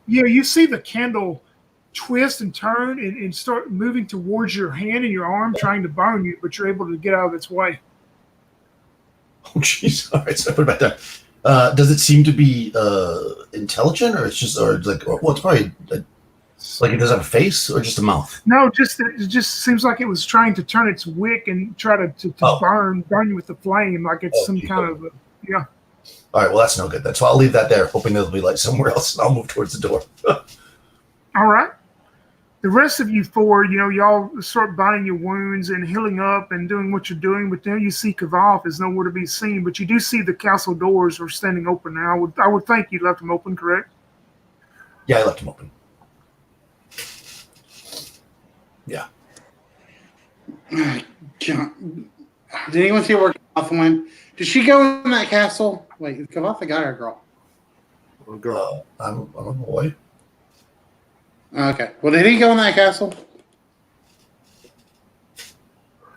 You see the candle twist and turn and start moving towards your hand and your arm, trying to burn you, but you're able to get out of its way. Oh, jeez. All right, so I put it back there. Does it seem to be intelligent, or it's just, or like, well, it's probably like it does have a face or just a mouth? No, it just seems like it was trying to turn its wick and try to burn you with the flame, like it's some kind of yeah. All right, well that's no good then. So I'll leave that there, hoping there'll be light somewhere else, and I'll move towards the door. All right. The rest of you four, y'all start binding your wounds and healing up and doing what you're doing. But then you see Kavath is nowhere to be seen. But you do see the castle doors are standing open now. I would think you left them open, correct? Yeah, I left them open. Yeah. Did anyone see where Kavath went? Did she go in that castle? Wait, is Kavath a guy or a girl? girl. I'm a boy. Okay. Well, did he go in that castle?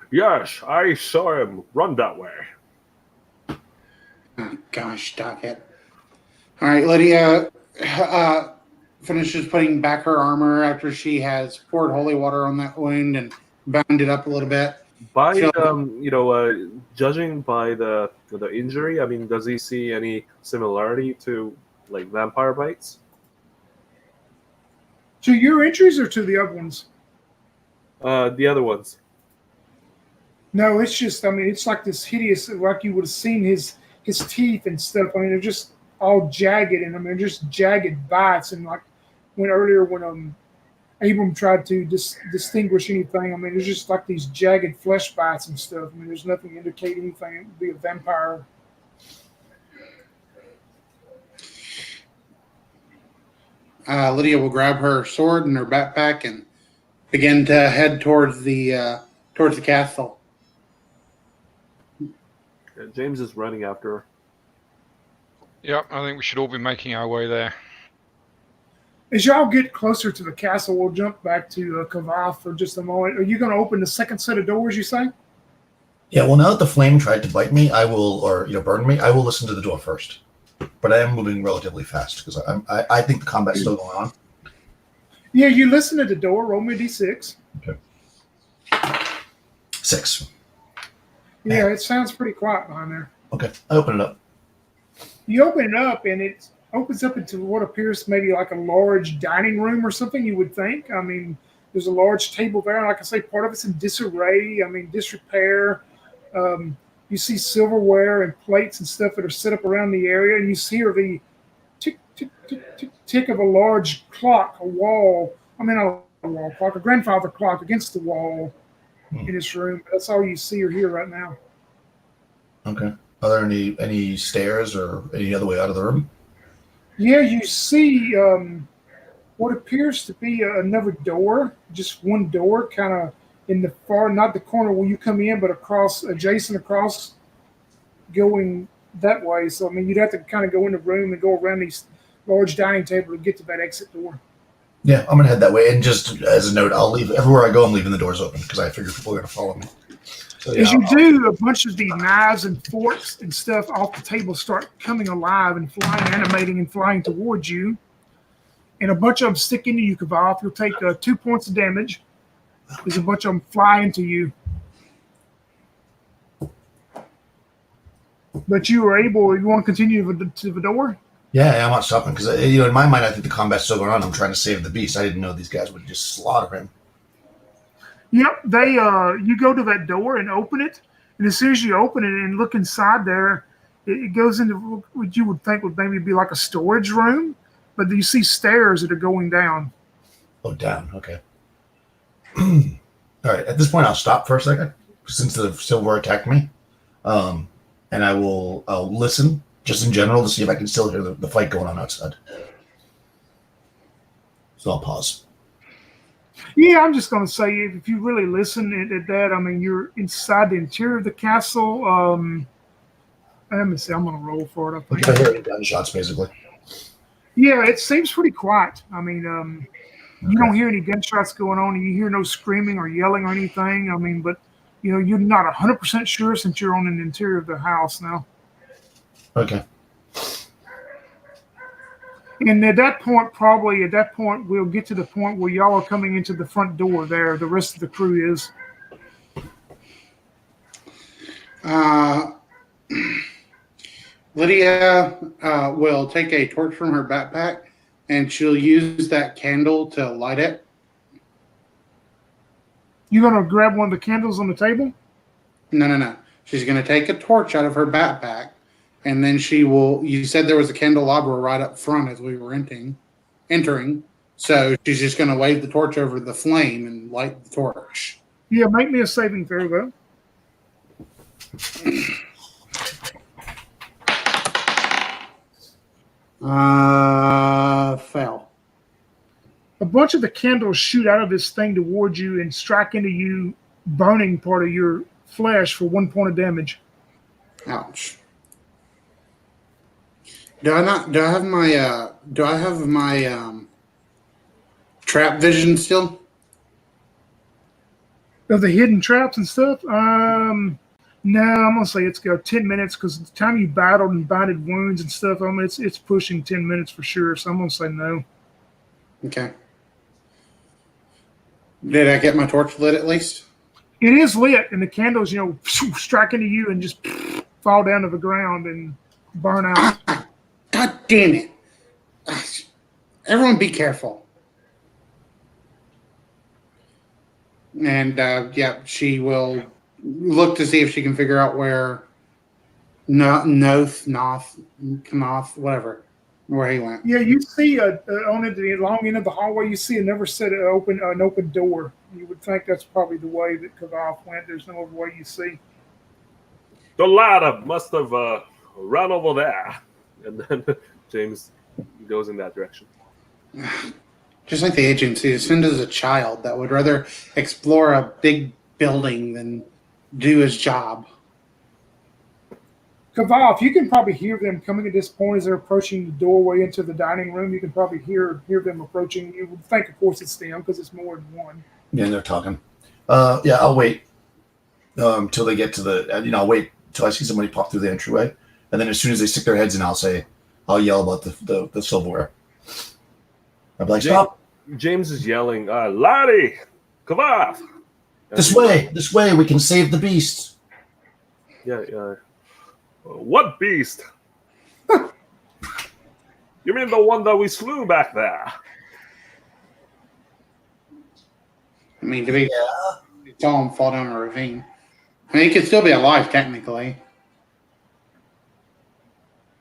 Yes, I saw him run that way. Oh, gosh, dock it. All right, Lydia finishes putting back her armor after she has poured holy water on that wound and bound it up a little bit. By judging by the injury, I mean, does he see any similarity to like vampire bites? To your injuries or to the other ones? The other ones. No, it's just, it's like this hideous, like you would have seen his teeth and stuff. I mean, they're just all jagged, and they're just jagged bites. And like when Abram tried to distinguish anything, there's just like these jagged flesh bites and stuff. There's nothing to indicate anything. It would be a vampire. Lydia will grab her sword and her backpack and begin to head towards the castle. James is running after her. Yeah, I think we should all be making our way there. As y'all get closer to the castle, we'll jump back to Kavath for just a moment. Are you going to open the second set of doors, you say? Yeah, well, now that the flame tried to bite me, burn me, I will listen to the door first. But I am moving relatively fast because I think the combat's still going on. Yeah, you listen to the door. Roll me a d6. Okay. 6. Yeah, it sounds pretty quiet behind there. Okay, I open it up. You open it up, and it opens up into what appears maybe like a large dining room or something, you would think. There's a large table there. Like I say, part of it's in disarray. Disrepair. You see silverware and plates and stuff that are set up around the area, and you hear the tick, tick, tick, tick, tick of a large clock, a grandfather clock against the wall in this room. That's all you see or hear right now. Okay. Are there any stairs or any other way out of the room? Yeah, you see what appears to be another door, just one door, kind of in the far, not the corner where you come in, but adjacent across, going that way. So, I mean, you'd have to kind of go in the room and go around these large dining table to get to that exit door. Yeah, I'm gonna head that way. And just as a note, I'll leave everywhere I go. I'm leaving the doors open because I figure people are gonna follow me. So, yeah, As you do, a bunch of the knives and forks and stuff off the table start coming alive and flying, animating and flying towards you. And a bunch of them stick into you, Kavath. You'll take 2 points of damage. There's a bunch of them fly into you. But you are able, you want to continue to the door? Yeah, I'm not stopping because in my mind, I think the combat's still going on. I'm trying to save the beast. I didn't know these guys would just slaughter him. Yep, you go to that door and open it, and as soon as you open it and look inside there, it goes into what you would think would maybe be like a storage room, but you see stairs that are going down. Oh, down. Okay. All right. At this point, I'll stop for a second since the silver attacked me, and I'll listen just in general to see if I can still hear the fight going on outside. So I'll pause. Yeah, I'm just going to say, if you really listen at that, I mean, you're inside the interior of the castle. Let me see, I'm going to roll for it, I think. I hear any gunshots, basically. Yeah, it seems pretty quiet. I mean, you don't hear any gunshots going on, and you hear no screaming or yelling or anything. I mean, but, you're not 100% sure since you're on an interior of the house now. Okay. And at that point, we'll get to the point where y'all are coming into the front door there. The rest of the crew is. Lydia will take a torch from her backpack, and she'll use that candle to light it. You going to grab one of the candles on the table? No. She's going to take a torch out of her backpack, and then she will. You said there was a candelabra right up front as we were entering. So she's just going to wave the torch over the flame and light the torch. Yeah, make me a saving throw, though. Fail. A bunch of the candles shoot out of this thing towards you and strike into you, burning part of your flesh for 1 point of damage. Ouch. Do I have my trap vision still? Of the hidden traps and stuff? No, I'm going to say it's got 10 minutes because the time you battled and binded wounds and stuff, I mean, it's pushing 10 minutes for sure, so I'm going to say no. Okay. Did I get my torch lit at least? It is lit, and the candles, strike into you and just fall down to the ground and burn out. God damn it. Everyone be careful. And, she will look to see if she can figure out where Knoth, whatever, where he went. Yeah, you see on the long end of the hallway, you see another set of an open door. You would think that's probably the way that Kavath went. There's no other way you see. The ladder must have run over there. And then James goes in that direction. Just like the agency, Cinda's a child that would rather explore a big building than do his job. Kavath, you can probably hear them coming at this point as they're approaching the doorway into the dining room. You can probably hear them approaching. You would think, of course, it's them because it's more than one. Yeah, they're talking. I'll wait till they get to the. I'll wait till I see somebody pop through the entryway, and then as soon as they stick their heads in, I'll yell about the silverware. I'll be like, stop! James is yelling, Laddie, Kavath! This way, we can save the beast. Yeah. What beast? You mean the one that we slew back there? I mean, we saw him fall down a ravine. I mean, he could still be alive, technically.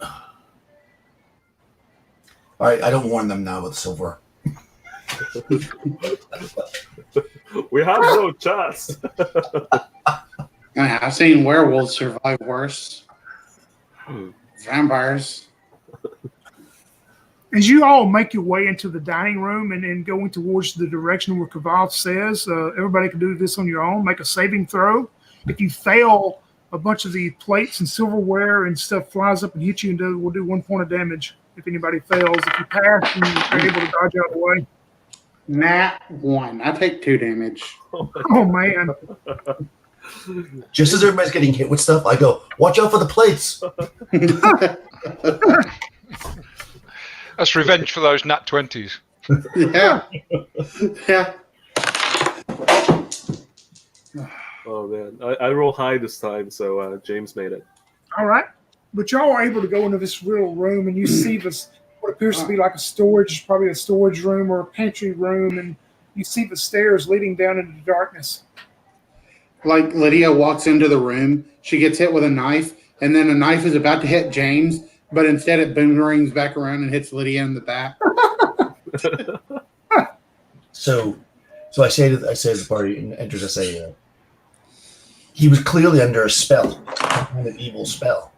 All right, I don't warn them now about the silver. We have no chance. I've seen werewolves survive worse. Vampires. As you all make your way into the dining room and going towards the direction where Kaval says, everybody can do this on your own. Make a saving throw. If you fail, a bunch of the plates and silverware and stuff flies up and hits you and will do 1 point of damage if anybody fails. If you pass, then you're able to dodge out of the way. Nat 1. I take 2 damage. Oh, man. Just as everybody's getting hit with stuff, I go, watch out for the plates. That's revenge for those nat 20s. Yeah. Yeah. Oh man, I roll high this time, so James made it. All right. But y'all are able to go into this little room and you see this, what appears to be like a storage, probably a storage room or a pantry room, and you see the stairs leading down into the darkness. Like Lydia walks into the room, she gets hit with a knife, and then a knife is about to hit James, but instead it boomerangs back around and hits Lydia in the back. So I say as the party enters, I say, he was clearly under a spell, some kind of evil spell.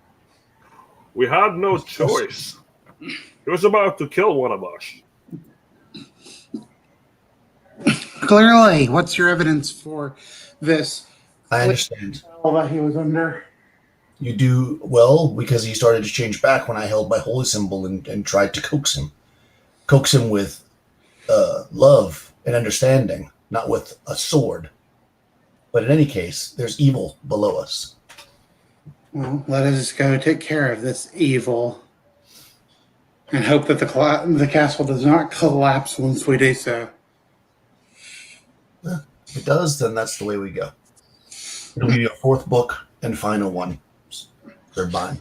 We had no choice. He was about to kill one of us. Clearly, what's your evidence for this? I understand. All that he was under. You do well because he started to change back when I held my holy symbol and tried to coax him with love and understanding, not with a sword. But in any case, there's evil below us. Well, let us go take care of this evil and hope that the castle does not collapse once we do so. If it does, then that's the way we go. It'll be your 4th book and final one. They're mine.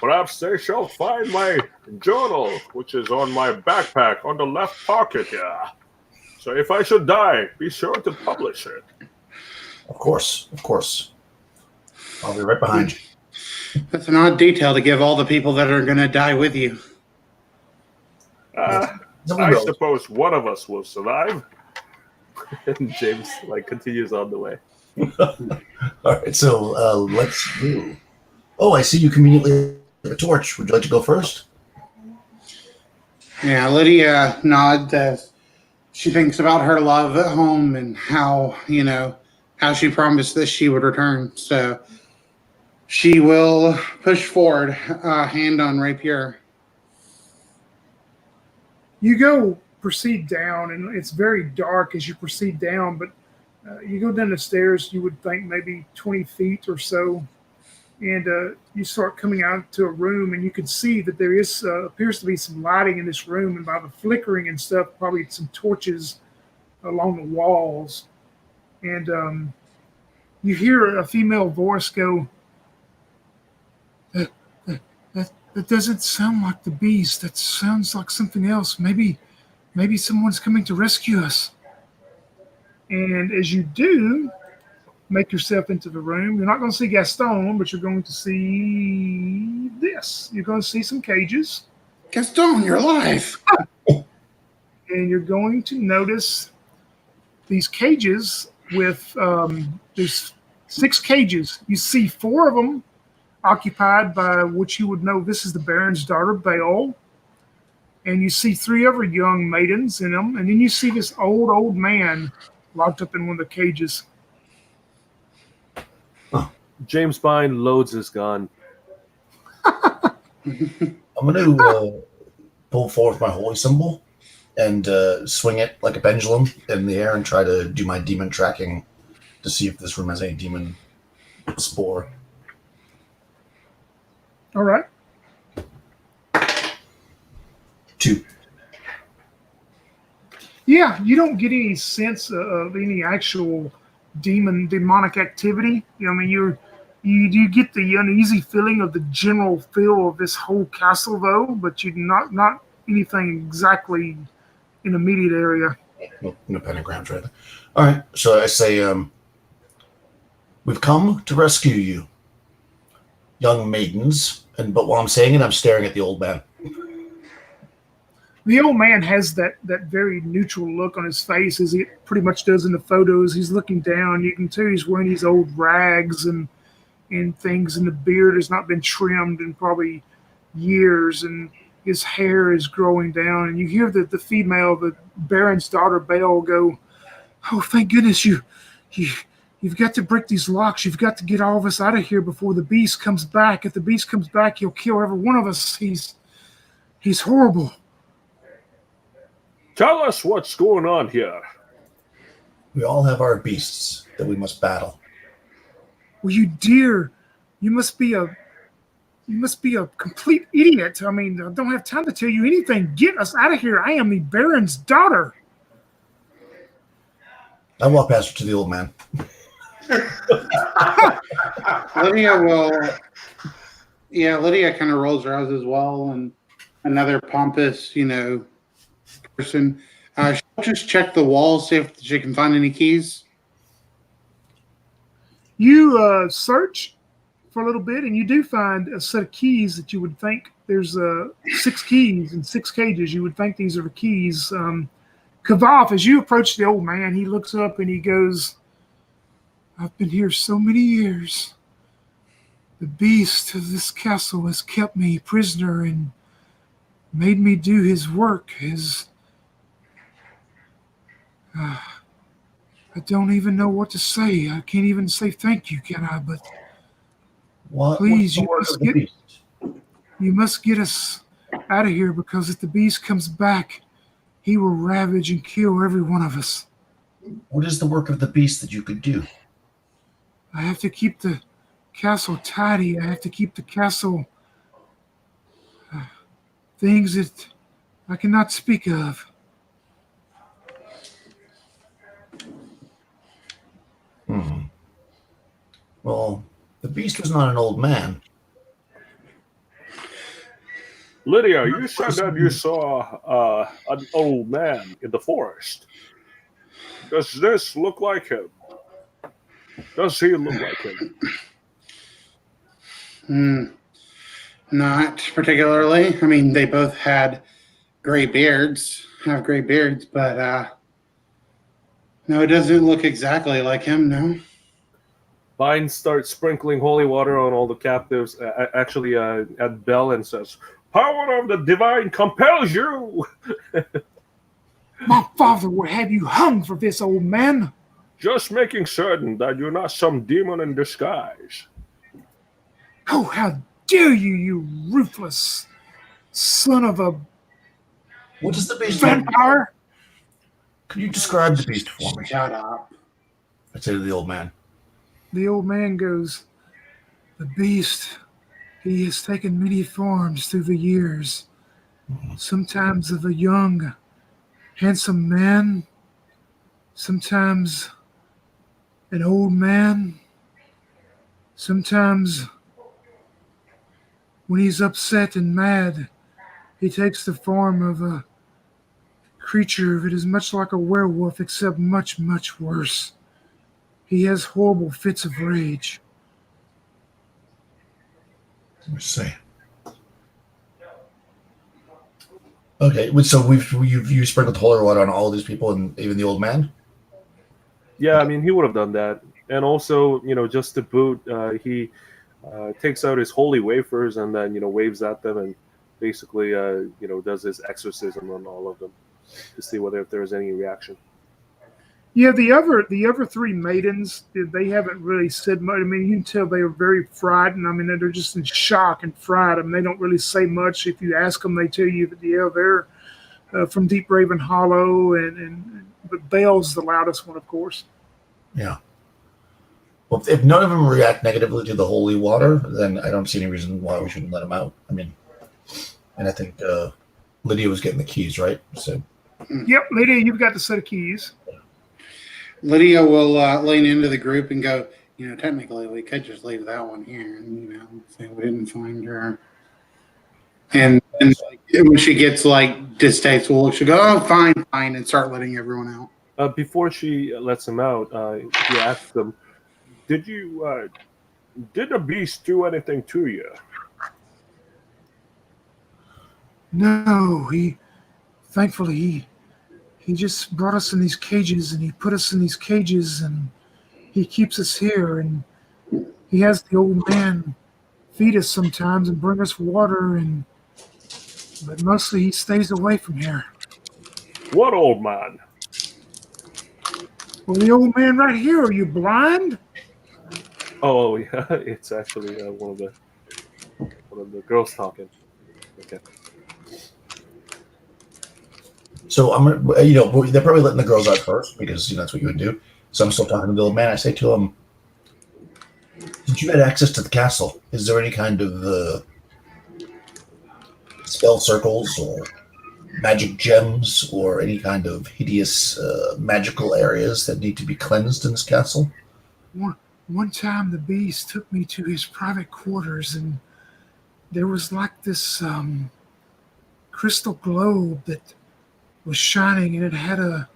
Perhaps they shall find my journal, which is on my backpack on the left pocket here. So if I should die, be sure to publish it. Of course. I'll be right behind you. That's an odd detail to give all the people that are going to die with you. I suppose one of us will survive. And James continues on the way. All right, so let's do. Oh, I see you conveniently have a torch. Would you like to go first? Yeah, Lydia nods as she thinks about her love at home and how she promised that she would return. So she will push forward, hand on rapier. You proceed down, and it's very dark as you proceed down, but you go down the stairs, you would think maybe 20 feet or so, and you start coming out to a room, and you can see that there appears to be some lighting in this room, and by the flickering and stuff, probably some torches along the walls. And you hear a female voice go, that doesn't sound like the beast. That sounds like something else. Maybe someone's coming to rescue us. And as you do make yourself into the room, you're not going to see Gaston, but you're going to see this. You're going to see some cages. Gaston, you're alive. And you're going to notice these cages with, there's 6 cages. You see 4 of them occupied by what you would know this is the Baron's daughter, Belle. And you see 3 other young maidens in them. And then you see this old man locked up in one of the cages. James Bind loads his gun. I'm going to pull forth my holy symbol and swing it like a pendulum in the air and try to do my demon tracking to see if this room has any demon spore. All right. 2. Yeah, you don't get any sense of any actual demonic activity. I mean, you get the uneasy feeling of the general feel of this whole castle, though, but you not anything exactly in the immediate area. No pentagrams or anything. All right, so I say, we've come to rescue you, young maidens. But while I'm saying it, I'm staring at the old man. The old man has that very neutral look on his face, as he pretty much does in the photos. He's looking down. You can tell he's wearing these old rags and things, and the beard has not been trimmed in probably years. And His hair is growing down, and you hear the female, the Baron's daughter, Belle, go, "Oh, thank goodness you've got to break these locks. You've got to get all of us out of here before the beast comes back. If the beast comes back, he'll kill every one of us. He's horrible." Tell us what's going on here. We all have our beasts that we must battle. Well, you dear, you must be a complete idiot. I mean, I don't have time to tell you anything. Get us out of here. I am the Baron's daughter. I walk past her to the old man. Lydia kind of rolls her eyes as well, and another pompous, person. She'll just check the walls, see if she can find any keys. You search for a little bit, and you do find a set of keys that you would think there's 6 keys in 6 cages. You would think these are the keys. Kavath, as you approach the old man, he looks up and he goes, "I've been here so many years. The beast of this castle has kept me prisoner and made me do his work. I don't even know what to say. I can't even say thank you, can I? But please, you must get us out of here, because if the beast comes back, he will ravage and kill every one of us." What is the work of the beast that you could do? I have to keep the castle tidy. I have to keep the castle things that I cannot speak of. Well, the beast was not an old man. Lydia, you said that you saw an old man in the forest. Does this look like him? Does he look like him? Not particularly. I mean, they both have gray beards, but no, it doesn't look exactly like him, no. Bind starts sprinkling holy water on all the captives, at Belle, and says, "Power of the divine compels you!" My father would have you hung for this, old man. Just making certain that you're not some demon in disguise. Oh, how dare you, you ruthless son of a What does the beast vampire? Could you describe the beast for me? Shut up. I say to the old man. The old man goes, "The beast, he has taken many forms through the years, sometimes of a young, handsome man, sometimes an old man, sometimes when he's upset and mad, he takes the form of a creature that is much like a werewolf, except much, much worse. He has horrible fits of rage." Let me see. Okay, so you sprinkled holy water on all these people and even the old man? Yeah, I mean, he would have done that. And also, just to boot, he takes out his holy wafers and then, waves at them and basically, does his exorcism on all of them to see whether if there's any reaction. Yeah, the other 3 maidens, they haven't really said much. I mean, you can tell they are very frightened. I mean, they're just in shock and fright. I mean, they don't really say much. If you ask them, they tell you that they're from Deepraven Hollow, but Belle's the loudest one, of course. Yeah. Well, if none of them react negatively to the holy water, then I don't see any reason why we shouldn't let them out. I mean, and I think Lydia was getting the keys, right? So. Yep, Lydia, you've got the set of keys. Lydia will lean into the group and go, technically we could just leave that one here and, say we didn't find her. And when she gets distasteful, she'll go, "Oh, fine," and start letting everyone out. Before she lets him out, he asks them, did the beast do anything to you?" No, thankfully, he just brought us in these cages, and he put us in these cages, and he keeps us here, and he has the old man feed us sometimes and bring us water, and but mostly he stays away from here. What old man? Well, the old man right here, are you blind? Oh yeah, it's actually one of the girls talking. Okay. So I'm gonna, they're probably letting the girls out first because that's what you would do. So I'm still talking to the old man. I say to him, "Since you had access to the castle, is there any kind of spell circles or magic gems or any kind of hideous magical areas that need to be cleansed in this castle?" One time the beast took me to his private quarters, and there was like this crystal globe that was shining, and it had a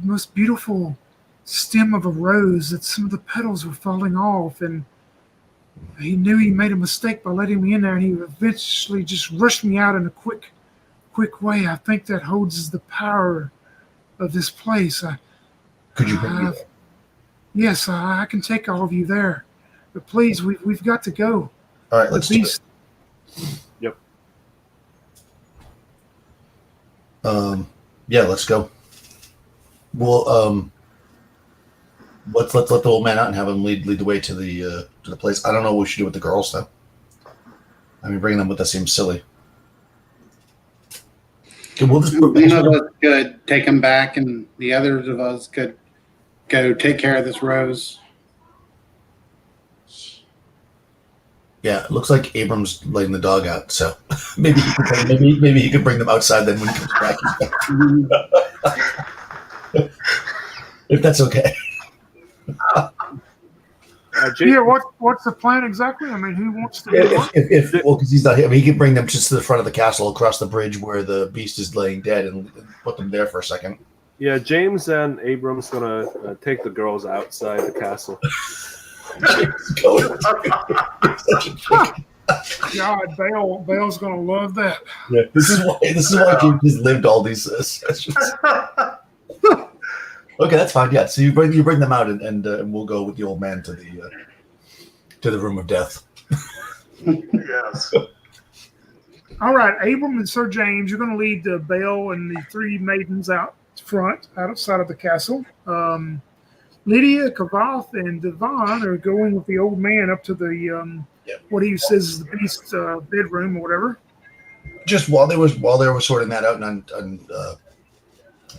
most beautiful stem of a rose that some of the petals were falling off, and he knew he made a mistake by letting me in there, and he eventually just rushed me out in a quick way. I think that holds the power of this place. Could you bring me there? Yes, I can take all of you there, but please, we've got to go. All right, let's do it. Yep. Yeah, let's go. Well, let's let the old man out and have him lead the way to the place. I don't know what we should do with the girls though. I mean, bringing them with us seems silly. Okay, we'll just One of us could take him back, and the others of us could go take care of this rose. Yeah, it looks like Abram's letting the dog out, so maybe he could bring them outside. Then when he comes back, he's back. If that's okay. Yeah, what's the plan exactly? I mean, who wants to do what? Because he's not here. I mean, he can bring them just to the front of the castle, across the bridge where the beast is laying dead, and put them there for a second. Yeah, James and Abram's gonna take the girls outside the castle. God, Belle's gonna love that. Yeah, this is why James has lived all these sessions. Okay, that's fine. Yeah, so you bring them out, and we'll go with the old man to the room of death. Yes. All right, Abram and Sir James, you're going to lead Belle and the three maidens out front, outside of the castle. Lydia, Kavath, and Devon are going with the old man up to the what he says is the beast's bedroom or whatever. Just while they were sorting that out and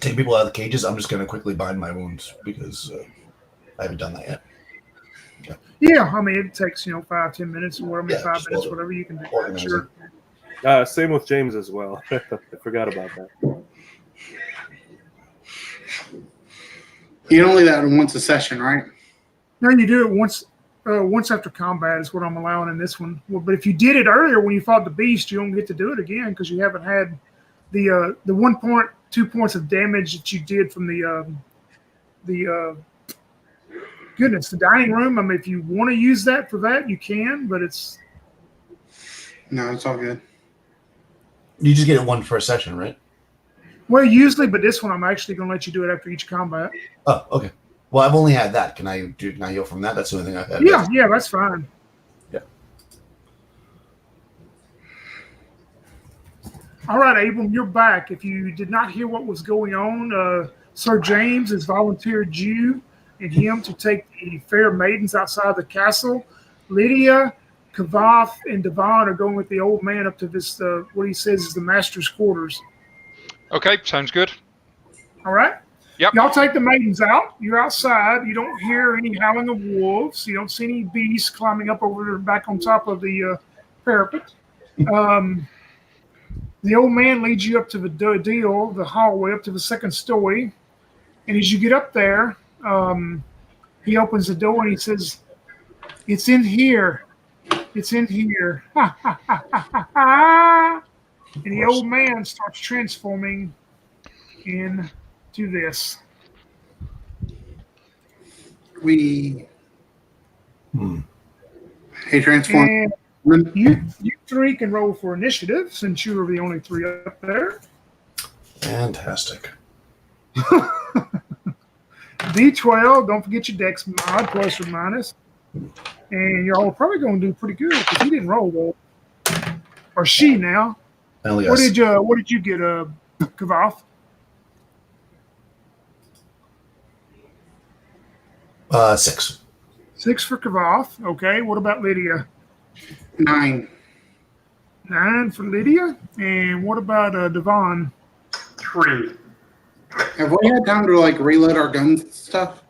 taking people out of the cages, I'm just going to quickly bind my wounds because I haven't done that yet. Okay. Yeah, I mean it takes 5-10 minutes or whatever, Yeah, 5 minutes, whatever you can do. organize Sure. Same with James as well. I forgot about that. You can only do that once a session, right? No, you do it once after combat is what I'm allowing in this one. Well, but if you did it earlier when you fought the beast, you don't get to do it again because you haven't had the 2 points of damage that you did from the dining room. I mean, if you want to use that for that, you can, but it's No, it's all good. You just get it one per session, right? well, usually, but this one I'm actually going to let you do it after each combat. Oh, okay. Well, I've only had that. Can I heal from that? That's the only thing I've had. Yeah, that's fine. Yeah. All right, Abram, you're back. If you did not hear what was going on, Sir James has volunteered you and him to take the fair maidens outside the castle. Lydia, Kavath, and Devon are going with the old man up to this, what he says is the master's quarters. Okay, sounds good. All right? Yep. Y'all take the maidens out. You're outside. You don't hear any howling of wolves. You don't see any beasts climbing up over there back on top of the parapet. The old man leads you up to the hallway, up to the second story. And as you get up there, he opens the door and he says, "It's in here. It's in here." Ha, ha, ha, ha, ha, ha. And the old man starts transforming into this. He transformed. And you three can roll for initiative since you were the only three up there. Fantastic. D12, don't forget your dex mod, plus or minus. And you're all probably going to do pretty good because he didn't roll well. Or she now. I only What got did you get, Kavath? 6. 6 for Kavath. Okay. What about Lydia? 9. 9 for Lydia. And what about Devon? 3. Have we had time to like reload our guns and stuff?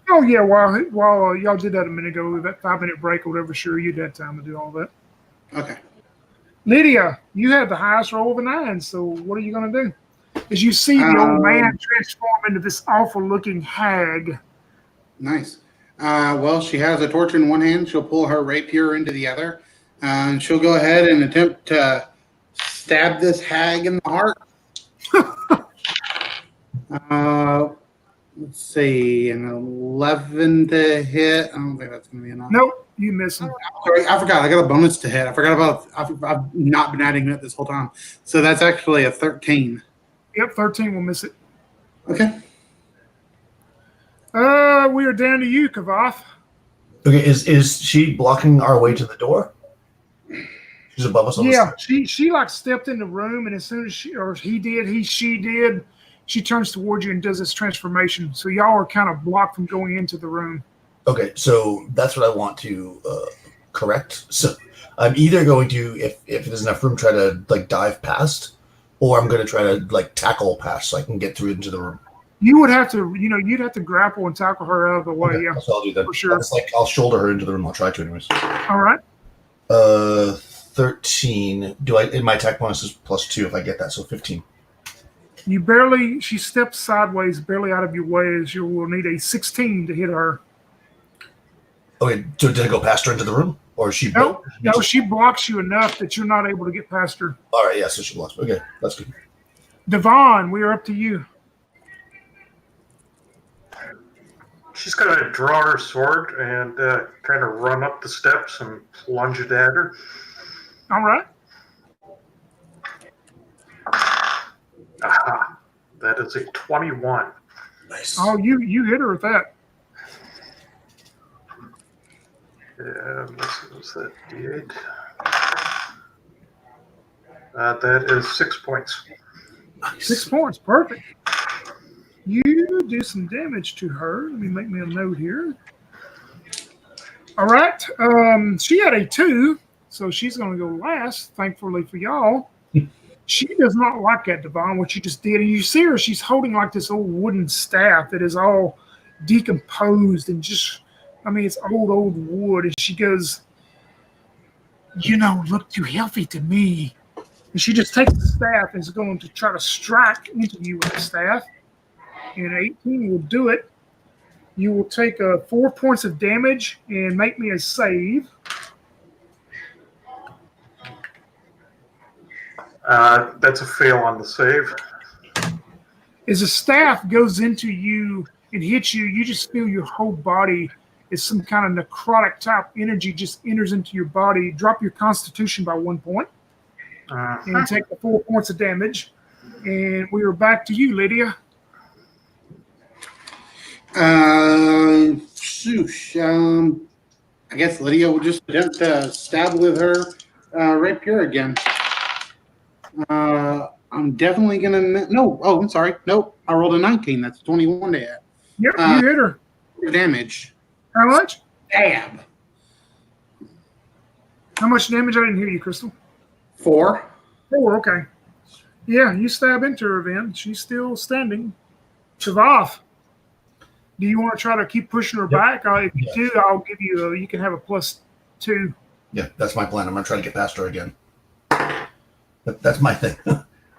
Oh yeah, while y'all did that a minute ago, that 5-minute break or whatever, sure you had time to do all that. Okay. Lydia, you had the highest roll of a 9, so what are you gonna do? As you see the old man transform into this awful looking hag. Nice. Well, she has a torch in one hand. She'll pull her rapier into the other. And she'll go ahead and attempt to stab this hag in the heart. Let's see, an 11 to hit. I don't think that's going to be enough. Nope, you miss him. Sorry, I forgot. I got a bonus to hit. I forgot about. I've not been adding it this whole time. So that's actually a 13. Yep, 13 will miss it. Okay. We are down to you, Kavath. Okay, is she blocking our way to the door? She's above us on the Yeah, stairs. she like stepped in the room, and as soon as she did, she turns towards you and does this transformation. So y'all are kind of blocked from going into the room. Okay, so that's what I want to correct. So I'm either going to, if there's enough room, try to like dive past, or I'm going to try to like tackle past so I can get through into the room. You would have to, you'd have to grapple and tackle her out of the way. Okay, Yeah, that's what I'll do then. for sure. I'll shoulder her into the room. I'll try to anyways. All right. 13. In my attack bonus is +2 if I get that, so 15. She steps sideways, barely out of your way, as you will need a 16 to hit her. Okay, so did I go past her into the room? Or is she... No, she blocks you enough that you're not able to get past her. All right, yeah, so she blocks. Okay, that's good. Devon, we are up to you. She's going to draw her sword and kind of run up the steps and plunge it at her. All right. Aha, that is a 21. Nice. Oh, you hit her with that. What's that? D8. That is 6 points. Nice. 6 points, perfect. You do some damage to her. Let me make me a note here. All right. She had a 2, so she's going to go last, thankfully for y'all. She does not like that, Devon, what you just did. And you see her, she's holding like this old wooden staff that is all decomposed and just, it's old wood. And she goes, look too healthy to me. And she just takes the staff and is going to try to strike into you with the staff. And 18 will do it. You will take 4 points of damage and make me a save. That's a fail on the save. As the staff goes into you and hits you, you just feel your whole body is some kind of necrotic type energy just enters into your body. Drop your constitution by 1 point and take the 4 points of damage. And we are back to you, Lydia. I guess Lydia will just attempt to stab with her rapier again. I'm definitely gonna I'm sorry. Nope, I rolled a 19. That's a 21 to hit. Yep, you hit her. Damage. How much? Stab. How much damage? I didn't hear you, Crystal. 4. 4, okay. Yeah, you stab into her then. She's still standing. Shavath, do you want to try to keep pushing her back? If you do, I'll give you you can have a +2. Yeah, that's my plan. I'm going to try to get past her again. That's my thing.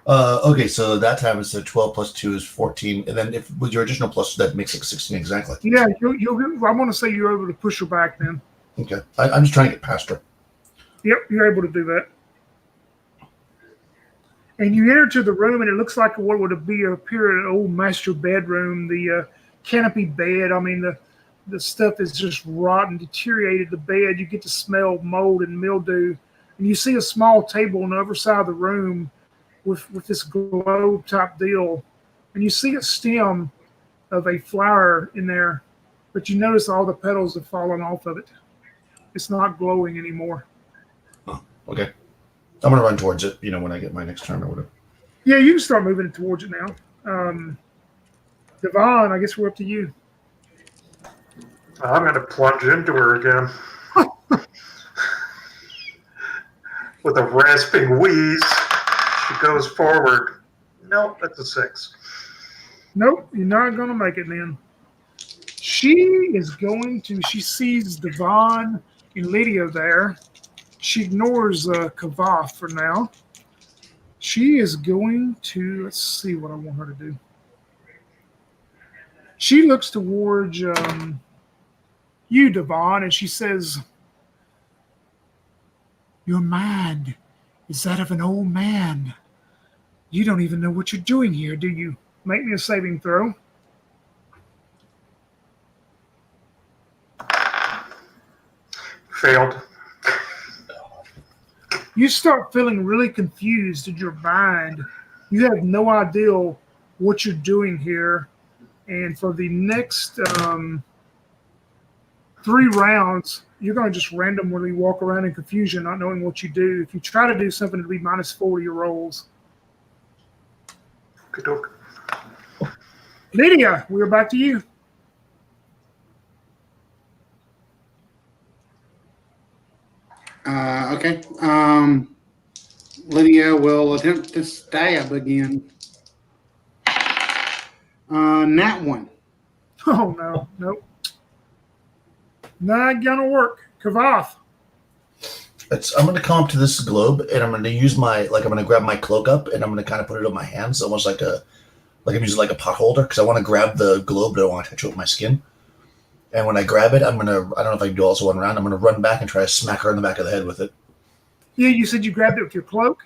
Okay, so that time it's 12 + 2 is 14. And then if with your additional plus, that makes it 16 exactly. Yeah, I want to say you're able to push her back then. Okay, I'm just trying to get past her. Yep, you're able to do that. And you enter to the room, and it looks like what would appear an old master bedroom. The canopy bed, the stuff is just rotten, deteriorated. The bed, you get to smell mold and mildew. And you see a small table on the other side of the room with this globe type deal. And you see a stem of a flower in there, but you notice all the petals have fallen off of it. It's not glowing anymore. Oh, okay. I'm gonna run towards it. When I get my next turn or whatever. Yeah, you can start moving towards it now. Devon, I guess we're up to you. I'm going to plunge into her again. With a rasping wheeze, she goes forward. Nope, that's a 6. Nope, you're not going to make it, man. She sees Devon and Lydia there. She ignores Kavath for now. She is going to, let's see what I want her to do. She looks towards you, Devon, and she says, "Your mind is that of an old man. You don't even know what you're doing here, do you? Make me a saving throw." Failed. You start feeling really confused in your mind. You have no idea what you're doing here. And for the next 3 rounds, you're going to just randomly walk around in confusion, not knowing what you do. If you try to do something, it'll be -4 to your rolls. Good dog. Lydia, we're back to you. Okay. Lydia will attempt to stab again. Nat 1. Oh, no. Nope. Not going to work. Kavath. I'm going to come up to this globe, and I'm going to use I'm going to grab my cloak up, and I'm going to kind of put it on my hands, almost like I'm using like a pot holder, because I want to grab the globe, but I don't want to touch it with my skin. And when I grab it, I don't know if I can do also one round, I'm going to run back and try to smack her in the back of the head with it. Yeah, you said you grabbed it with your cloak?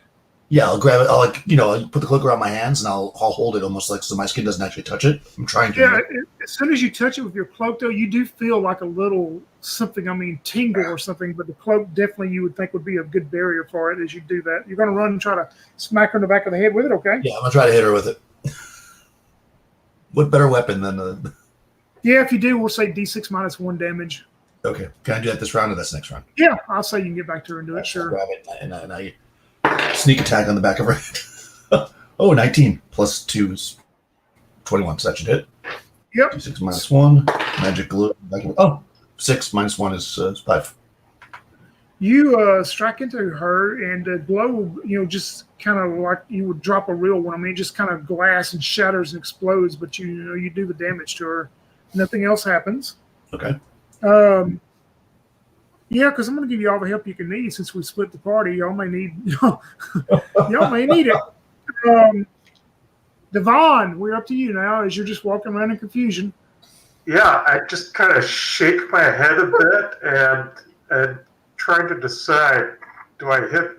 Yeah, I'll grab it. I'll I'll put the cloak around my hands, and I'll hold it almost like so my skin doesn't actually touch it. I'm trying to. Yeah, as soon as you touch it with your cloak, though, you do feel like a little something, tingle or something, but the cloak definitely you would think would be a good barrier for it as you do that. You're going to run and try to smack her in the back of the head with it, okay? Yeah, I'm going to try to hit her with it. What better weapon than the... Yeah, if you do, we'll say D6 -1 damage. Okay. Can I do that this round or that's next round? Yeah, I'll say you can get back to her and do it, sure. I'll grab it and I sneak attack on the back of her head. Oh, 19 plus 2 is 21, so that should hit. Yep. D6 -1. Magic glue. 6 -1 is 5. You strike into her, and the globe, just kind of like you would drop a real one. It just kind of glass and shatters and explodes, but you do the damage to her. Nothing else happens. Okay. Yeah, because I'm going to give you all the help you can need since we split the party. Y'all may need it. Devon, we're up to you now as you're just walking around in confusion. Yeah, I just kind of shake my head a bit and trying to decide,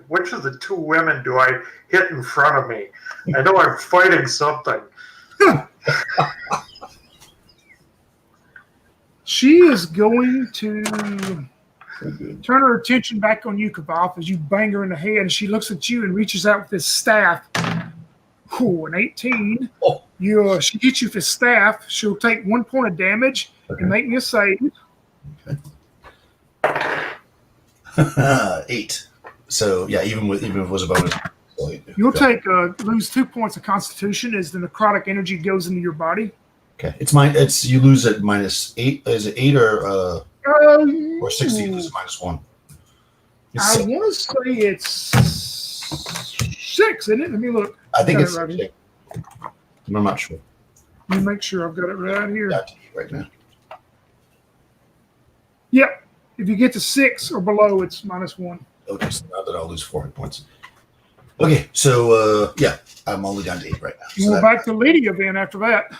which of the 2 women do I hit in front of me? I know I'm fighting something. She is going to turn her attention back on you, Kavath, as you bang her in the head, and she looks at you and reaches out with this staff. Ooh, an 18. Oh. She hits you with this staff. She'll take 1 point of damage and make me a save. Okay. 8. So yeah, even if it was a bonus, you'll lose 2 points of Constitution as the necrotic energy goes into your body. Okay, you lose at -8. Is it 8 or 60? You lose -1. I want to say it's 6, isn't it? Let me look. I think it's. Right here. I'm not sure. Let me make sure I've got it right here. Right now. Yep. If you get to 6 or below, it's -1. Okay, so now that I'll lose 4 hit points. Okay, so yeah, I'm only down to 8 right now. So we're back to Lydia then after that.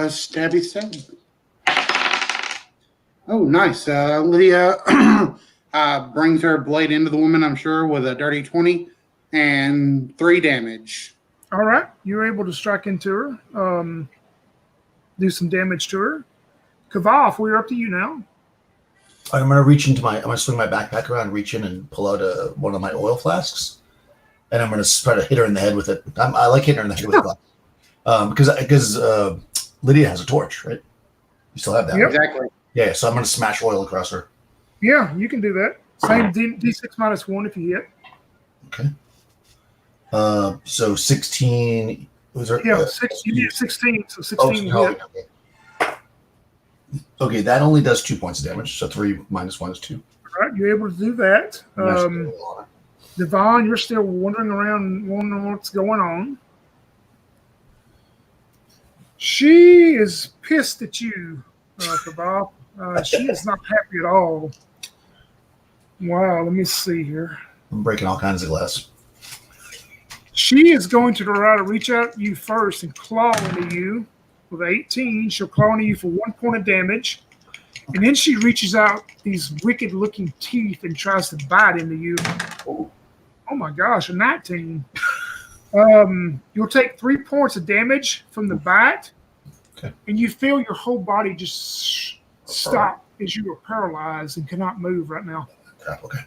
Stabby 7. Oh, nice. Lydia brings her blade into the woman, I'm sure, with a dirty 20 and 3 damage. All right. You're able to strike into her, do some damage to her. Kavath, we're up to you now. I'm going to reach into I'm going to swing my backpack around, reach in and pull out one of my oil flasks. And I'm going to try to hit her in the head with it. I like hitting her in the head with glass. Because Lydia has a torch, right? You still have that. Yep. Right? Exactly. Yeah, so I'm going to smash oil across her. Yeah, you can do that. Same D6 -1 if you hit. Okay. So 16. Was there? Yeah, you need 16, so 16 Oh, hit. okay. Okay, that only does 2 points of damage. So 3 -1 is 2. All right, you're able to do that. Devon, you're still wandering around, wondering what's going on. She is pissed at you, Kebab. She is not happy at all. Wow, let me see here. I'm breaking all kinds of glass. She is going to try to reach out at you first and claw into you with 18. She'll claw into you for 1 point of damage. And then she reaches out these wicked-looking teeth and tries to bite into you. Oh my gosh, a 19. You'll take 3 points of damage from the bite. Okay. And you feel your whole body just stop as you are paralyzed and cannot move right now. Okay.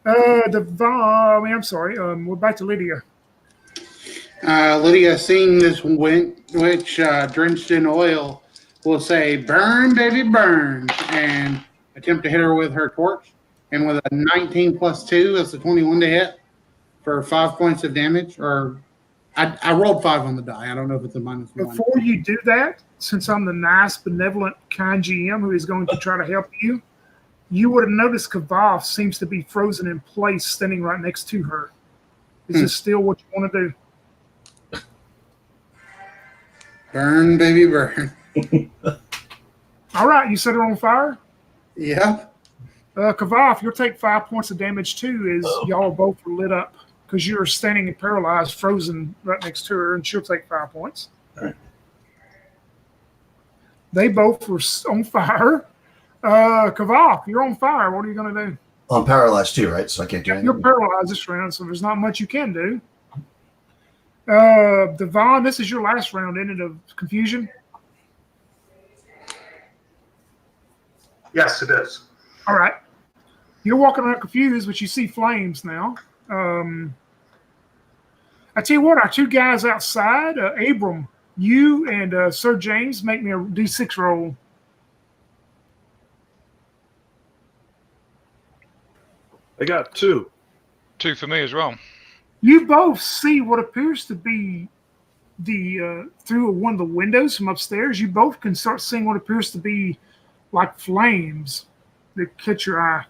I'm sorry. We're back to Lydia. Lydia, seeing this witch drenched in oil, will say, "Burn, baby, burn," and attempt to hit her with her torch. And with a 19 plus 2, that's a 21 to hit for 5 points of damage. Or I rolled 5 on the die. I don't know if it's a -1. Before you do that, since I'm the nice, benevolent, kind GM who is going to try to help you, you would have noticed Kavath seems to be frozen in place, standing right next to her. Is this still what you want to do? Burn, baby, burn. All right, you set her on fire? Yeah. Kavath, you'll take 5 points of damage too, as y'all both are lit up because you're standing and paralyzed, frozen right next to her, and she'll take 5 points. All right. They both were on fire. Kavath, you're on fire. What are you going to do? I'm paralyzed too, right? So I can't do anything. You're paralyzed this round, so there's not much you can do. Devon, this is your last round, isn't it, of confusion? Yes, it is. All right. You're walking around confused, but you see flames now. I tell you what, our 2 guys outside, Abram, you and Sir James, make me a D6 roll. I got 2. 2 for me as well. You both see what appears to be through one of the windows from upstairs. You both can start seeing what appears to be like flames that catch your eye.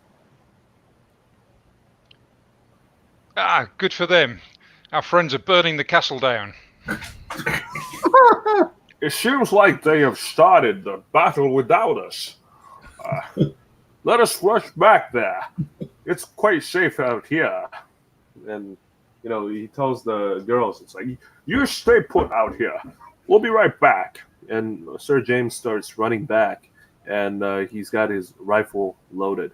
Good for them. Our friends are burning the castle down. It seems like they have started the battle without us. Let us rush back there. It's quite safe out here. And, he tells the girls, it's like, you stay put out here. We'll be right back. And Sir James starts running back, and he's got his rifle loaded.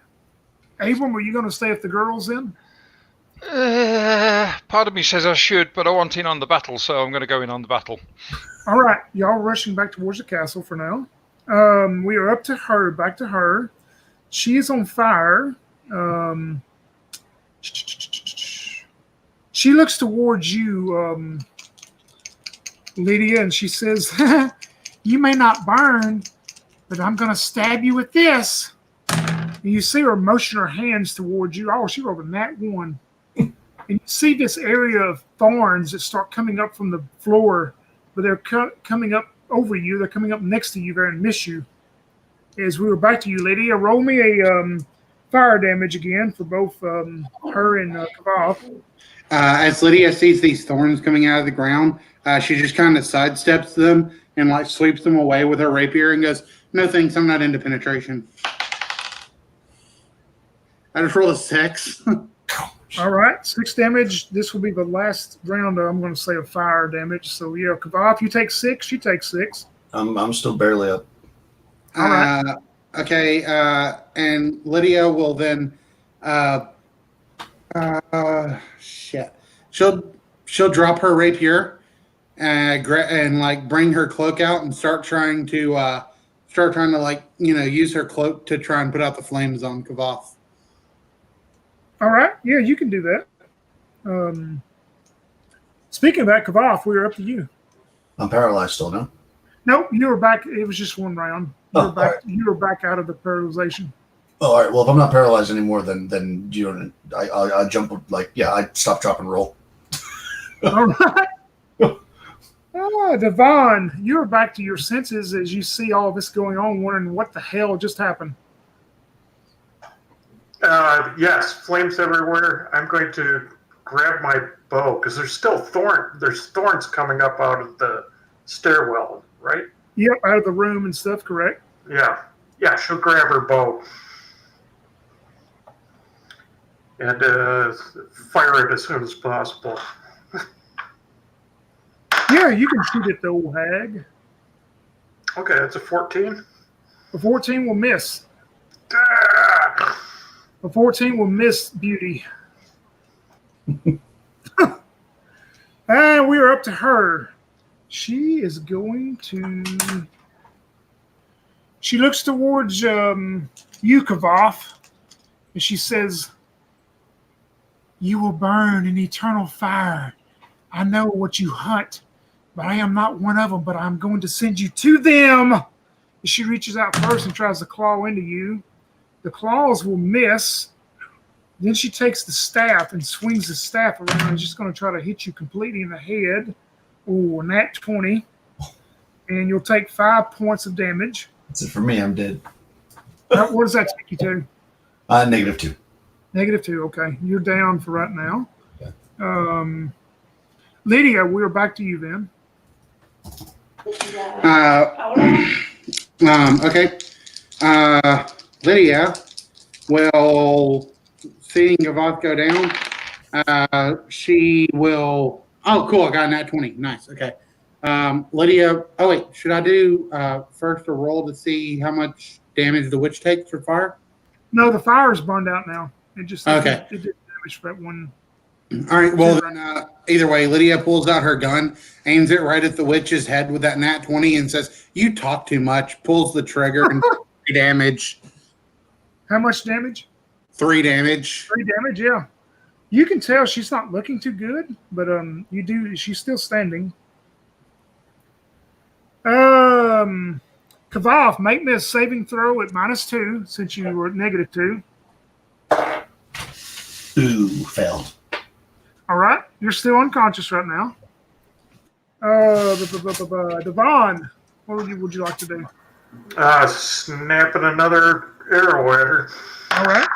Abram, are you going to stay with the girls in? Part of me says I should, but I want in on the battle, so I'm going to go in on the battle. All right. Y'all rushing back towards the castle for now. We are up to her, back to her. She is on fire. She looks towards you, Lydia, and she says, "You may not burn, but I'm going to stab you with this." And you see her motion her hands towards you. Oh, she rolled a nat 1. And you see this area of thorns that start coming up from the floor, but they're coming up over you. They're coming up next to you there and miss you. As we were back to you, Lydia, roll me a fire damage again for both her and Kavath. As Lydia sees these thorns coming out of the ground, she just kind of sidesteps them and like sweeps them away with her rapier and goes, "No thanks, I'm not into penetration." I just rolled a 6. All right, 6 damage. This will be the last round. I'm going to say of fire damage. So yeah, Kavath, you take 6. She takes 6. I'm still barely up. All right. Okay, and Lydia will then shit. She'll drop her rapier and like bring her cloak out and start trying to like use her cloak to try and put out the flames on Kavath. All right. Yeah, you can do that. Speaking of that, Kavath, we're up to you. I'm paralyzed still, no? Nope, you were back. It was just one round. You were back out of the paralyzation. Oh, all right. Well, if I'm not paralyzed anymore, then you know, I jump I stop, drop, and roll. All right. Devon, you're back to your senses as you see all this going on, wondering what the hell just happened. Yes, flames everywhere. I'm going to grab my bow because there's still thorns coming up out of the stairwell, right? Yep, out of the room and stuff, correct? Yeah. She'll grab her bow and fire it as soon as possible. Yeah, you can shoot at the old hag. Okay, that's a 14. A 14 will miss. Ah! A 14 will miss Beauty. And we are up to her. She is going to... She looks towards you, Kavoth, and she says, "You will burn in eternal fire. I know what you hunt, but I am not one of them, but I'm going to send you to them." And she reaches out first and tries to claw into you. The claws will miss. Then she takes the staff and swings the staff around and she's going to try to hit you completely in the head. Ooh, and that 20. And you'll take 5 points of damage. That's it for me. I'm dead. What does that take you to? -2. -2, okay. You're down for right now. Okay. Lydia, we're back to you then. Okay. Lydia will, seeing Gavoth go down, she will. Oh, cool. I got a nat 20. Nice. Okay. Lydia. Oh, wait. Should I do first a roll to see how much damage the witch takes for fire? No, the fire is burned out now. It just Okay. It did damage for that one. All right. Well, then, either way, Lydia pulls out her gun, aims it right at the witch's head with that nat 20, and says, "You talk too much." Pulls the trigger and 3 damage. How much damage? 3 damage. 3 damage, yeah. You can tell she's not looking too good, but you do. She's still standing. Kavoth, make me a saving throw at -2 since you were at -2. Ooh, failed. All right, you're still unconscious right now. Devon, what would you like to do? Snapping another arrow at her. All right.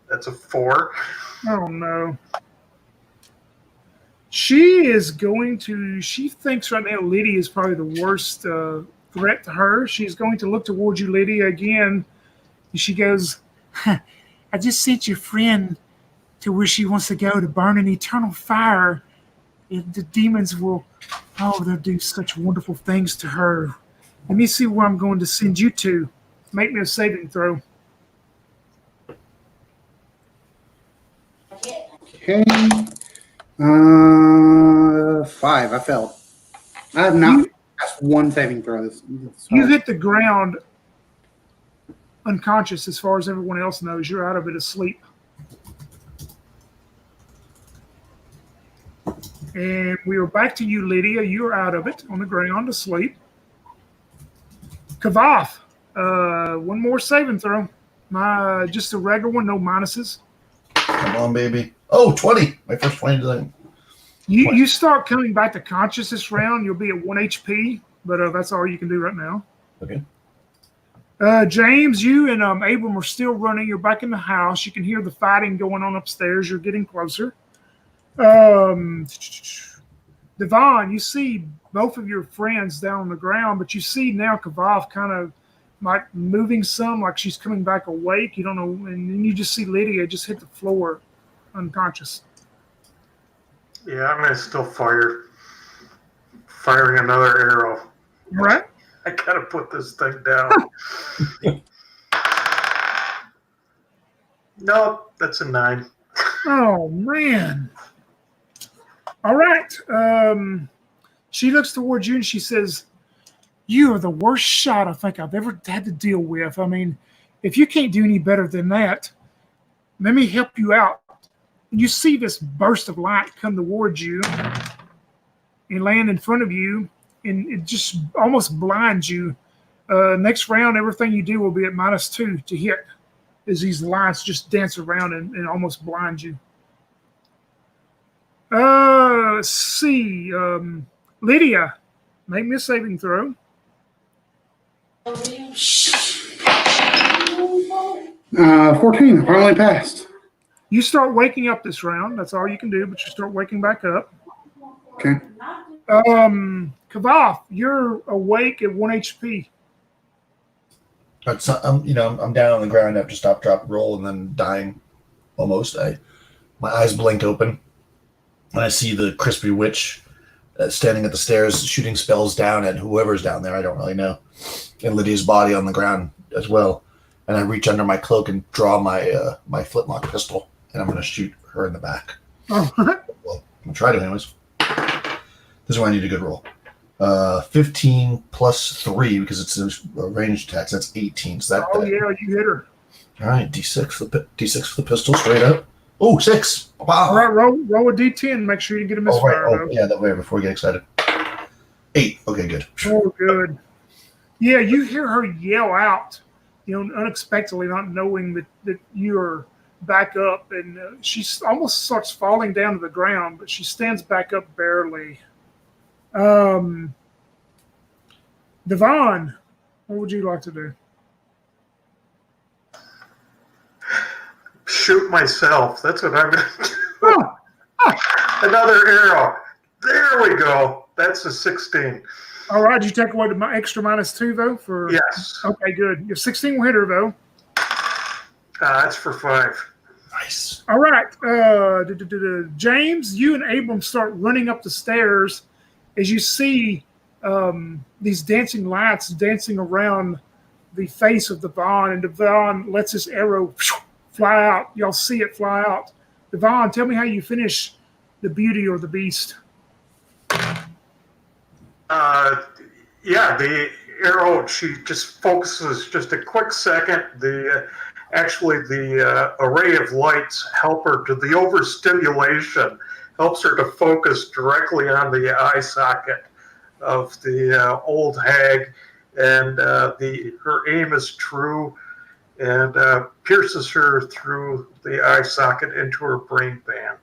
That's a 4. Oh no. She is going to. She thinks right now Lydia is probably the worst threat to her. She's going to look towards you, Lydia, again. And she goes, "I just sent your friend to where she wants to go to burn in eternal fire. And the demons will, they'll do such wonderful things to her. Let me see where I'm going to send you to. Make me a saving throw." Okay. 5. I failed. I have not passed one saving throw. This You hit the ground unconscious as far as everyone else knows. You're out of it asleep. And we are back to you, Lydia. You're out of it on the ground asleep. Kavoth, one more saving throw. Just a regular one, no minuses. Come on, baby. Oh, 20. My first 20 design. You start coming back to conscious this round. You'll be at 1 HP, but that's all you can do right now. Okay. James, you and Abram are still running. You're back in the house. You can hear the fighting going on upstairs. You're getting closer. Devon, you see both of your friends down on the ground, but you see now Kavoth kind of like moving some, like she's coming back awake. You don't know, and then you just see Lydia just hit the floor unconscious. Yeah, I'm going to still firing another arrow. All right. I got to put this thing down. Nope, that's a 9. Oh, man. All right. She looks towards you and she says, "You are the worst shot I think I've ever had to deal with. I mean, if you can't do any better than that, let me help you out." And you see this burst of light come towards you and land in front of you, and it just almost blinds you. Next round, everything you do will be at -2 to hit, as these lights just dance around and almost blind you. Let's see. Lydia, make me a saving throw. 14. Finally passed. You start waking up this round. That's all you can do, but you start waking back up. Okay. Kavath, you're awake at 1 HP. I'm down on the ground after stop, drop, roll, and then dying almost. My eyes blink open, and I see the crispy witch standing at the stairs, shooting spells down at whoever's down there. I don't really know. And Lydia's body on the ground as well. And I reach under my cloak and draw my flintlock pistol, and I'm going to shoot her in the back. All right. Well, I'm going to try to anyways. This is where I need a good roll. 15 plus 3 because it's a ranged attack. So that's 18. So Yeah, you hit her. All right, D6 for the pistol, straight up. Oh, 6. Wow. All right, roll a D10. Make sure you get a misfire. That way before we get excited. 8. Okay, good. Oh, good. Yeah, you hear her yell out, unexpectedly, not knowing that you're back up, and she almost starts falling down to the ground, but she stands back up barely. Devon, what would you like to do? Shoot myself. That's what I'm going to do. Another arrow. There we go. That's a 16. All right, did you take away the extra -2, though? Yes. Okay, good. Your 16 will hit her, though. That's for 5. Nice. All right. James, you and Abram start running up the stairs as you see these dancing lights dancing around the face of Devon, and Devon lets his arrow fly out. Y'all see it fly out. Devon, tell me how you finish the beauty or the beast. The arrow, she just focuses just a quick second. The array of lights help her to the overstimulation, helps her to focus directly on the eye socket of the old hag, and her aim is true and pierces her through the eye socket into her brain band.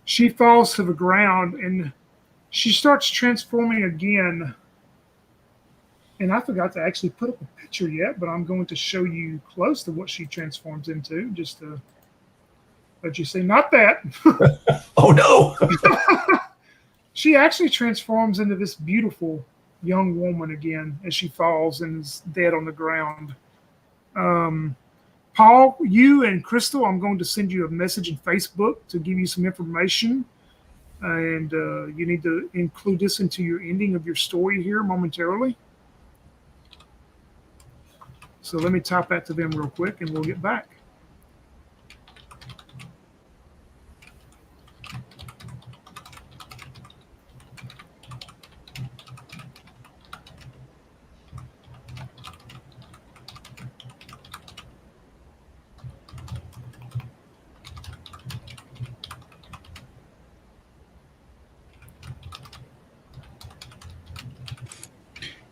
She falls to the ground and she starts transforming again. And I forgot to actually put up a picture yet, but I'm going to show you close to what she transforms into, just to let you see. Not that. Oh, no. She actually transforms into this beautiful young woman again as she falls and is dead on the ground. Paul, you and Crystal, I'm going to send you a message in Facebook to give you some information. And you need to include this into your ending of your story here momentarily. So let me type that to them real quick and we'll get back.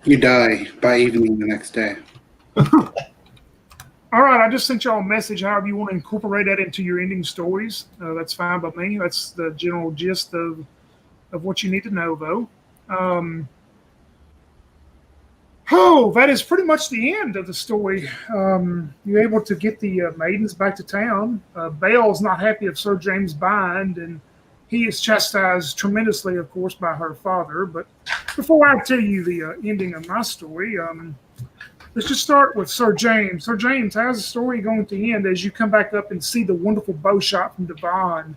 You die by evening the next day. All right, I just sent y'all a message. However you want to incorporate that into your ending stories, that's fine by me. That's the general gist of what you need to know, though. That is pretty much the end of the story. You're able to get the maidens back to town. Belle's not happy of Sir James' bind, and he is chastised tremendously, of course, by her father. But before I tell you the ending of my story, let's just start with Sir James. Sir James, how's the story going to end as you come back up and see the wonderful bow shot from Devon?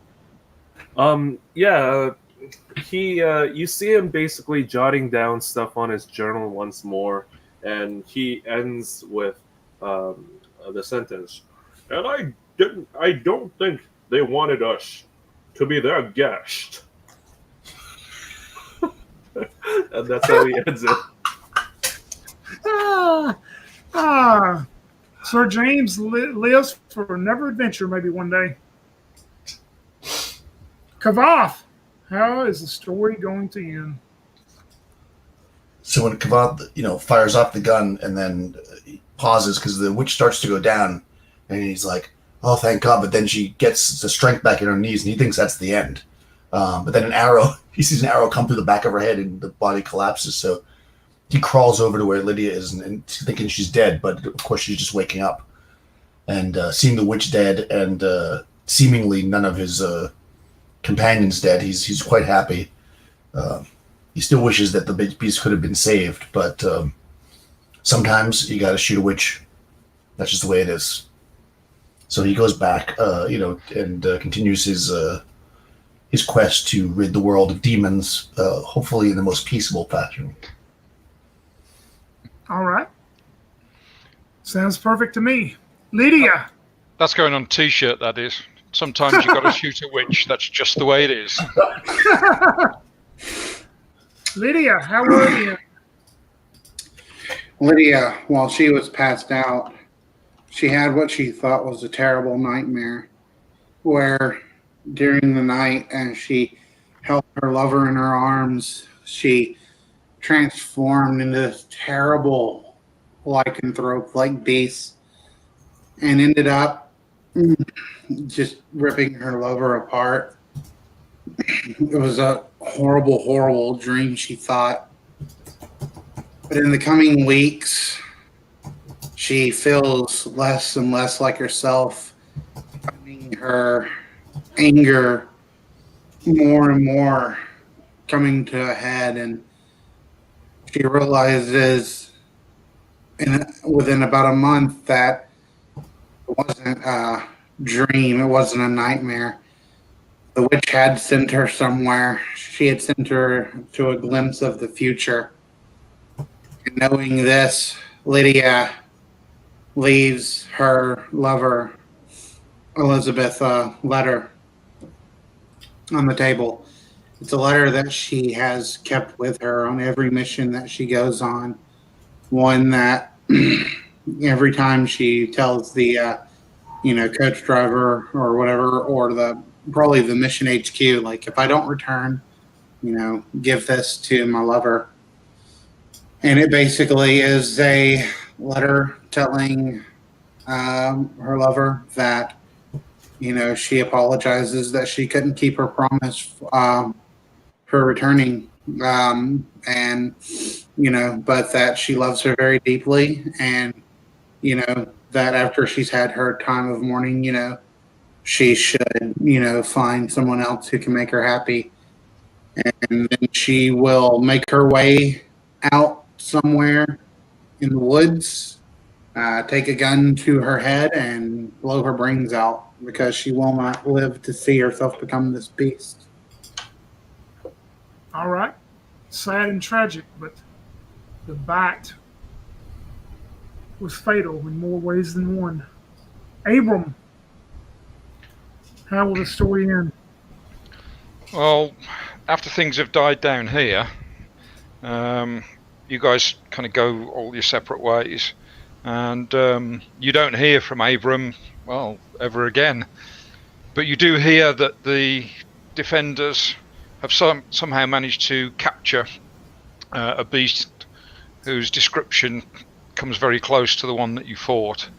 You see him basically jotting down stuff on his journal once more, and he ends with the sentence, And I don't think they wanted us to be their guest. and that's how he ends it. Sir James lives for another adventure, maybe one day. Kavath, how is the story going to end? So when Kavad, fires off the gun and then pauses because the witch starts to go down, and he's like, "Oh, thank God!" But then she gets the strength back in her knees, and he thinks that's the end. But then he sees an arrow come through the back of her head, and the body collapses. So he crawls over to where Lydia is, and thinking she's dead, but of course she's just waking up. And seeing the witch dead, and seemingly none of his companions dead, he's quite happy. He still wishes that the beast could have been saved, but sometimes you got to shoot a witch. That's just the way it is. So he goes back, and continues his quest to rid the world of demons, hopefully in the most peaceable fashion. All right. Sounds perfect to me. Lydia. That's going on a t-shirt, that is. Sometimes you've got to shoot a witch. That's just the way it is. Lydia, how are you? Lydia, while she was passed out, she had what she thought was a terrible nightmare, where during the night, as she held her lover in her arms, she transformed into this terrible lycanthrope-like beast and ended up just ripping her lover apart. It was a horrible, horrible dream, she thought. But in the coming weeks, she feels less and less like herself, finding her anger more and more coming to a head, and she realizes within about a month that it wasn't a dream, it wasn't a nightmare. The witch had sent her somewhere. She had sent her to a glimpse of the future. And knowing this, Lydia leaves her lover, Elizabeth, a letter on the table. It's a letter that she has kept with her on every mission that she goes on. One that every time she tells the coach driver or whatever, or probably the mission HQ, like, if I don't return, give this to my lover. And it basically is a letter telling her lover that she apologizes that she couldn't keep her promise for returning, but that she loves her very deeply, and that after she's had her time of mourning, she should find someone else who can make her happy, and then she will make her way out somewhere in the woods, take a gun to her head and blow her brains out, because she will not live to see herself become this beast. All right. Sad and tragic, but the bite was fatal in more ways than one. Abram, how will the story end? Well, after things have died down here, you guys kind of go all your separate ways, and you don't hear from Abram, ever again. But you do hear that the defenders have somehow managed to capture a beast whose description comes very close to the one that you fought,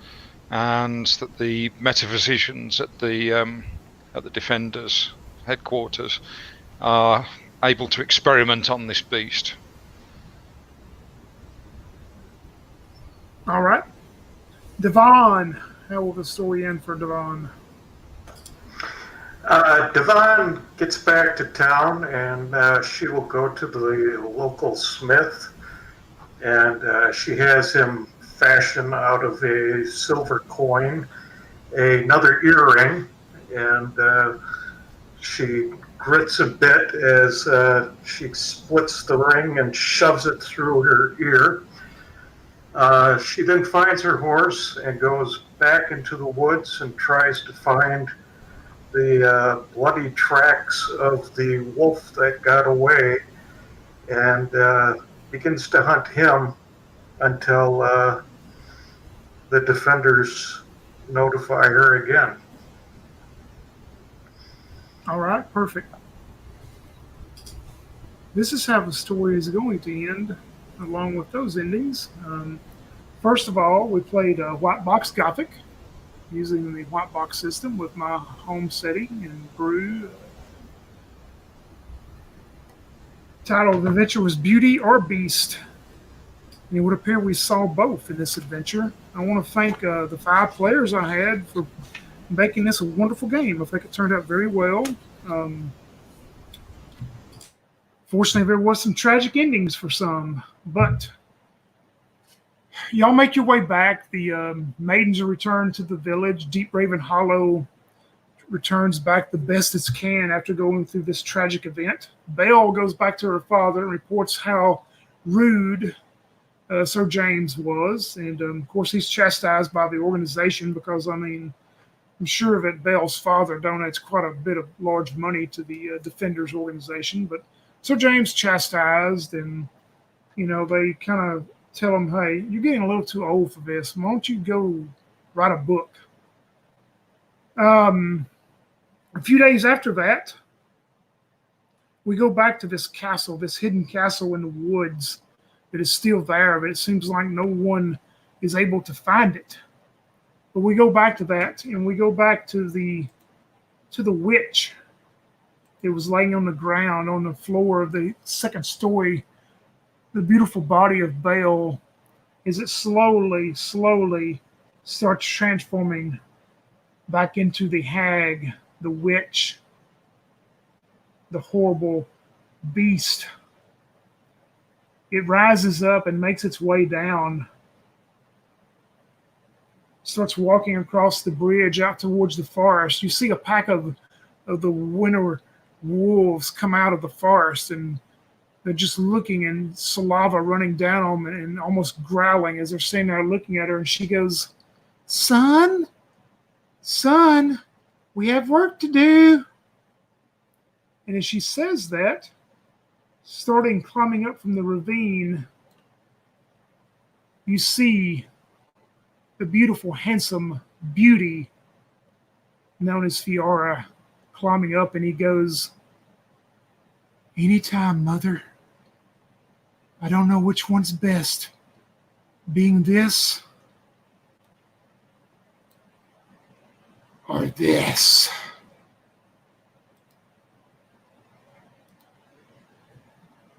and that the metaphysicians at the defenders headquarters are able to experiment on this beast. All right. Devon, how will the story end for Devon? Devon gets back to town, and she will go to the local smith, and she has him fashion out of a silver coin another earring, and she grits a bit as she splits the ring and shoves it through her ear. She then finds her horse and goes back into the woods and tries to find the bloody tracks of the wolf that got away, and begins to hunt him until the defenders notify her again. All right, perfect. This is how the story is going to end. along with those endings. First of all, we played White Box Gothic using the White Box system with my home setting and brew. Title of the adventure was Beauty or Beast. And it would appear we saw both in this adventure. I want to thank the 5 players I had for making this a wonderful game. I think it turned out very well. Fortunately, there was some tragic endings for some, but y'all make your way back. The maidens are returned to the village. Deepraven Hollow returns back the best it can after going through this tragic event. Belle goes back to her father and reports how rude Sir James was. And of course, he's chastised by the organization because, I mean, I'm sure that Belle's father donates quite a bit of large money to the Defenders organization. But Sir James chastised, and, you know, they kind of tell him, hey, you're getting a little too old for this. Why don't you go write a book? A few days after that, we go back to this castle, this hidden castle in the woods that is still there, but it seems like no one is able to find it. But we go back to that, and we go back to the witch. It was laying on the ground on the floor of the second story. The beautiful body of Belle, as it slowly starts transforming back into the hag, the witch, the horrible beast. It rises up and makes its way down, starts walking across the bridge out towards the forest. You see a pack of the winter wolves come out of the forest, and they're just looking, and saliva running down on them and almost growling as they're standing there looking at her. And she goes, son, we have work to do. And as she says that, starting climbing up from the ravine, you see the beautiful, handsome beauty known as Fiora climbing up, and he goes, anytime, mother. I don't know which one's best, being this or this.